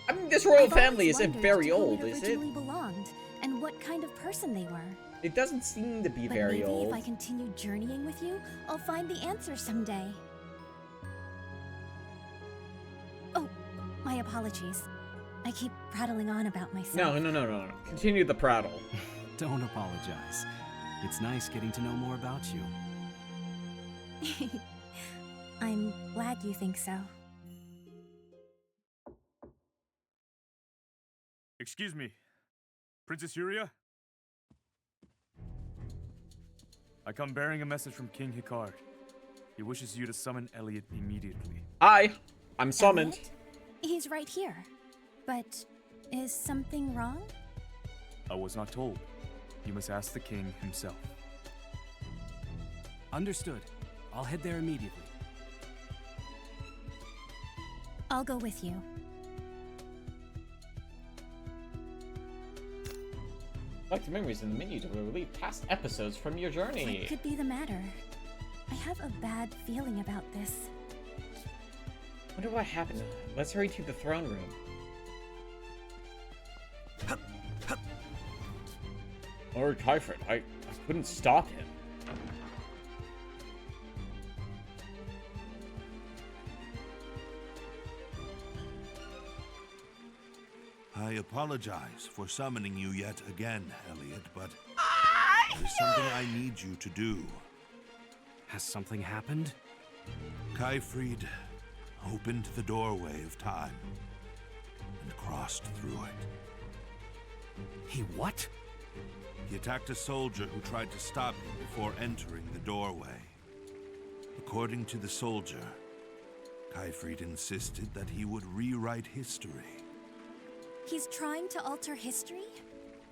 I mean, this royal I've family always isn't wondered very to whom old, it is it? originally belonged, and what kind of person they were. It doesn't seem to be But very maybe old. if I continue journeying with you, I'll find the answer someday. Oh, my apologies. I keep prattling on about myself. No. Continue the prattle. Don't apologize. It's nice getting to know more about you. I'm glad you think so. Excuse me, Princess Yuria? I come bearing a message from King Hikard. He wishes you to summon Elliott immediately. Hi, I'm summoned. Elliott? He's right here. But is something wrong? I was not told. You must ask the king himself. Understood. I'll head there immediately. I'll go with you. Select memories in the menu to relieve past episodes from your journey. What could be the matter? I have a bad feeling about this. Wonder what happened. Let's hurry to the throne room. Lord Kyfred, I couldn't stop him. I apologize for summoning you yet again, Elliott, but there's something I need you to do. Has something happened? Kyfried opened the doorway of time and crossed through it. He what? He attacked a soldier who tried to stop him before entering the doorway. According to the soldier, Kyfried insisted that he would rewrite history. He's trying to alter history?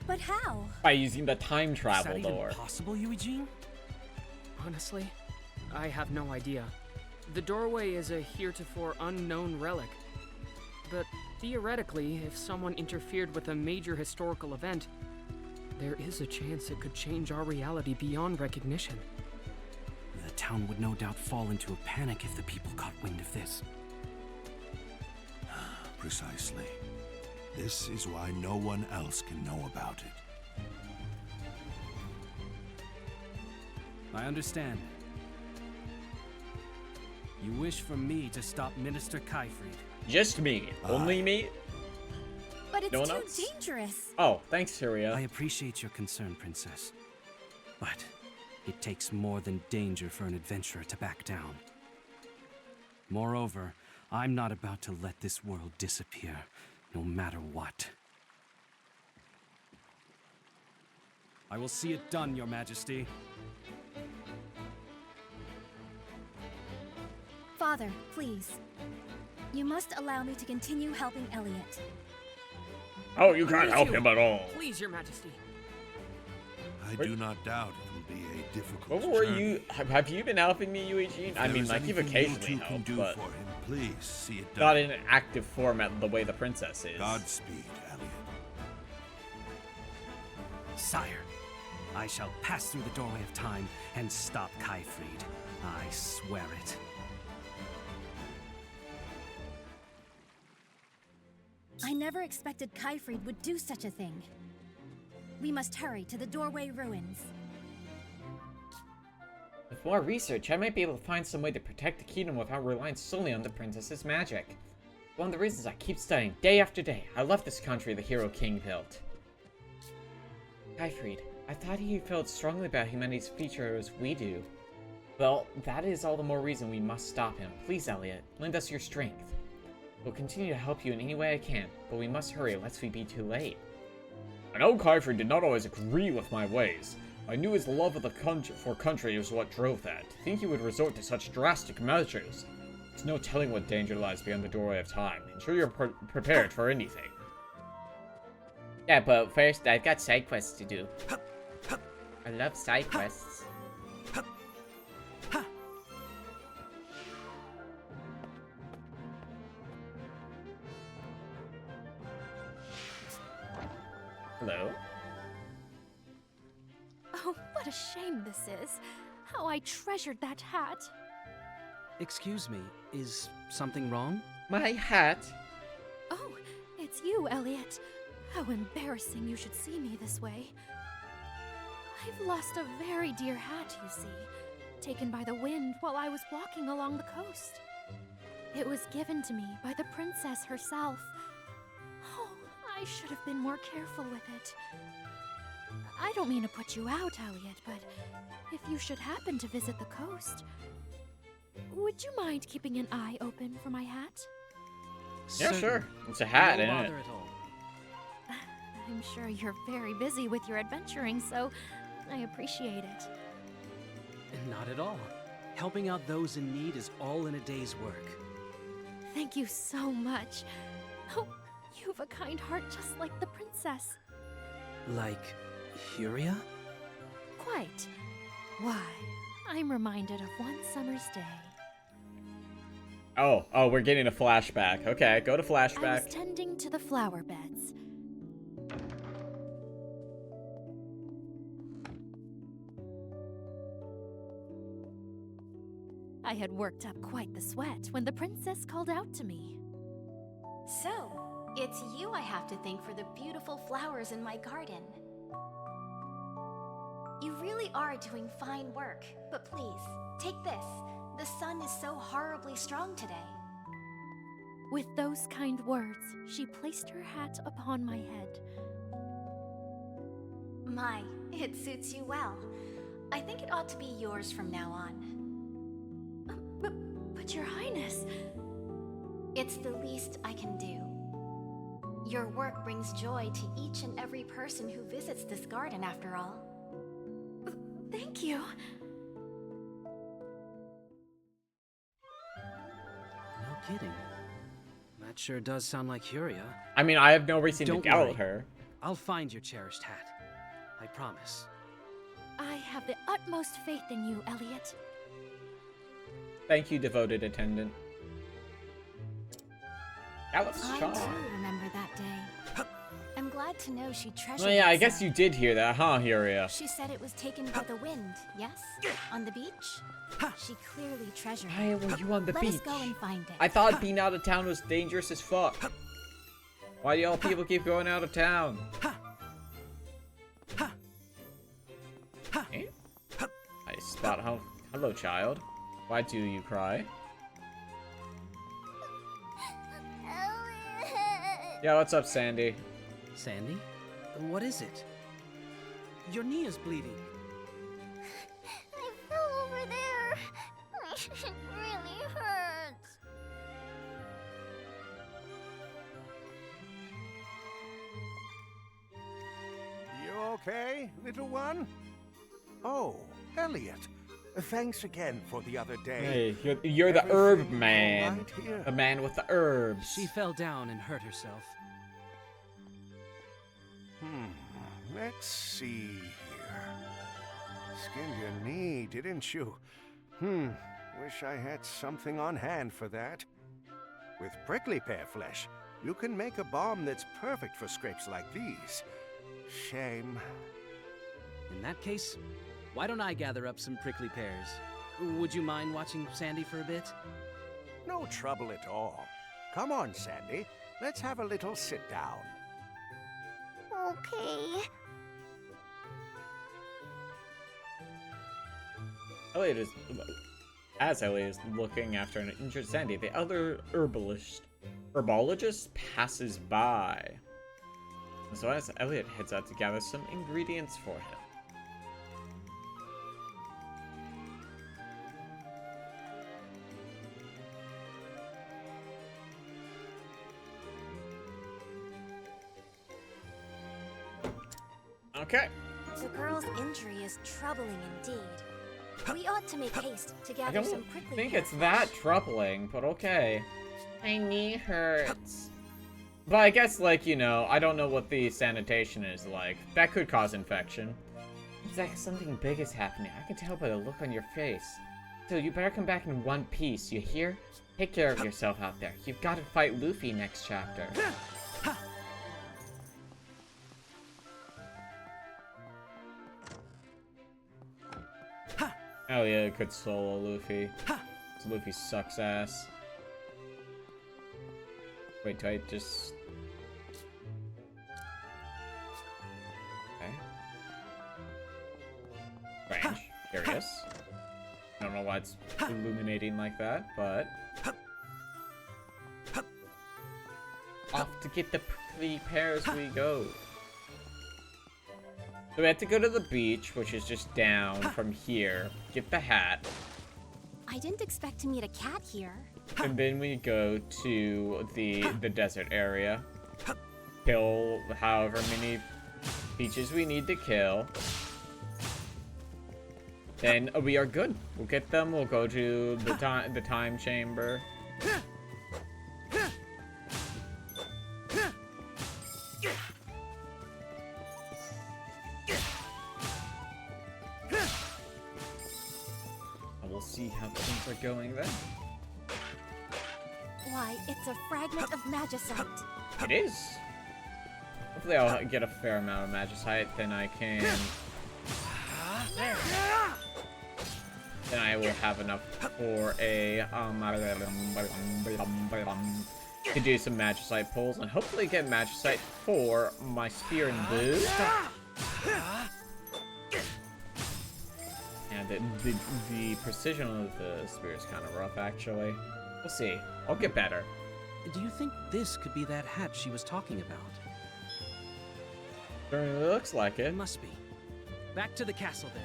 But how? By using the time travel Is that door. even possible, Eugene? Honestly, I have no idea. The doorway is a heretofore unknown relic. But theoretically, if someone interfered with a major historical event, there is a chance it could change our reality beyond recognition. The town would no doubt fall into a panic if the people caught wind of this. Precisely. This is why no one else can know about it. I understand. You wish for me to stop Minister Kyfried. Just me. Only me? But it's No one too else? dangerous. Oh, thanks, Syria. I appreciate your concern, Princess. But it takes more than danger for an adventurer to back down. Moreover, I'm not about to let this world disappear, no matter what. I will see it done, Your Majesty. Father, please. You must allow me to continue helping Elliott. Oh, you can't help him at all. Please, Your Majesty. I do not doubt it will be a difficult What were journey. you? Have you been helping me, Eugene? If I there mean, is like you've anything you occasionally two can helped, do but for him, please see it not done. in an active format the way the princess is. Godspeed, Elliott. Sire, I shall pass through the doorway of time and stop Kyfried. I swear it. I never expected Kyfried would do such a thing. We must hurry to the doorway ruins. With more research, I might be able to find some way to protect the kingdom without relying solely on the princess's magic. One of the reasons I keep studying day after day. I love this country the hero king built. Kyfried, I thought he felt strongly about humanity's future as we do. Well, that is all the more reason we must stop him. Please, Elliott, lend us your strength. We'll continue to help you in any way I can, but we must hurry lest we be too late. I know Kyfried did not always agree with my ways. I knew his love of the country was what drove that. To think he would resort to such drastic measures. There's no telling what danger lies beyond the doorway of time. Ensure you're prepared for anything. Yeah, but first I've got side quests to do. I love side quests. Hello? Oh, what a shame this is. How I treasured that hat. Excuse me, is something wrong? My hat. Oh, it's you, Elliott. How embarrassing you should see me this way. I've lost a very dear hat, you see, taken by the wind while I was walking along the coast. It was given to me by the princess herself. Oh, I should have been more careful with it. I don't mean to put you out, Elliott, but if you should happen to visit the coast, would you mind keeping an eye open for my hat? Yeah, sure. It's a hat, No isn't bother it? at all. I'm sure you're very busy with your adventuring, so I appreciate it. Not at all. Helping out those in need is all in a day's work. Thank you so much. Oh, you've a kind heart just like the princess. Like, Huria? Quite. Why, I'm reminded of one summer's day. Oh, we're getting a flashback. Okay, go to I flashback. was tending to the flower beds. I had worked up quite the sweat when the princess called out to me. So, it's you I have to thank for the beautiful flowers in my garden. You really are doing fine work, but please, take this. The sun is so horribly strong today. With those kind words, she placed her hat upon my head. My, it suits you well. I think it ought to be yours from now on. But Your Highness... It's the least I can do. Your work brings joy to each and every person who visits this garden, after all. Thank you. No kidding. That sure does sound like Huria. I mean, I have no reason Don't to doubt worry. her. I'll find your cherished hat. I promise. I have the utmost faith in you, Elliott. Thank you, devoted attendant. That was I Sean. too remember that day. I'm glad to know she treasured Well, yeah, I it guess so. you did hear that, huh, Huria? She said it was taken by the wind, yes? On the beach? She clearly treasured it. Why were you on the Let beach? us go and find it. I thought being out of town was dangerous as fuck. Why do y'all people keep going out of town? Eh? I spot how. Hello, child. Why do you cry? Yeah, what's up, Sandy? Sandy? What is it? Your knee is bleeding. I fell over there. It really hurts. You okay, little one? Oh, Elliott. Thanks again for the other day. Hey, you're the herb Everything man. all right here? The man with the herbs. She fell down and hurt herself. Let's see here. Skinned your knee, didn't you? Wish I had something on hand for that. With prickly pear flesh, you can make a balm that's perfect for scrapes like these. Shame. In that case, why don't I gather up some prickly pears? Would you mind watching Sandy for a bit? No trouble at all. Come on, Sandy. Let's have a little sit down. Okay. Elliot is, as Elliot is looking after an injured Sandy, the other herbologist passes by. And so as Elliot heads out to gather some ingredients for him. Okay. The girl's injury is troubling indeed. We ought to make haste to I gather some don't prickly think pear it's flesh. that troubling, but okay. My knee hurts. But I guess, like, you know, I don't know what the sanitation is like. That could cause infection. It's like something big is happening. I can tell by the look on your face. So you better come back in one piece, you hear? Take care of yourself out there. You've got to fight Luffy next chapter. Elliot could solo Luffy. 'cause Luffy sucks ass. Wait, do I just... Okay. Strange. Curious. I don't know why it's illuminating like that, but... Off to get the prickly pears we go. So we have to go to the beach, which is just down from here. Get the hat. I didn't expect to meet a cat here. And then we go to the desert area. Kill however many peaches we need to kill. Then we are good. We'll get them. We'll go to the time chamber. And we'll see how things are going then. Why, it's a fragment of magicite. It is. Hopefully I'll get a fair amount of magicite, then I can... Then I will have enough for a to do some magicite pulls and hopefully get magicite for my spear and bow. And the precision of the spear is kind of rough, actually. We'll see. I'll get better. Do you think this could be that hat she was talking about? Certainly looks like it. It must be. Back to the castle then.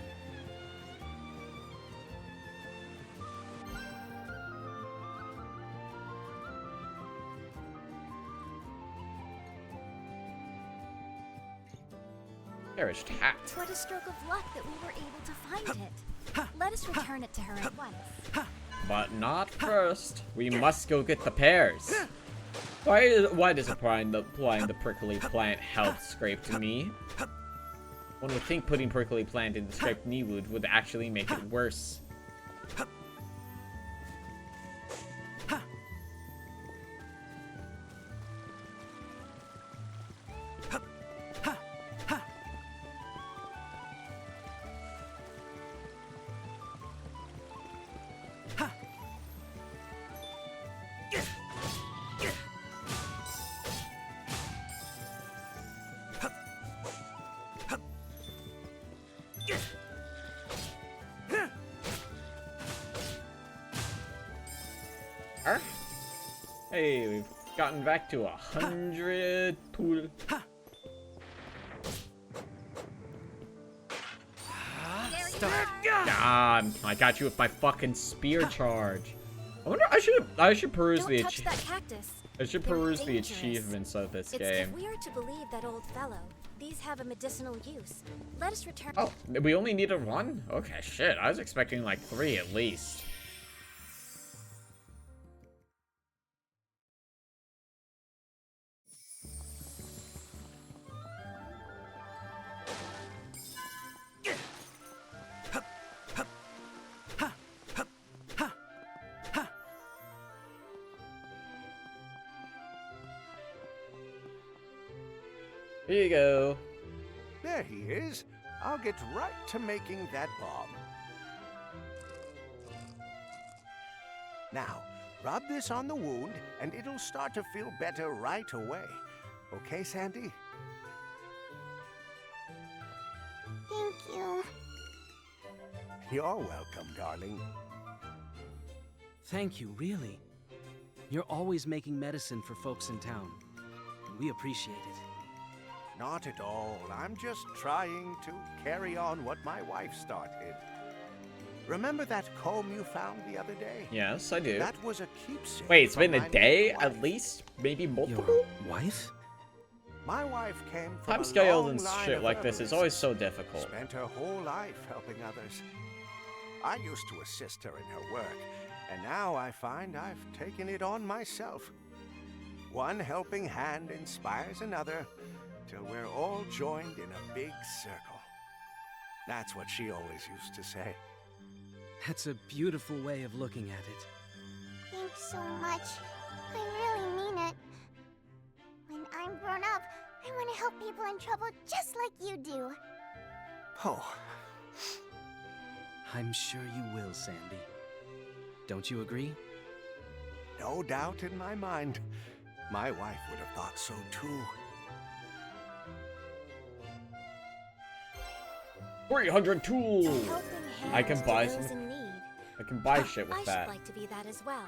Cherished hat. What a stroke of luck that we were able to find it. Let us return it to her at once. But not first. We must go get the pears. Why does applying the prickly plant help scraped knee? One would think putting prickly plant in the scraped knee would actually make it worse. Hey, we've gotten back to 100 pool. God, I got you with my fucking spear charge. I wonder. I should peruse the achievements of this game. If we are to believe that old fellow, these have a medicinal use. Let us return. Oh, we only needed one? Okay, shit. I was expecting like 3 at least. Here you go. There he is. I'll get right to making that bomb. Now, rub this on the wound, and it'll start to feel better right away. Okay, Sandy? Thank you. You're welcome, darling. Thank you, really. You're always making medicine for folks in town. We appreciate it. Not at all. I'm just trying to carry on what my wife started. Remember that comb you found the other day? Yes, I do. That was a keepsake. Wait, it's been from a my day late wife. at least? Maybe multiple? Your wife? My wife came from Time a scales long and line shit of like this is herbalists. always so difficult. Spent her whole life helping others. I used to assist her in her work, and now I find I've taken it on myself. One helping hand inspires another, till we're all joined in a big circle. That's what she always used to say. That's a beautiful way of looking at it. Thanks so much. I really mean it. When I'm grown up, I want to help people in trouble just like you do. Oh, I'm sure you will, Sandy. Don't you agree? No doubt in my mind. My wife would have thought so too. 300 tools! I can buy some. in need. I can buy shit with I that. should like to be that as well.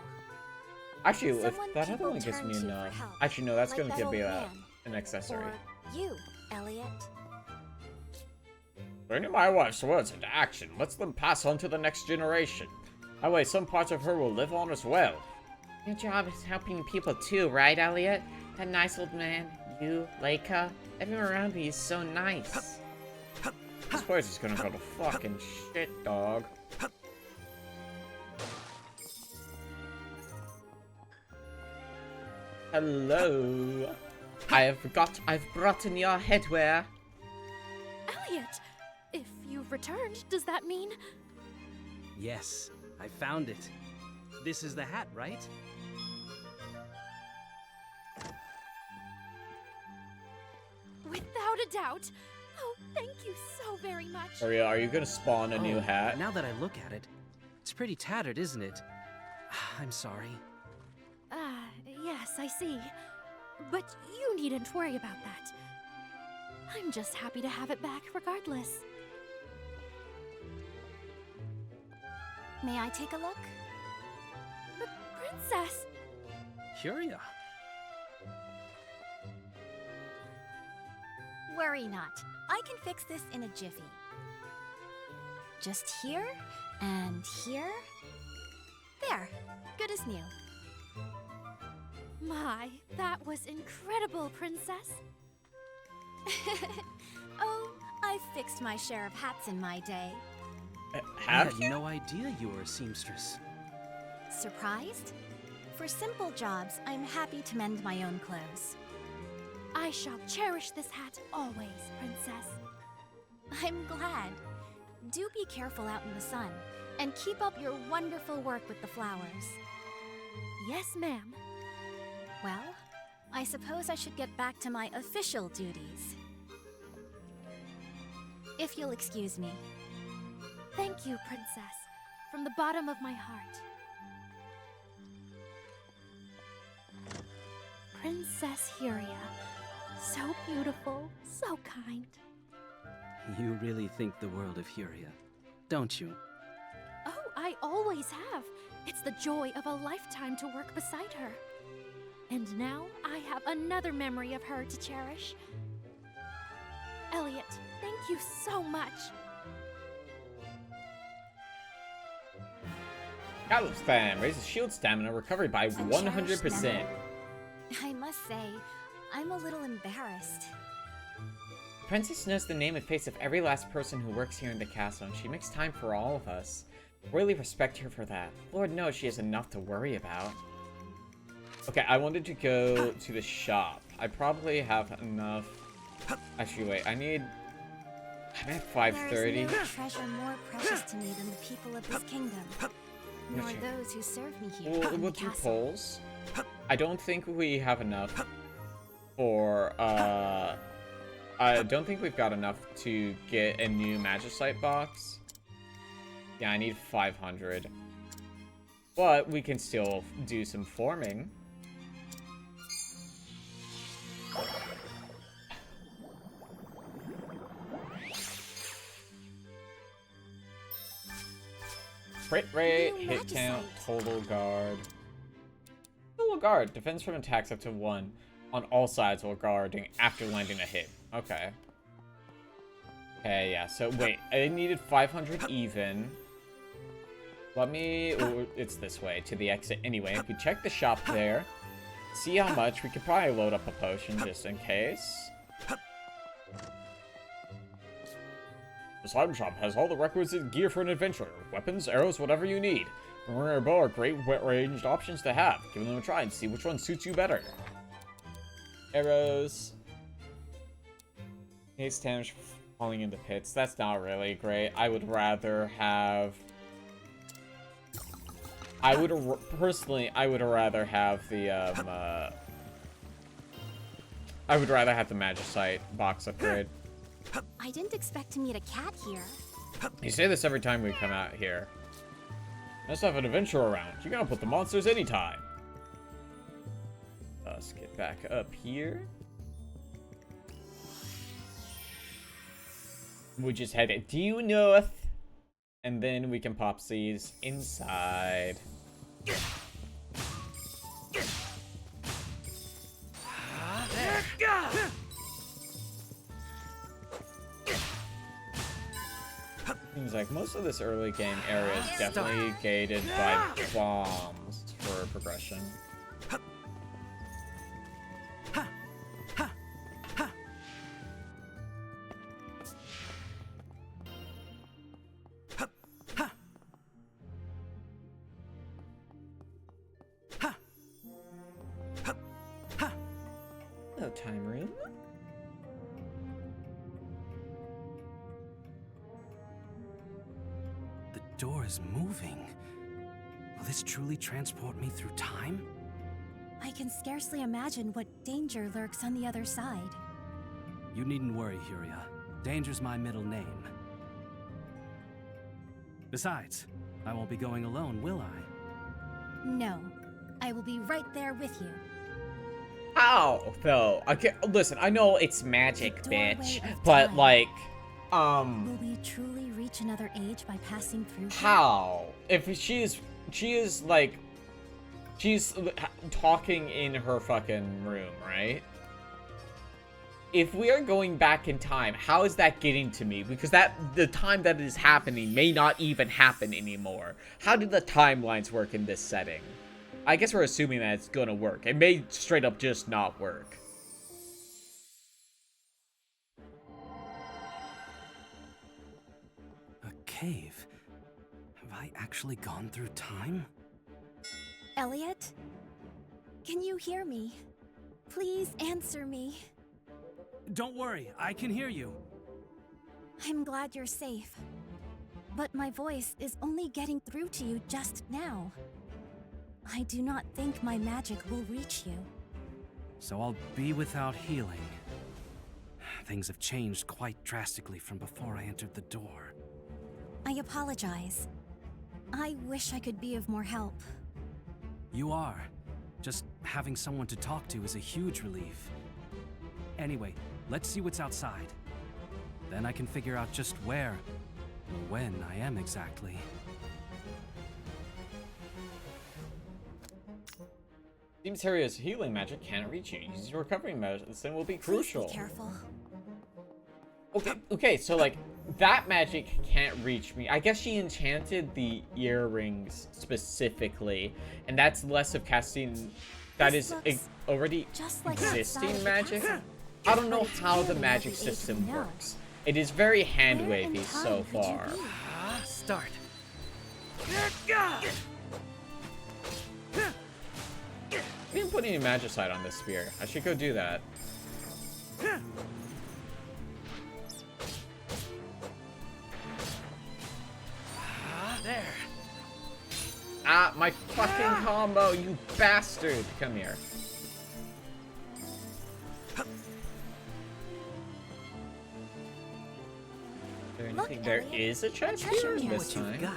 Actually, if Someone that people only gives turn me to for enough. help, Actually, no, that's like gonna that give me old man. an accessory. Or you, Elliot. Bringing my wife's words into action lets them pass on to the next generation. That way, some parts of her will live on as well. Your job is helping people too, right, Elliot? That nice old man, you, Leica, everyone around me is so nice. This place is gonna go to fucking shit, dog. Hello. I've brought in your headwear. Elliot! If you've returned, does that mean... Yes, I found it. This is the hat, right? Without a doubt. Oh, thank you so very much. Maria, are you gonna spawn a new Oh, hat? Now that I look at it, it's pretty tattered, isn't it? I'm sorry. Yes, I see. But you needn't worry about that. I'm just happy to have it back regardless. May I take a look? Princess! Curia. Worry not. I can fix this in a jiffy. Just here and here. There. Good as new. My, that was incredible, Princess. Oh, I've fixed my share of hats in my day. I had no idea you were a seamstress. Surprised? For simple jobs, I'm happy to mend my own clothes. I shall cherish this hat always, Princess. I'm glad. Do be careful out in the sun, and keep up your wonderful work with the flowers. Yes, ma'am. Well, I suppose I should get back to my official duties. If you'll excuse me. Thank you, Princess, from the bottom of my heart. Princess Huria, so beautiful, so kind. You really think the world of Huria, don't you? Oh, I always have. It's the joy of a lifetime to work beside her. And now I have another memory of her to cherish. Elliot, thank you so much. Gallows Fan raises shield stamina recovery by 100%. I must say, I'm a little embarrassed. The princess knows the name and face of every last person who works here in the castle, and she makes time for all of us. Really respect her for that. Lord knows she has enough to worry about. Okay, I wanted to go to the shop. I probably have enough. Actually, wait, I'm at 5:30. There is no treasure more precious to me than the people of this kingdom, nor Gotcha. those who serve me here We'll in the do castle. polls. I don't think we have enough for, I don't think we've got enough to get a new Magicite box. Yeah, I need 500. But we can still do some forming. Crit rate, New hit count, Magicite. total guard. Total guard, defense from attacks up to 1 on all sides while guarding after landing a hit. Okay. Okay, yeah, so wait, I needed 500 even. Let me, oh, it's this way, to the exit anyway. If we check the shop there, see how much, we could probably load up a potion just in case. This item shop has all the requisite gear for an adventurer. Weapons, arrows, whatever you need. Boomerang or bow are great ranged options to have. Give them a try and see which one suits you better. Arrows. Haste damage falling into pits. That's not really great. I would rather have... personally, I would rather have the, I would rather have the Magicite box upgrade. I didn't expect to meet a cat here. You say this every time we come out here. Let's have an adventure around. You gotta put the monsters anytime. Let's get back up here. We just head due north, and then we can pop these inside. Seems like most of this early game area is definitely gated by bombs for progression. No time room. The door is moving. Will this truly transport me through time? I can scarcely imagine what danger lurks on the other side. You needn't worry, Huria. Danger's my middle name. Besides, I won't be going alone, will I? No, I will be right there with you. How, though? Okay, listen, I know it's magic, bitch, but like, Will we truly reach another age by passing through? how? If she is like, she's talking in her fucking room, right? If we are going back in time, how is that getting to me? Because the time that is happening may not even happen anymore. How do the timelines work in this setting? I guess we're assuming that it's gonna work. It may straight up just not work. A cave? Have I actually gone through time? Elliott? Can you hear me? Please answer me. Don't worry, I can hear you. I'm glad you're safe. But my voice is only getting through to you just now. I do not think my magic will reach you. So I'll be without healing. Things have changed quite drastically from before I entered the door. I apologize. I wish I could be of more help. You are. Just having someone to talk to is a huge relief. Anyway, let's see what's outside. Then I can figure out just where or when I am exactly. Seems Harriet's healing magic can't reach you. Using your recovering medicine will be crucial. Please be careful. Okay, so like, that magic can't reach me. I guess she enchanted the earrings specifically, and that's less of casting, that is already existing magic. I don't know how the magic system works. It is very hand-wavy so far. Start. I didn't put any magicite on this spear. I should go do that. There. Ah, my fucking combo, you bastard! Come here. There is a chest here this time.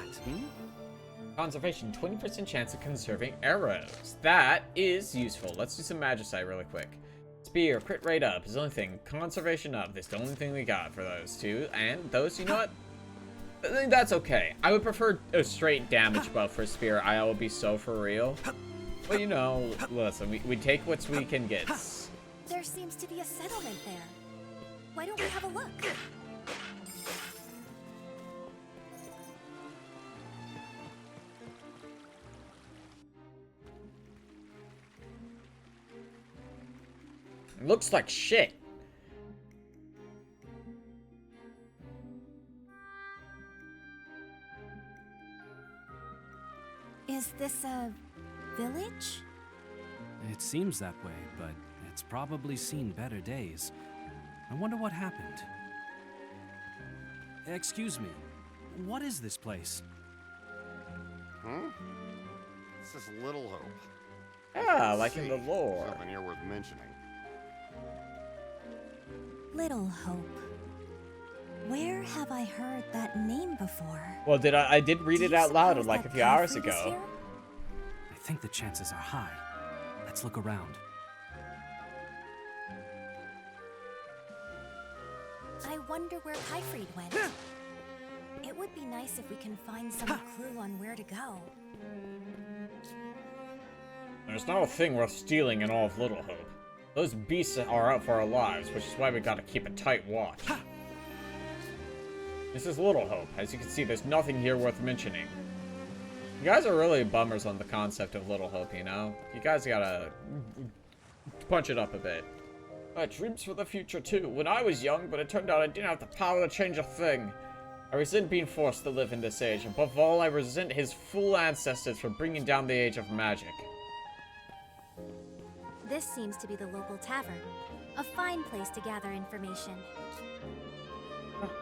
Conservation, 20% chance of conserving arrows. That is useful. Let's do some magicite really quick. Spear, crit rate up is the only thing. Conservation up is the only thing we got for those two. And those, you know what? I think that's okay. I would prefer a straight damage buff for Spear. I will be so for real. But you know, listen, we take what we can get. There seems to be a settlement there. Why don't we have a look? Looks like shit. Is this a village? It seems that way, but it's probably seen better days. I wonder what happened. Excuse me, what is this place? This is Little Hope. Ah, like in the lore. Something here worth mentioning. Little Hope. Where have I heard that name before? Well, I did read it out loud like a few hours Kayfrey is ago. here? I think the chances are high. Let's look around. I wonder where Kayfrey went. It would be nice if we can find some clue on where to go. There's not a thing worth stealing in all of Little Hope. Those beasts are out for our lives, which is why we gotta keep a tight watch. This is Little Hope. As you can see, there's nothing here worth mentioning. You guys are really bummers on the concept of Little Hope, you know? You guys gotta punch it up a bit. I had dreams for the future too, when I was young, but it turned out I didn't have the power to change a thing. I resent being forced to live in this age. Above all, I resent his fool ancestors for bringing down the age of magic. This seems to be the local tavern. A fine place to gather information.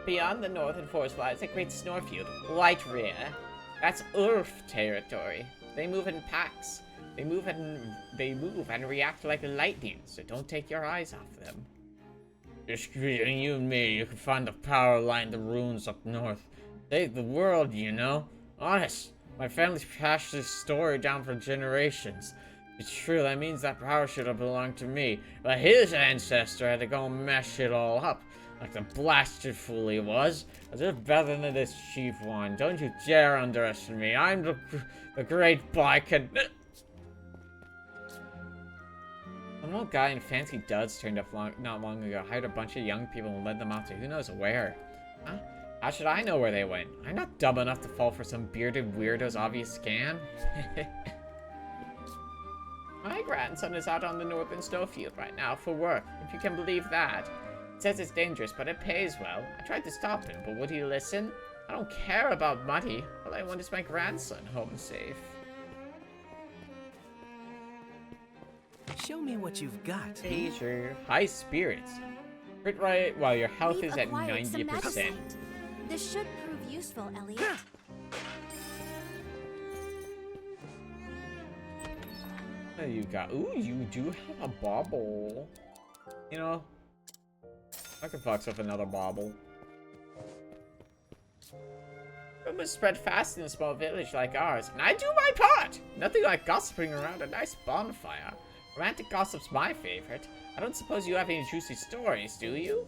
Beyond the northern forest lies a great snowfield, White Rear. That's Urf territory. They move in packs. They move and react like lightning, so don't take your eyes off them. Just between you and me, you can find the power line, the ruins up north. Save the world, you know? Honest, my family's passed this story down for generations. It's true, that means that power should have belonged to me, but his ancestor had to go and mess it all up. Like the blasted fool he was. As if better than this chief one. Don't you dare underestimate me. I'm the great Boco. An old guy in fancy duds turned up not long ago, hired a bunch of young people and led them out to who knows where. Huh? How should I know where they went? I'm not dumb enough to fall for some bearded weirdo's obvious scam. My grandson is out on the northern snowfield right now for work, if you can believe that. It says it's dangerous, but it pays well. I tried to stop him, but would he listen? I don't care about money. All I want is my grandson home safe. Show me what you've got. Seizure. High spirits. Crit right while your health We've is at acquired some 90%. magicite. This should prove useful, Elliot. What do you got? Ooh, you do have a bauble. You know, I could fox up another bauble. Rumors spread fast in a small village like ours, and I do my part! Nothing like gossiping around a nice bonfire. Romantic gossip's my favorite. I don't suppose you have any juicy stories, do you?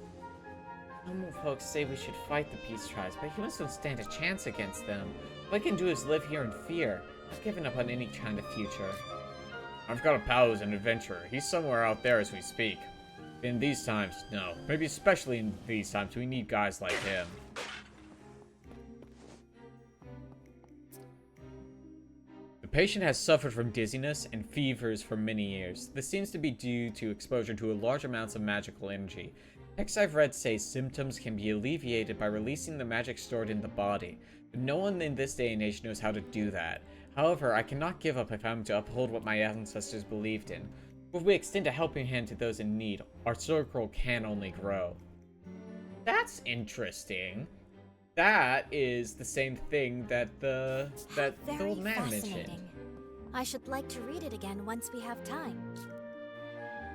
Some folks say we should fight the peace tribes, but humans don't stand a chance against them. All I can do is live here in fear. I've given up on any kind of future. I've got a pal who's an adventurer. He's somewhere out there as we speak. In these times, no. Maybe especially in these times, we need guys like him. The patient has suffered from dizziness and fevers for many years. This seems to be due to exposure to large amounts of magical energy. Texts I've read say symptoms can be alleviated by releasing the magic stored in the body, but no one in this day and age knows how to do that. However, I cannot give up if I'm to uphold what my ancestors believed in. If we extend a helping hand to those in need, our circle can only grow. That's interesting. That is the same thing that the old man mentioned. I should like to read it again once we have time.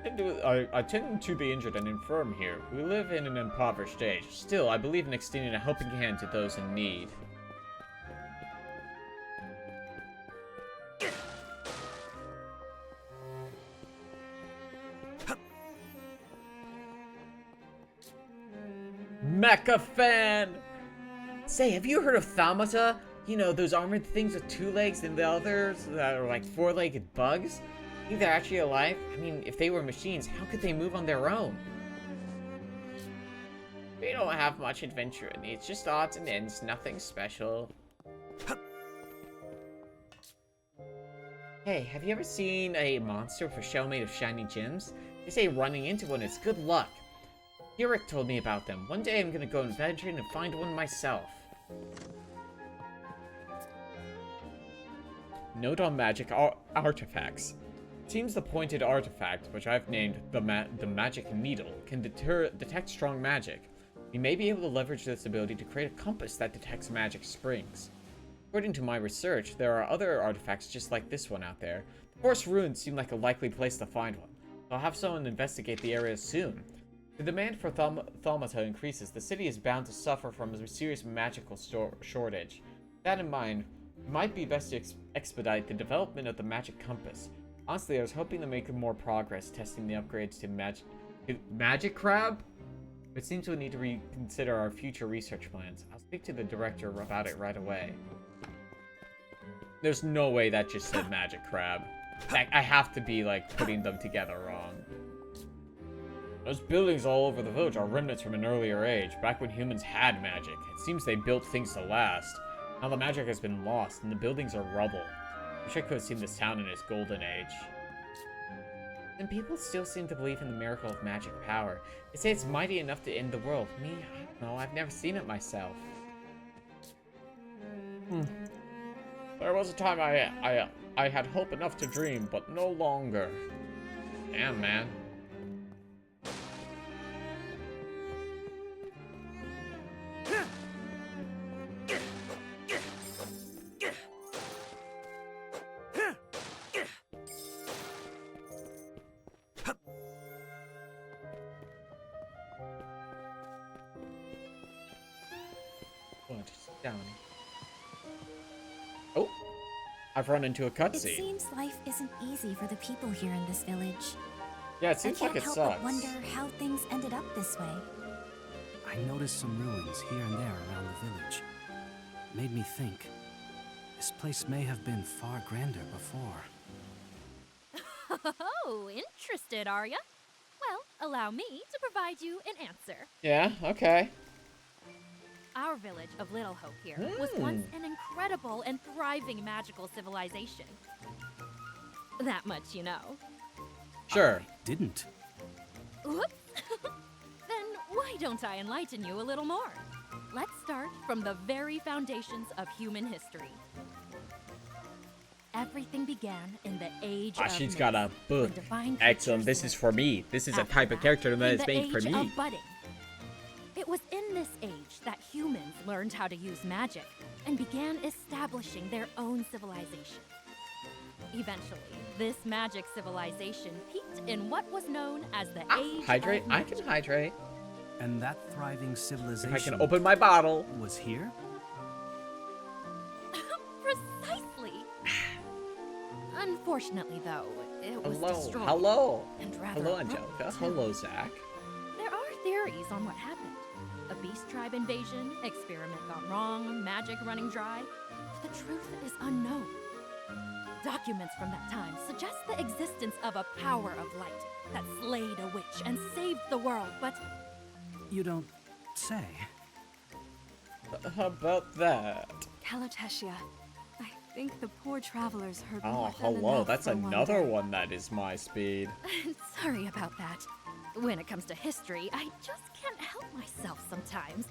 I tend to be injured and infirm here. We live in an impoverished age. Still, I believe in extending a helping hand to those in need. Mecha fan! Say, have you heard of Thaumaata? You know, those armored things with 2 legs and the others that are like 4-legged bugs? Think they're actually alive? I mean, if they were machines, how could they move on their own? We don't have much adventure in these, just odds and ends, nothing special. Hey, have you ever seen a monster with a shell made of shiny gems? They say running into one is good luck. Eric told me about them. One day I'm gonna go adventuring and find one myself. Note on magic artifacts. It seems the pointed artifact, which I've named the magic needle, can detect strong magic. We may be able to leverage this ability to create a compass that detects magic springs. According to my research, there are other artifacts just like this one out there. The forest ruins seem like a likely place to find one. I'll have someone investigate the area soon. The demand for thaumato increases. The city is bound to suffer from a serious magical shortage. With that in mind, it might be best to expedite the development of the magic compass. Honestly, I was hoping to make more progress testing the upgrades to magic crab? It seems we need to reconsider our future research plans. I'll speak to the director about it right away. There's no way that just said magic crab. I have to be, like, putting them together wrong. Those buildings all over the village are remnants from an earlier age, back when humans had magic. It seems they built things to last. Now the magic has been lost, and the buildings are rubble. Wish I could have seen this town in its golden age. And people still seem to believe in the miracle of magic power. They say it's mighty enough to end the world. Me, I don't know, I've never seen it myself. There was a time I had hope enough to dream, but no longer. Damn, man. Down. Oh, I've run into a cutscene. It seems life isn't easy for the people here in this village. Yeah, it seems like it I can't help sucks. but wonder how things ended up this way. I noticed some ruins here and there around the village. Made me think, this place may have been far grander before. Oh, interested, are ya? Well, allow me to provide you an answer. Yeah, okay. Our village of Little Hope here was once an incredible and thriving magical civilization. That much you know. Sure. I didn't. Whoops. Then why don't I enlighten you a little more? Let's start from the very foundations of human history. Everything began in the age of She's myth, got a book. when divine Excellent. creatures This is lived. for me. This is a After type of that, character that in is the made for age me. of budding. It was in this age that humans learned how to use magic and began establishing their own civilization. Eventually, this magic civilization peaked in what was known as the Age Hydrate? of I Magic. can hydrate. And that thriving civilization I can open my bottle. Was here? Precisely. Unfortunately, though, it was destroyed. Hello. And rather Hello, abruptly, Angelica. too. Hello, Zach. There are theories on what happened. A beast tribe invasion, experiment gone wrong, magic running dry. The truth is unknown. Documents from that time suggest the existence of a power of light that slayed a witch and saved the world, but You don't say. How about that? Elliotttttttttttttt. I think the poor travelers heard Oh, more than hello. enough That's for one another day. one that is my speed. sorry about that. When it comes to history, I just can't help myself sometimes.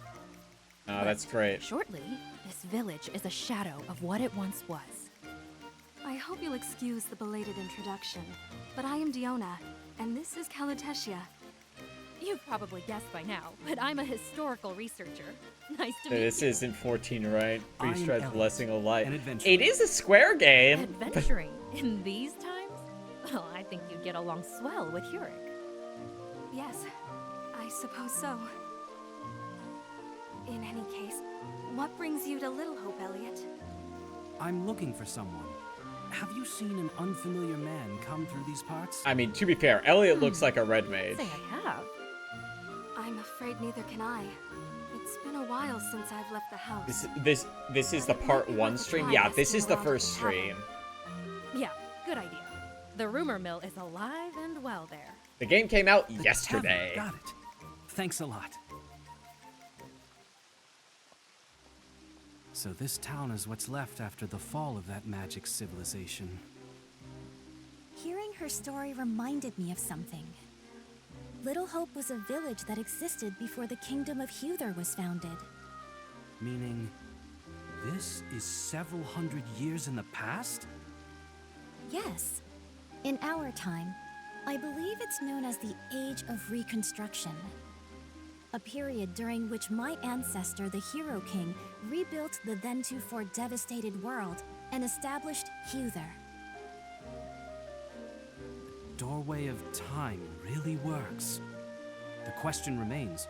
Oh, that's great. Shortly, this village is a shadow of what it once was. I hope you'll excuse the belated introduction, but I am Diona, and this is Elliotttttttttt. You've probably guessed by now, but I'm a historical researcher. Nice to meet This you. isn't 14, right? I am Free Stride's Elliot, Blessing of Light. an adventurer. It is a Square game. Adventuring in these times? Well, I think you'd get along swell with Hurek. Yes, I suppose so. In any case, what brings you to Little Hope, Elliot? I'm looking for someone. Have you seen an unfamiliar man come through these parts? I mean, to be fair, Elliot looks like a red mage. Say I have. I'm afraid neither can I. It's been a while since I've left the house. This is the part 1 stream? Yeah, this is the first stream. Yeah, good idea. The rumor mill is alive and well there. The game came out The yesterday. tavern, got it. Thanks a lot. So this town is what's left after the fall of that magic civilization. Hearing her story reminded me of something. Little Hope was a village that existed before the kingdom of Huther was founded. Meaning, this is several hundred years in the past? Yes. In our time, I believe it's known as the Age of Reconstruction. A period during which my ancestor, the Hero King, rebuilt the then-to-fore devastated world and established Huther. Doorway of time really works. the question remains,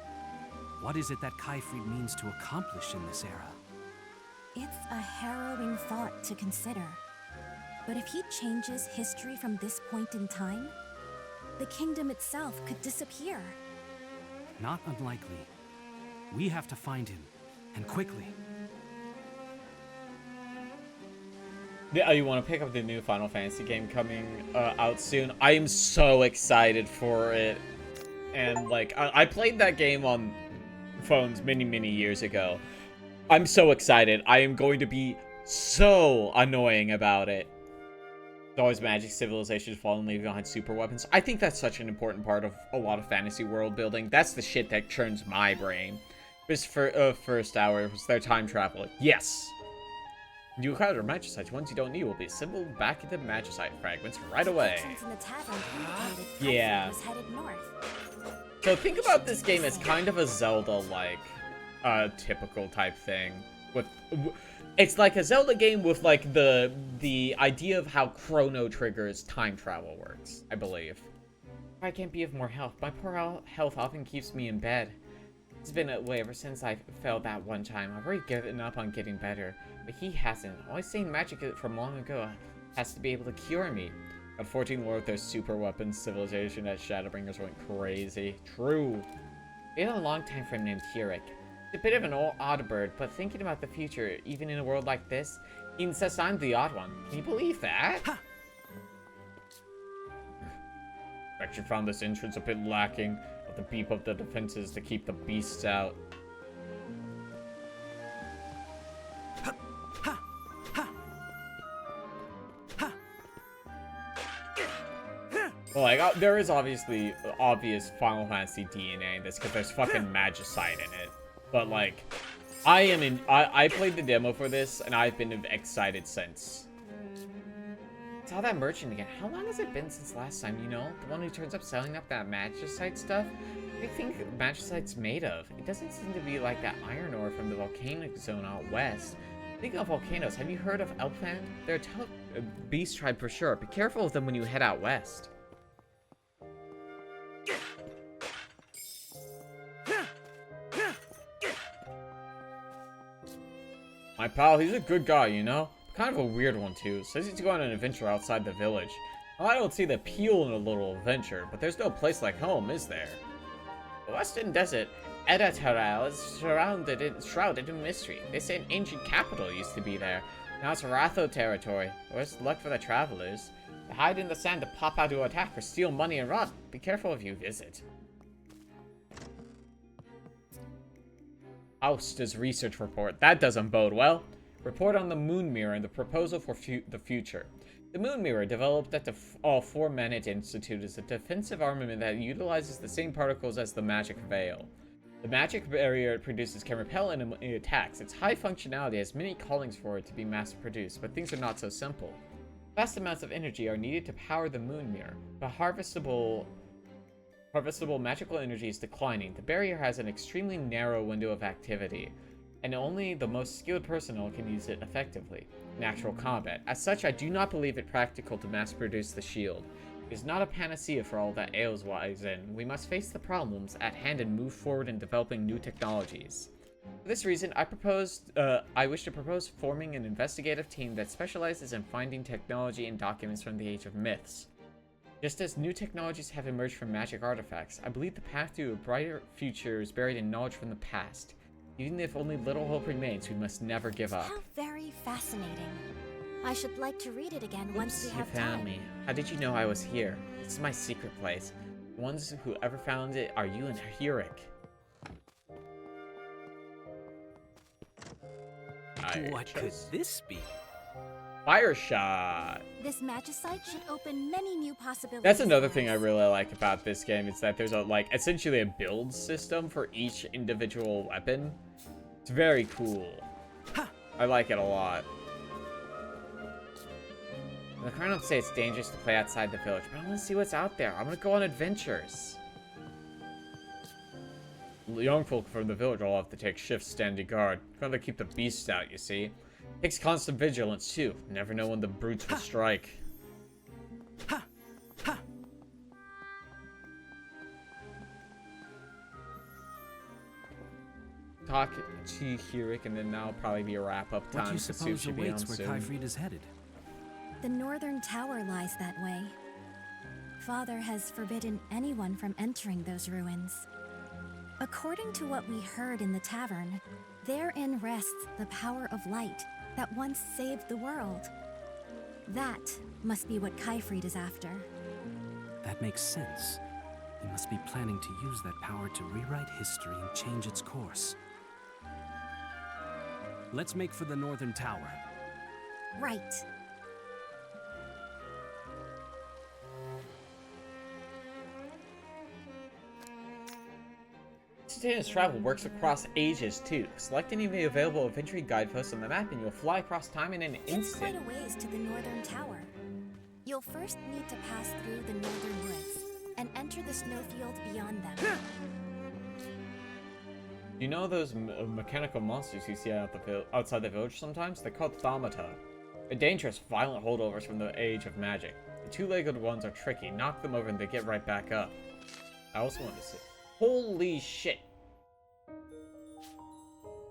what is it that Kaifrid means to accomplish in this era? It's a harrowing thought to consider. But if he changes history from this point in time, the kingdom itself could disappear. Not unlikely. We have to find him, and quickly. Yeah, you want to pick up the new Final Fantasy game coming out soon? I am so excited for it. And, like, I played that game on phones many, many years ago. I'm so excited. I am going to be so annoying about it. It's always magic, civilizations falling, leaving behind super weapons. I think that's such an important part of a lot of fantasy world building. That's the shit that churns my brain. This first hour was their time travel. Yes! You encounter magicites. Ones you don't need will be assembled back into magicite fragments right away. Yeah. So think about this game as kind of a Zelda-like, typical type thing. It's like a Zelda game with like the idea of how Chrono Trigger's time travel works, I believe. I can't be of more help. My poor health often keeps me in bed. It's been that way ever since I fell that one time. I've already given up on getting better, but he hasn't. Always saying magic from long ago has to be able to cure me. Unfortunately, Lord, their super weapons civilization at Shadowbringers went crazy. True. We had a long time for him named Hirik. He's a bit of an odd bird, but thinking about the future, even in a world like this, he insists I'm the odd one. Can you believe that? Bet you found this entrance a bit lacking. Have to beef up the defenses to keep the beasts out. Well, like, there is obviously obvious Final Fantasy DNA in this because there's fucking magicite in it. But like, I played the demo for this and I've been excited since. Saw that merchant again. How long has it been since last time, you know? The one who turns up selling up that magicite stuff? What do you think magicite's made of? It doesn't seem to be like that iron ore from the volcanic zone out west. Speaking of volcanoes, have you heard of Elfland? They're a beast tribe for sure. Be careful of them when you head out west. My pal, he's a good guy, you know? Kind of a weird one, too. Says he's going on an adventure outside the village. Well, I don't see the appeal in a little adventure, but there's no place like home, is there? The Western Desert, Elliotttttttttttt, is shrouded in mystery. They say an ancient capital used to be there. Now it's Ratho territory. Worst luck for the travelers. They hide in the sand to pop out to attack or steal money and run. Be careful if you visit. Oust's research report. That doesn't bode well. Report on the Moon Mirror and the proposal for the future. The Moon Mirror, developed at the All-4-Minute Institute, is a defensive armament that utilizes the same particles as the magic veil. The magic barrier it produces can repel enemy attacks. Its high functionality has many callings for it to be mass-produced, but things are not so simple. Vast amounts of energy are needed to power the Moon Mirror, but harvestable magical energy is declining. The barrier has an extremely narrow window of activity, and only the most skilled personnel can use it effectively in actual combat. As such, I do not believe it practical to mass-produce the shield. It is not a panacea for all that ails lies in. We must face the problems at hand and move forward in developing new technologies. For this reason, I wish to propose forming an investigative team that specializes in finding technology and documents from the Age of Myths. Just as new technologies have emerged from magic artifacts, I believe the path to a brighter future is buried in knowledge from the past. Even if only little hope remains, we must never give up. How very fascinating. I should like to read it again once we have time. You found me. How did you know I was here? This is my secret place. The ones who ever found it are you and Hirik. What could this be? Fire shot. This magicite should open many new possibilities. That's another thing I really like about this game. Is that there's essentially a build system for each individual weapon. It's very cool. I like it a lot. The Colonel say it's dangerous to play outside the village, but I want to see what's out there. I want to go on adventures. Young folk from the village all have to take shifts standing guard. Gotta keep the beasts out, you see. Takes constant vigilance, too. Never know when the brutes will strike. talk to Hurik, and then that'll probably be a wrap-up time. What do you so Soup suppose should be awaits on where soon. Kaifrid is headed? The Northern Tower lies that way. Father has forbidden anyone from entering those ruins. According to what we heard in the tavern, therein rests the power of light that once saved the world. That must be what Kaifrid is after. That makes sense. He must be planning to use that power to rewrite history and change its course. Let's make for the Northern Tower. Right. Instantaneous travel works across ages too. Select any of the available adventure guideposts on the map and you'll fly across time in an It's instant. quite a ways to the Northern Tower. You'll first need to pass through the Northern Woods and enter the snowfield beyond them. You know those mechanical monsters you see outside the village sometimes? They're called Thaumato. They're dangerous, violent holdovers from the age of magic. The two-legged ones are tricky. Knock them over and they get right back up. I also want to see. Holy shit.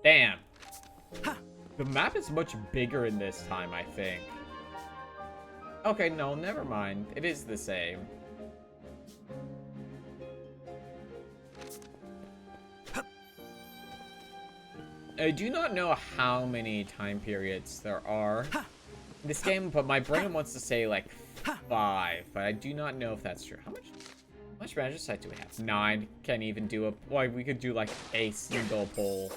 Damn. The map is much bigger in this time, I think. Okay, no, never mind. It is the same. I do not know how many time periods there are in this game, but my brain wants to say like 5, but I do not know if that's true. How much magic site do we have? 9. Can't even do a... Well, we could do like a single pull.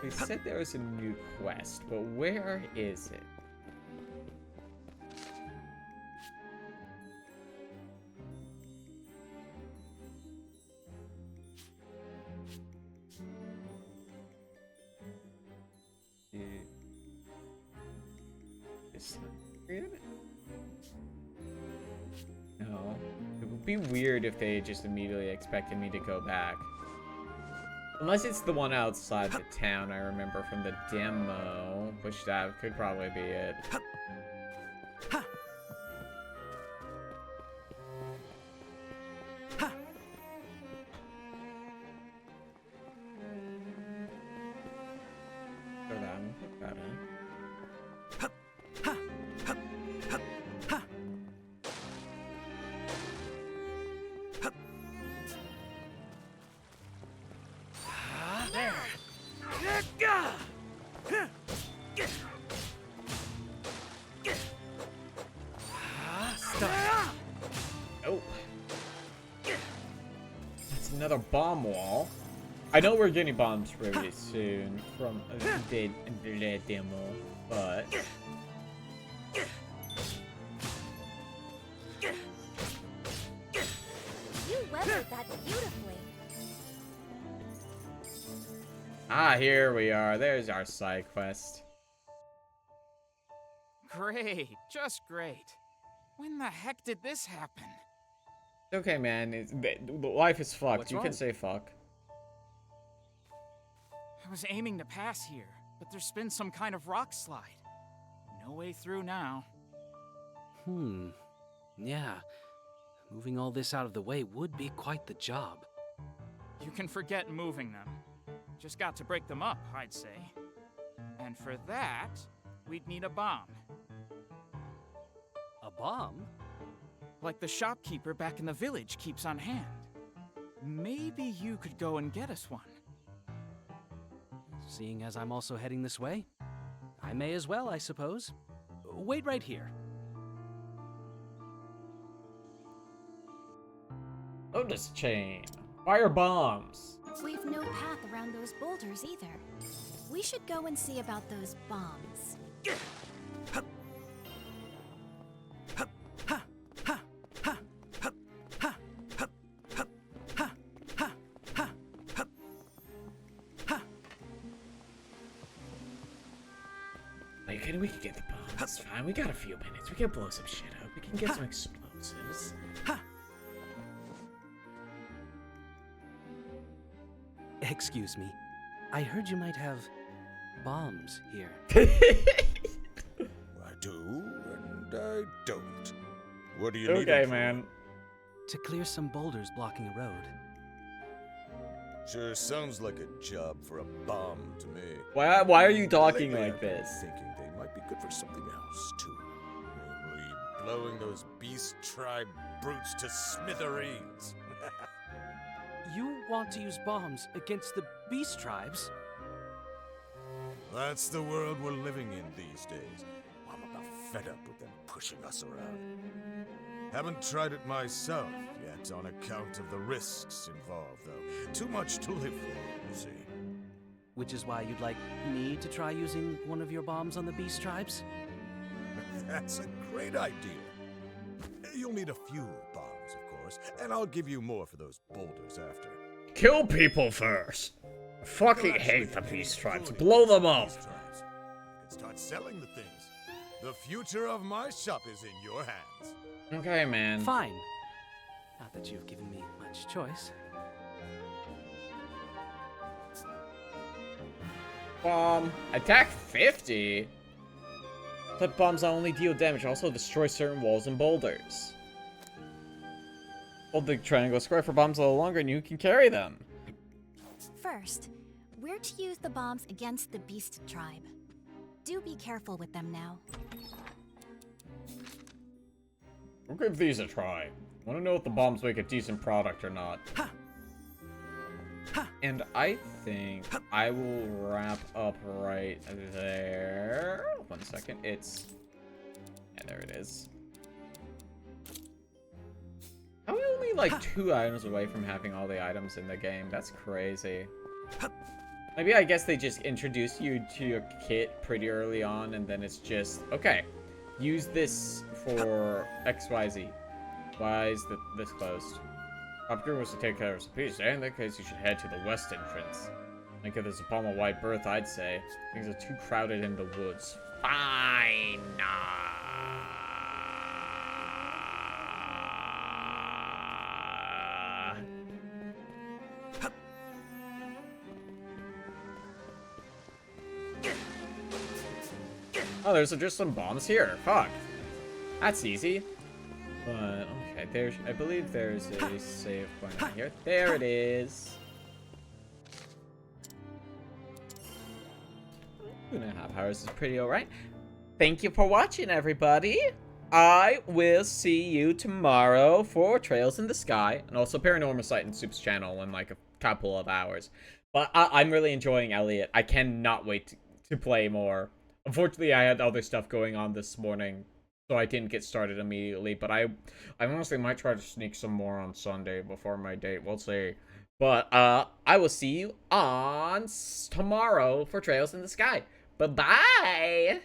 They said there was a new quest, but where is it? Is it? No. It would be weird if they just immediately expected me to go back. Unless it's the one outside the town I remember from the demo, which that could probably be it. Put that in, put that in. Oh. That's another bomb wall. I know we're getting bombs really soon from the demo, but... You weathered that beautifully. Ah, here we are. There's our side quest. Great, just great. When the heck did this happen? Okay, man. Life is fucked. What's You wrong? can say fuck. I was aiming to pass here, but there's been some kind of rock slide. No way through now. Yeah. Moving all this out of the way would be quite the job. You can forget moving them. Just got to break them up, I'd say. And for that, we'd need a bomb. A bomb? Like the shopkeeper back in the village keeps on hand. Maybe you could go and get us one. Seeing as I'm also heading this way, I may as well, I suppose. Wait right here. Lotus chain. Fire bombs. We've no path around those boulders either. We should go and see about those bombs. Like, we can get the bombs. It's fine. We got a few minutes. We can blow some shit up. We can get some explosives. Excuse me. I heard you might have bombs here. I do, and I don't. What do you need? Okay, man. To clear some boulders blocking a road. Sure sounds like a job for a bomb to me. Why are you talking Lately, like I've been this? Thinking they might be good for something else too. Namely, blowing those beast tribe brutes to smithereens. You want to use bombs against the beast tribes? That's the world we're living in these days. I'm about fed up with them pushing us around. Haven't tried it myself yet on account of the risks involved, though. Too much to live for, you see. Which is why you'd like me to try using one of your bombs on the beast tribes? That's a great idea. You'll need a few bombs, of course, and I'll give you more for those boulders after. Kill people first. I fucking hate the beast tribes. Blow them up. I can start selling the things. The future of my shop is in your hands. Okay, man. Fine. Not that you've given me much choice. Bomb. Attack 50? Flip bombs not only deal damage, also destroy certain walls and boulders. Hold the triangle square for bombs a little longer and you can carry them. First, we're to use the bombs against the beast tribe. Do be careful with them now. We'll give these a try. Want to know if the bombs make a decent product or not. And I think I will wrap up right there. 1 second. It's... Yeah, there it is. Are we only like 2 items away from having all the items in the game? That's crazy. Maybe I guess they just introduce you to your kit pretty early on and then it's just, okay, use this for XYZ. Why is this closed? Operator was to take care of some peace. In that case, you should head to the west entrance. I think if there's a palm of white berth, I'd say. Things are too crowded in the woods. Fine. Oh, there's just some bombs here. Fuck. That's easy. But, okay, I believe there's a save point on here. There it is. 2.5 hours is pretty alright. Thank you for watching, everybody. I will see you tomorrow for Trails in the Sky, and also Paranormal Sight and Soup's channel in like a couple of hours. But I'm really enjoying Elliott. I cannot wait to play more. Unfortunately, I had other stuff going on this morning, so I didn't get started immediately. But I honestly might try to sneak some more on Sunday before my date. We'll see. But I will see you on tomorrow for Trails in the Sky. Bye-bye!